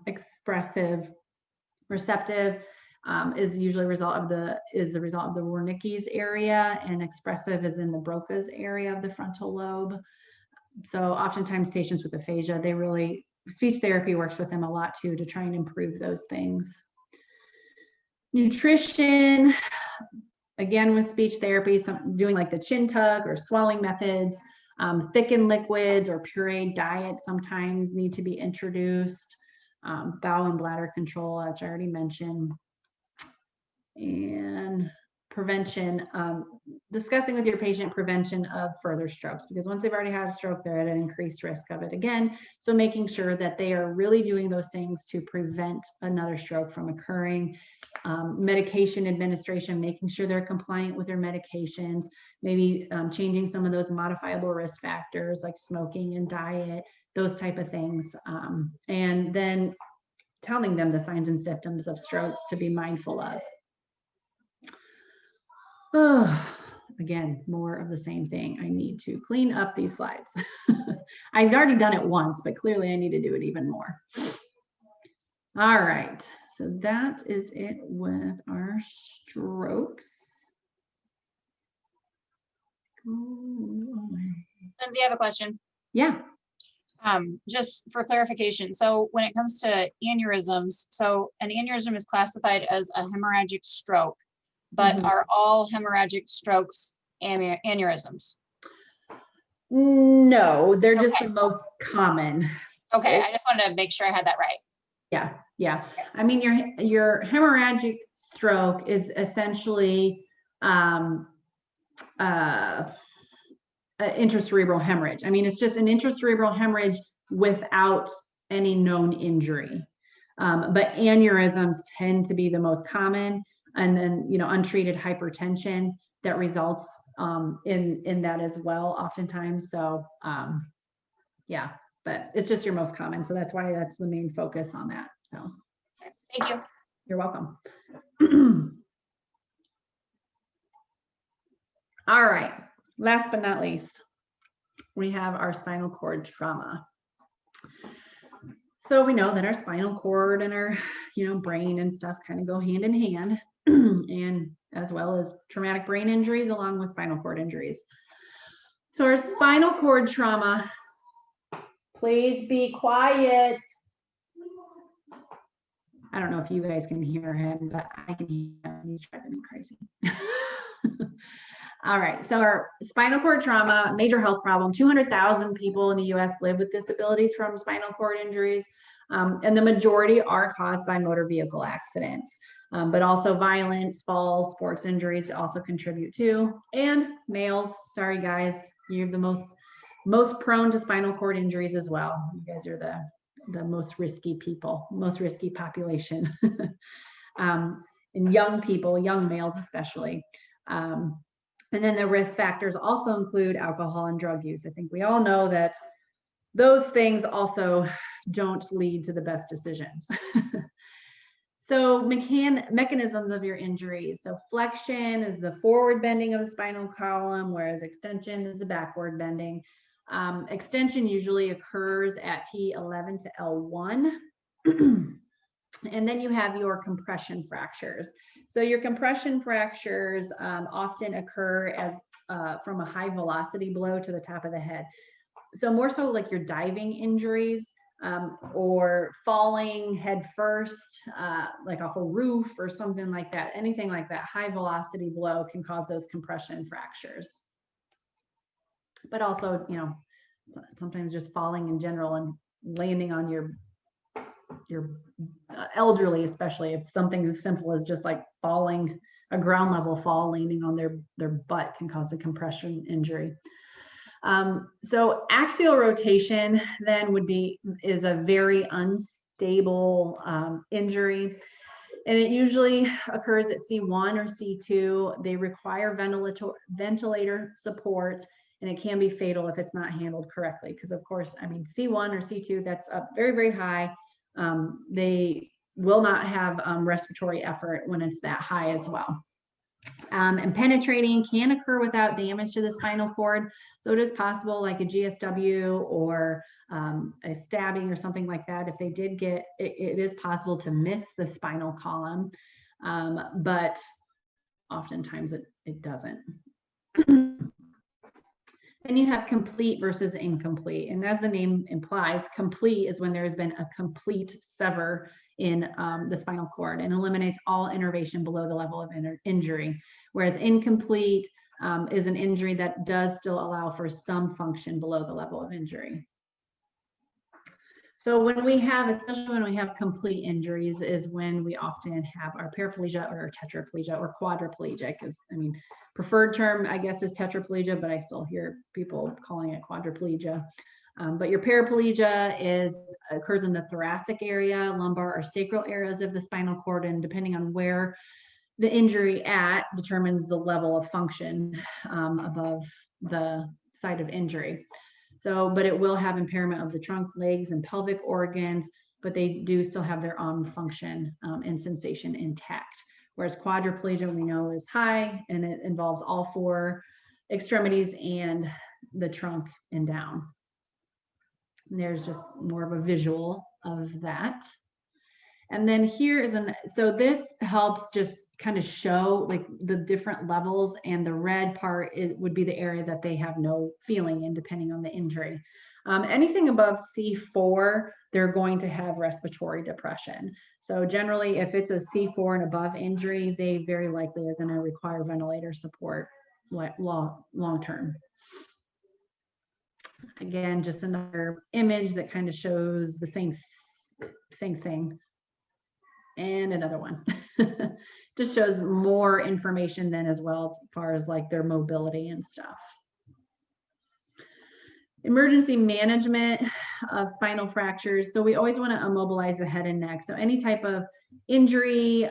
expressive. Receptive is usually the result of the Wernicke's area, and expressive is in the Broca's area of the frontal lobe. So oftentimes patients with aphasia, speech therapy works with them a lot too to try and improve those things. Nutrition, again with speech therapy, doing like the chin tug or swallowing methods. Thickened liquids or pureed diet sometimes need to be introduced. Bowel and bladder control, which I already mentioned. And prevention, discussing with your patient prevention of further strokes, because once they've already had a stroke, they're at an increased risk of it again. So making sure that they are really doing those things to prevent another stroke from occurring. Medication administration, making sure they're compliant with their medications, maybe changing some of those modifiable risk factors like smoking and diet, those type of things. And then telling them the signs and symptoms of strokes to be mindful of. Again, more of the same thing. I need to clean up these slides. I've already done it once, but clearly I need to do it even more. All right, so that is it with our strokes. Lindsay, I have a question. Yeah. Just for clarification. So when it comes to aneurysms, so an aneurysm is classified as a hemorrhagic stroke, but are all hemorrhagic strokes aneurysms? No, they're just the most common. Okay, I just wanted to make sure I had that right. Yeah. I mean, your hemorrhagic stroke is essentially intracerebral hemorrhage. I mean, it's just an intracerebral hemorrhage without any known injury. But aneurysms tend to be the most common, and then untreated hypertension that results in that as well, oftentimes. So yeah, but it's just your most common. So that's why that's the main focus on that. So thank you. You're welcome. All right, last but not least, we have our spinal cord trauma. So we know that our spinal cord and our brain and stuff kind of go hand in hand, and as well as traumatic brain injuries along with spinal cord injuries. So our spinal cord trauma, please be quiet. I don't know if you guys can hear him, but I can hear him. He's driving me crazy. All right, so our spinal cord trauma, major health problem. 200,000 people in the US live with disabilities from spinal cord injuries, and the majority are caused by motor vehicle accidents, but also violence, falls, sports injuries also contribute too. And males, sorry guys, you're the most prone to spinal cord injuries as well. You guys are the most risky people, most risky population. And young people, young males especially. And then the risk factors also include alcohol and drug use. I think we all know that those things also don't lead to the best decisions. So mechanisms of your injuries. So flexion is the forward bending of the spinal column, whereas extension is the backward bending. Extension usually occurs at T11 to L1. And then you have your compression fractures. So your compression fractures often occur as from a high velocity blow to the top of the head. So more so like your diving injuries or falling head first, like off a roof or something like that. Anything like that, high velocity blow can cause those compression fractures. But also, you know, sometimes just falling in general and landing on your elderly, especially if something as simple as just like falling, a ground level fall, landing on their butt can cause a compression injury. So axial rotation then is a very unstable injury, and it usually occurs at C1 or C2. They require ventilator support, and it can be fatal if it's not handled correctly. Because of course, I mean, C1 or C2, that's up very, very high. They will not have respiratory effort when it's that high as well. And penetrating can occur without damage to the spinal cord. So it is possible, like a GSW or a stabbing or something like that. If they did get, it is possible to miss the spinal column, but oftentimes it doesn't. Then you have complete versus incomplete. And as the name implies, complete is when there has been a complete sever in the spinal cord and eliminates all innervation below the level of injury. Whereas incomplete is an injury that does still allow for some function below the level of injury. So when we have, especially when we have complete injuries, is when we often have our paraplegia or tetraplegia or quadriplegic. I mean, preferred term, I guess, is tetraplegia, but I still hear people calling it quadriplegia. But your paraplegia occurs in the thoracic area, lumbar or sacral areas of the spinal cord, and depending on where the injury determines the level of function above the site of injury. So, but it will have impairment of the trunk, legs, and pelvic organs, but they do still have their own function and sensation intact. Whereas quadriplegia, we know, is high, and it involves all four extremities and the trunk and down. And there's just more of a visual of that. And then here is so this helps just kind of show like the different levels, and the red part would be the area that they have no feeling in, depending on the injury. Anything above C4, they're going to have respiratory depression. So generally, if it's a C4 and above injury, they very likely are going to require ventilator support long term. Again, just another image that kind of shows the same thing. And another one. Just shows more information then, as well, as far as like their mobility and stuff. Emergency management of spinal fractures. So we always want to immobilize the head and neck. So any type of injury,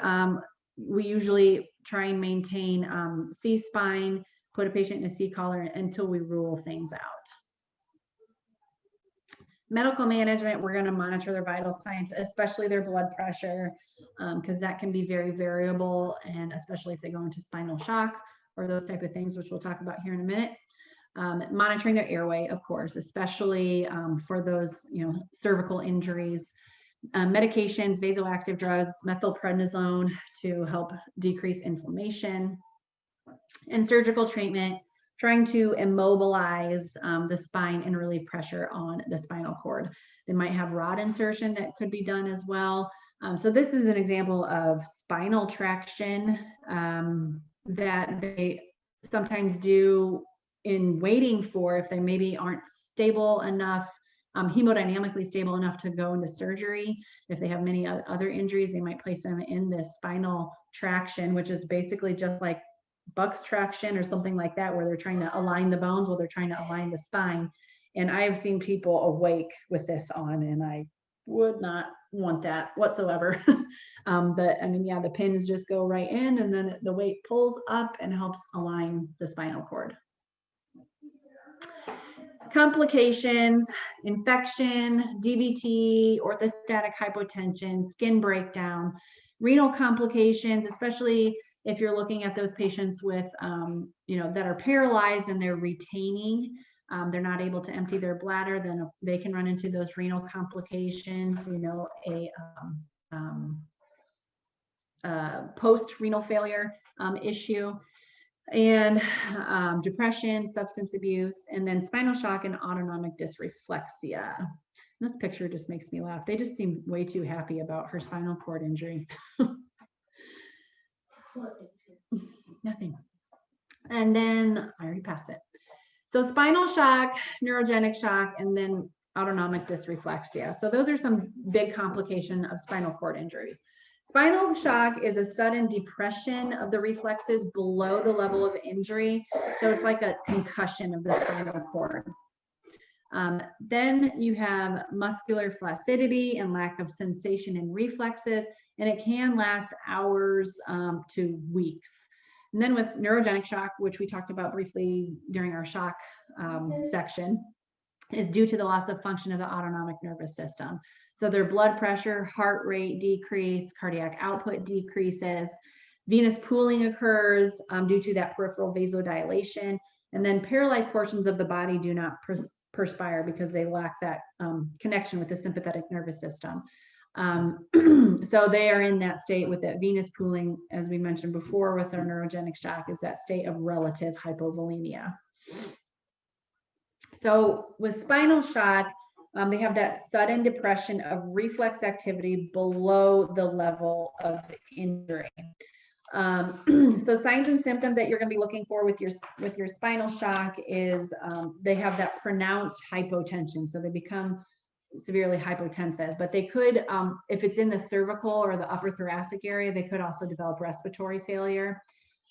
we usually try and maintain C-spine, put a patient in a C-collar until we rule things out. Medical management, we're going to monitor their vital signs, especially their blood pressure, because that can be very variable, and especially if they go into spinal shock or those type of things, which we'll talk about here in a minute. Monitoring their airway, of course, especially for those, cervical injuries. Medications, vasoactive drugs, methylprednisone to help decrease inflammation, and surgical treatment, trying to immobilize the spine and relieve pressure on the spinal cord. They might have rod insertion that could be done as well. So this is an example of spinal traction that they sometimes do in waiting for, if they maybe aren't stable enough, hemodynamically stable enough to go into surgery. If they have many other injuries, they might place them in this spinal traction, which is basically just like Buck's traction or something like that, where they're trying to align the bones while they're trying to align the spine. And I have seen people awake with this on, and I would not want that whatsoever. But I mean, yeah, the pins just go right in, and then the weight pulls up and helps align the spinal cord. Complications, infection, DVT, orthostatic hypotension, skin breakdown, renal complications, especially if you're looking at those patients with, that are paralyzed and they're retaining, they're not able to empty their bladder, then they can run into those renal complications, post-renal failure issue, and depression, substance abuse, and then spinal shock and autonomic dysreflexia. This picture just makes me laugh. They just seem way too happy about her spinal cord injury. Nothing. And then I already passed it. So spinal shock, neurogenic shock, and then autonomic dysreflexia. So those are some big complications of spinal cord injuries. Spinal shock is a sudden depression of the reflexes below the level of injury. So it's like a concussion of the spinal cord. Then you have muscular flaccidity and lack of sensation in reflexes, and it can last hours to weeks. And then with neurogenic shock, which we talked about briefly during our shock section, is due to the loss of function of the autonomic nervous system. So their blood pressure, heart rate decrease, cardiac output decreases, venous pooling occurs due to that peripheral vasodilation, and then paralyzed portions of the body do not perspire because they lack that connection with the sympathetic nervous system. So they are in that state with that venous pooling, as we mentioned before with our neurogenic shock, is that state of relative hypovolemia. So with spinal shock, they have that sudden depression of reflex activity below the level of injury. So signs and symptoms that you're going to be looking for with your spinal shock is they have that pronounced hypotension. So they become severely hypotensive, but they could, if it's in the cervical or the upper thoracic area, they could also develop respiratory failure.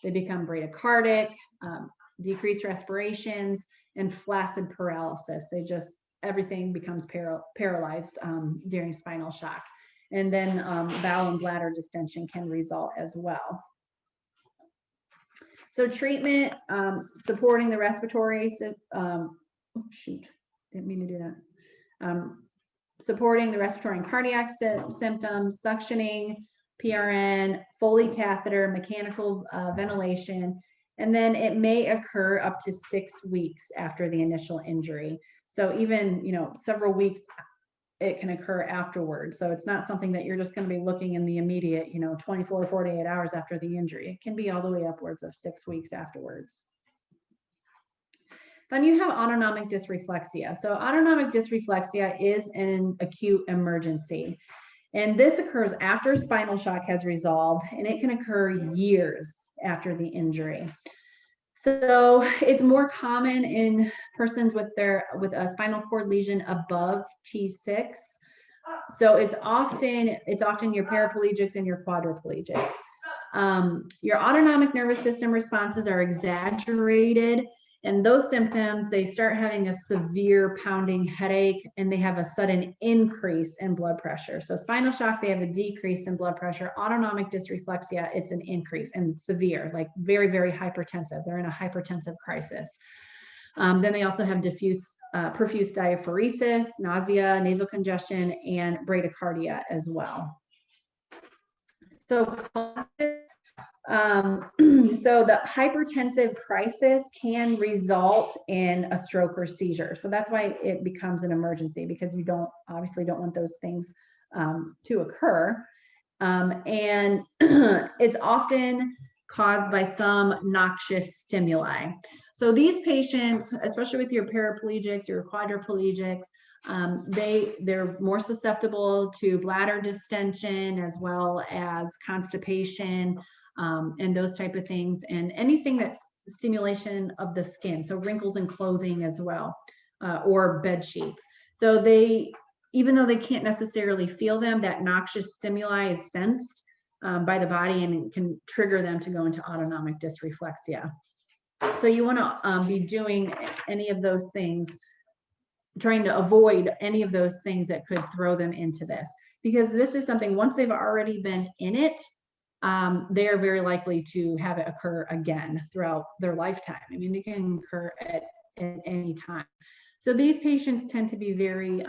They become bradycardic, decreased respirations, and flaccid paralysis. Everything becomes paralyzed during spinal shock. And then bowel and bladder distension can result as well. So treatment, supporting the respiratory, oh shoot, didn't mean to do that. Supporting the respiratory and cardiac symptoms, suctioning, PRN, Foley catheter, mechanical ventilation, and then it may occur up to 6 weeks after the initial injury. So even, several weeks, it can occur afterwards. So it's not something that you're just going to be looking in the immediate, 24, 48 hours after the injury. It can be all the way upwards of 6 weeks afterwards. Then you have autonomic dysreflexia. So autonomic dysreflexia is an acute emergency. And this occurs after spinal shock has resolved, and it can occur years after the injury. So it's more common in persons with a spinal cord lesion above T6. So it's often your paraplegics and your quadriplegics. Your autonomic nervous system responses are exaggerated, and those symptoms, they start having a severe pounding headache, and they have a sudden increase in blood pressure. So spinal shock, they have a decrease in blood pressure. Autonomic dysreflexia, it's an increase and severe, like very, very hypertensive. They're in a hypertensive crisis. Then they also have diffuse perfuse diaphoresis, nausea, nasal congestion, and bradycardia as well. So the hypertensive crisis can result in a stroke or seizure. So that's why it becomes an emergency, because you obviously don't want those things to occur. And it's often caused by some noxious stimuli. So these patients, especially with your paraplegics, your quadriplegics, they're more susceptible to bladder distension as well as constipation, and those type of things, and anything that's stimulation of the skin, so wrinkles in clothing as well, or bed sheets. So even though they can't necessarily feel them, that noxious stimuli is sensed by the body and can trigger them to go into autonomic dysreflexia. So you want to be doing any of those things, trying to avoid any of those things that could throw them into this, because this is something, once they've already been in it, they are very likely to have it occur again throughout their lifetime. I mean, it can occur at any time. So these patients tend to be very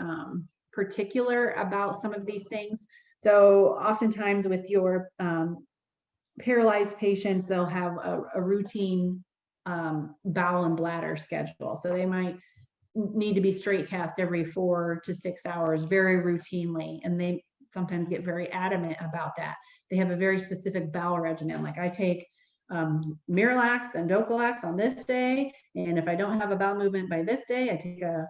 particular about some of these things. So oftentimes with your paralyzed patients, they'll have a routine bowel and bladder schedule. So they might need to be straight cathed every 4 to 6 hours very routinely, and they sometimes get very adamant about that. they have a very specific bowel regimen. Like I take Miralax and Docalax on this day, and if I don't have a bowel movement by this day, I take a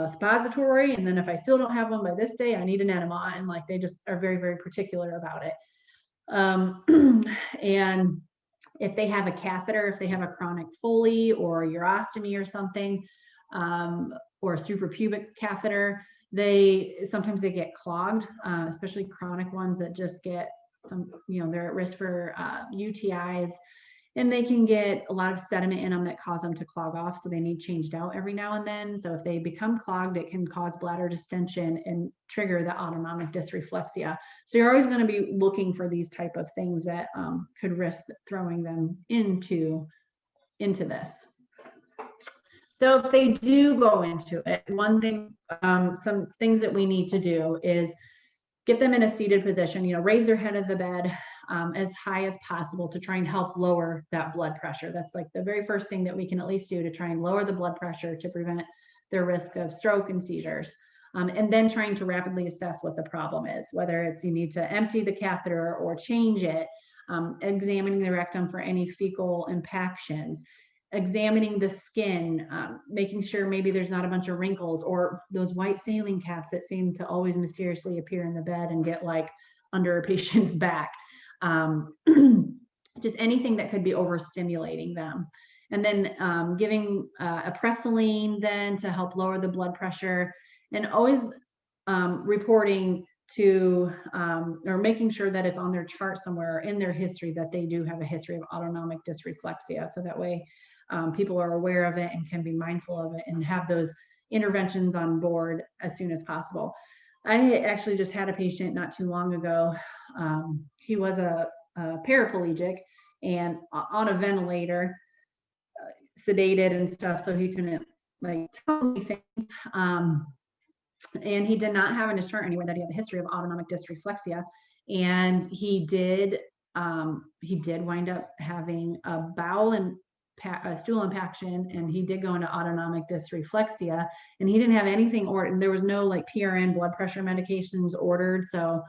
suppository, and then if I still don't have one by this day, I need an enema. And like they just are very, very particular about it. And if they have a catheter, if they have a chronic Foley or urostomy or something, or a suprapubic catheter, sometimes they get clogged, especially chronic ones that just get some, they're at risk for UTIs, and they can get a lot of sediment in them that cause them to clog off. So they need changed out every now and then. So if they become clogged, it can cause bladder distension and trigger the autonomic dysreflexia. So you're always going to be looking for these type of things that could risk throwing them into this. So if they do go into it, one thing, some things that we need to do is get them in a seated position, raise their head of the bed as high as possible to try and help lower that blood pressure. That's like the very first thing that we can at least do to try and lower the blood pressure to prevent their risk of stroke and seizures. And then trying to rapidly assess what the problem is, whether it's you need to empty the catheter or change it, examining the rectum for any fecal impactions, examining the skin, making sure maybe there's not a bunch of wrinkles or those white saline caps that seem to always mysteriously appear in the bed and get like under a patient's back. Just anything that could be overstimulating them. And then giving a Presaline then to help lower the blood pressure, and always reporting to or making sure that it's on their chart somewhere in their history that they do have a history of autonomic dysreflexia. So that way people are aware of it and can be mindful of it and have those interventions on board as soon as possible. I actually just had a patient not too long ago. He was a paraplegic and on a ventilator, sedated and stuff, so he couldn't like tell me things. And he did not have in his chart anywhere that he had a history of autonomic dysreflexia. And he did wind up having a bowel and a stool impaction, and he did go into autonomic dysreflexia, and he didn't have anything ordered, and there was no like PRN blood pressure medications ordered. So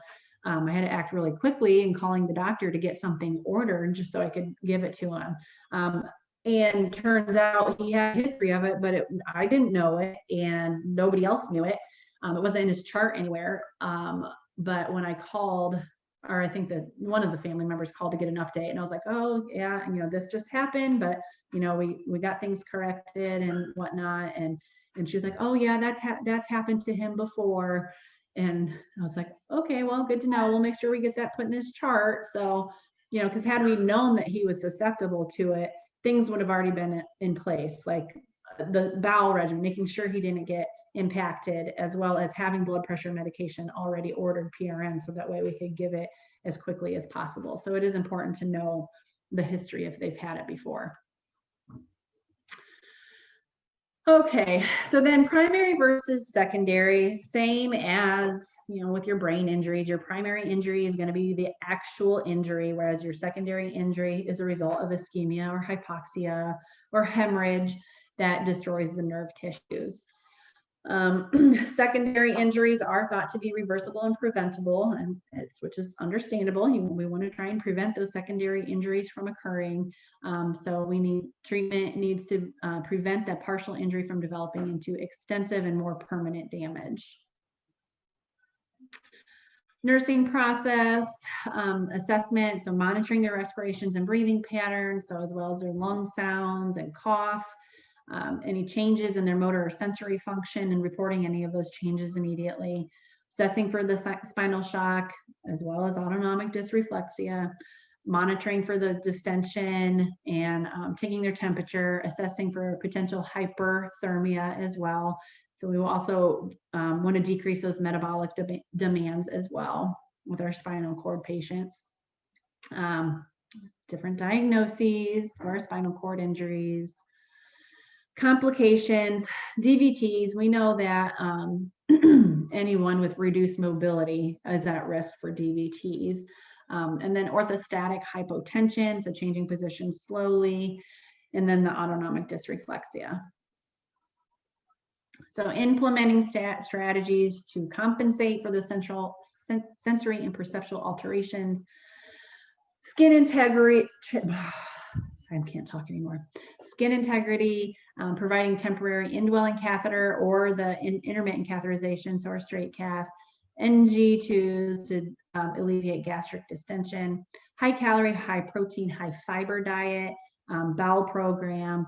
I had to act really quickly in calling the doctor to get something ordered just so I could give it to him. And turns out he had a history of it, but I didn't know it and nobody else knew it. It wasn't in his chart anywhere. But when I called, or I think that one of the family members called to get an update, and I was like, oh yeah, this just happened, but we got things corrected and whatnot. And she was like, oh yeah, that's happened to him before. And I was like, okay, well, good to know. We'll make sure we get that put in his chart. So, because had we known that he was susceptible to it, things would have already been in place, like the bowel regimen, making sure he didn't get impacted, as well as having blood pressure medication already ordered PRN, so that way we could give it as quickly as possible. So it is important to know the history if they've had it before. Okay, so then primary versus secondary, same as with your brain injuries. Your primary injury is going to be the actual injury, whereas your secondary injury is a result of ischemia or hypoxia or hemorrhage that destroys the nerve tissues. Secondary injuries are thought to be reversible and preventable, and which is understandable. We want to try and prevent those secondary injuries from occurring. So treatment needs to prevent that partial injury from developing into extensive and more permanent damage. Nursing process, assessment, so monitoring their respirations and breathing patterns, so as well as their lung sounds and cough. Any changes in their motor or sensory function, and reporting any of those changes immediately. Assessing for the spinal shock, as well as autonomic dysreflexia. Monitoring for the distension and taking their temperature. Assessing for potential hyperthermia as well. So we will also want to decrease those metabolic demands as well with our spinal cord patients. Different diagnoses for our spinal cord injuries. Complications, DVTs, we know that anyone with reduced mobility is at risk for DVTs. And then orthostatic hypotension, so changing position slowly, and then the autonomic dysreflexia. So implementing strategies to compensate for the sensory and perceptual alterations. Skin integrity, I can't talk anymore. Skin integrity, providing temporary indwelling catheter or the intermittent catheterization, so our straight cath, NG2s to alleviate gastric distension, high calorie, high protein, high fiber diet, bowel program,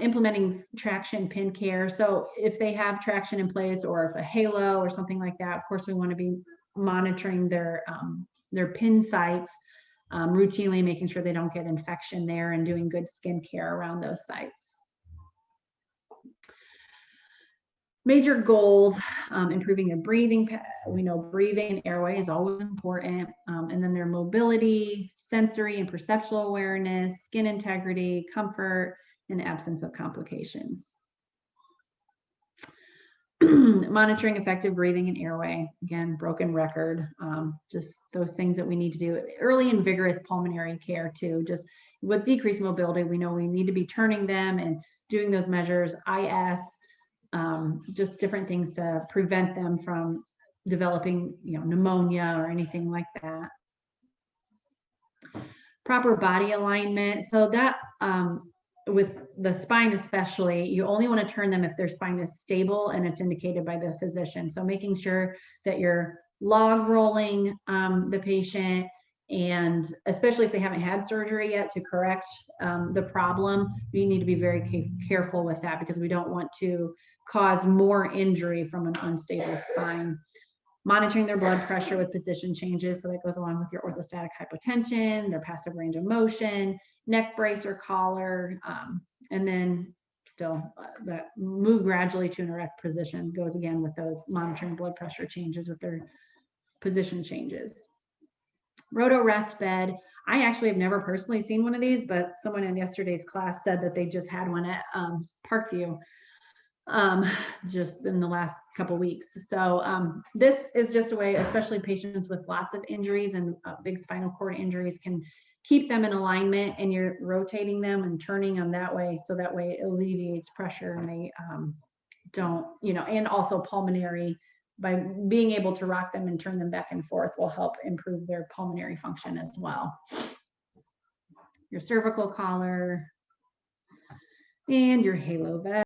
implementing traction pin care. So if they have traction in place or if a halo or something like that, of course we want to be monitoring their pin sites routinely, making sure they don't get infection there and doing good skin care around those sites. Major goals, improving their breathing. We know breathing and airway is always important. And then their mobility, sensory and perceptual awareness, skin integrity, comfort, and absence of complications. Monitoring effective breathing and airway. Again, broken record. Just those things that we need to do. Early and vigorous pulmonary care too. Just with decreased mobility, we know we need to be turning them and doing those measures, IS, just different things to prevent them from developing, pneumonia or anything like that. Proper body alignment. So that with the spine especially, you only want to turn them if their spine is stable and it's indicated by the physician. So making sure that you're log rolling the patient, and especially if they haven't had surgery yet to correct the problem, we need to be very careful with that because we don't want to cause more injury from an unstable spine. Monitoring their blood pressure with position changes. So that goes along with your orthostatic hypotension, their passive range of motion, neck brace or collar, and then still that move gradually to an erect position goes again with those monitoring blood pressure changes with their position changes. Roto rest bed. I actually have never personally seen one of these, but someone in yesterday's class said that they just had one at Parkview just in the last couple weeks. So this is just a way, especially patients with lots of injuries and big spinal cord injuries, can keep them in alignment, and you're rotating them and turning them that way. So that way it alleviates pressure and they don't, and also pulmonary, by being able to rock them and turn them back and forth will help improve their pulmonary function as well. Your cervical collar and your halo vest.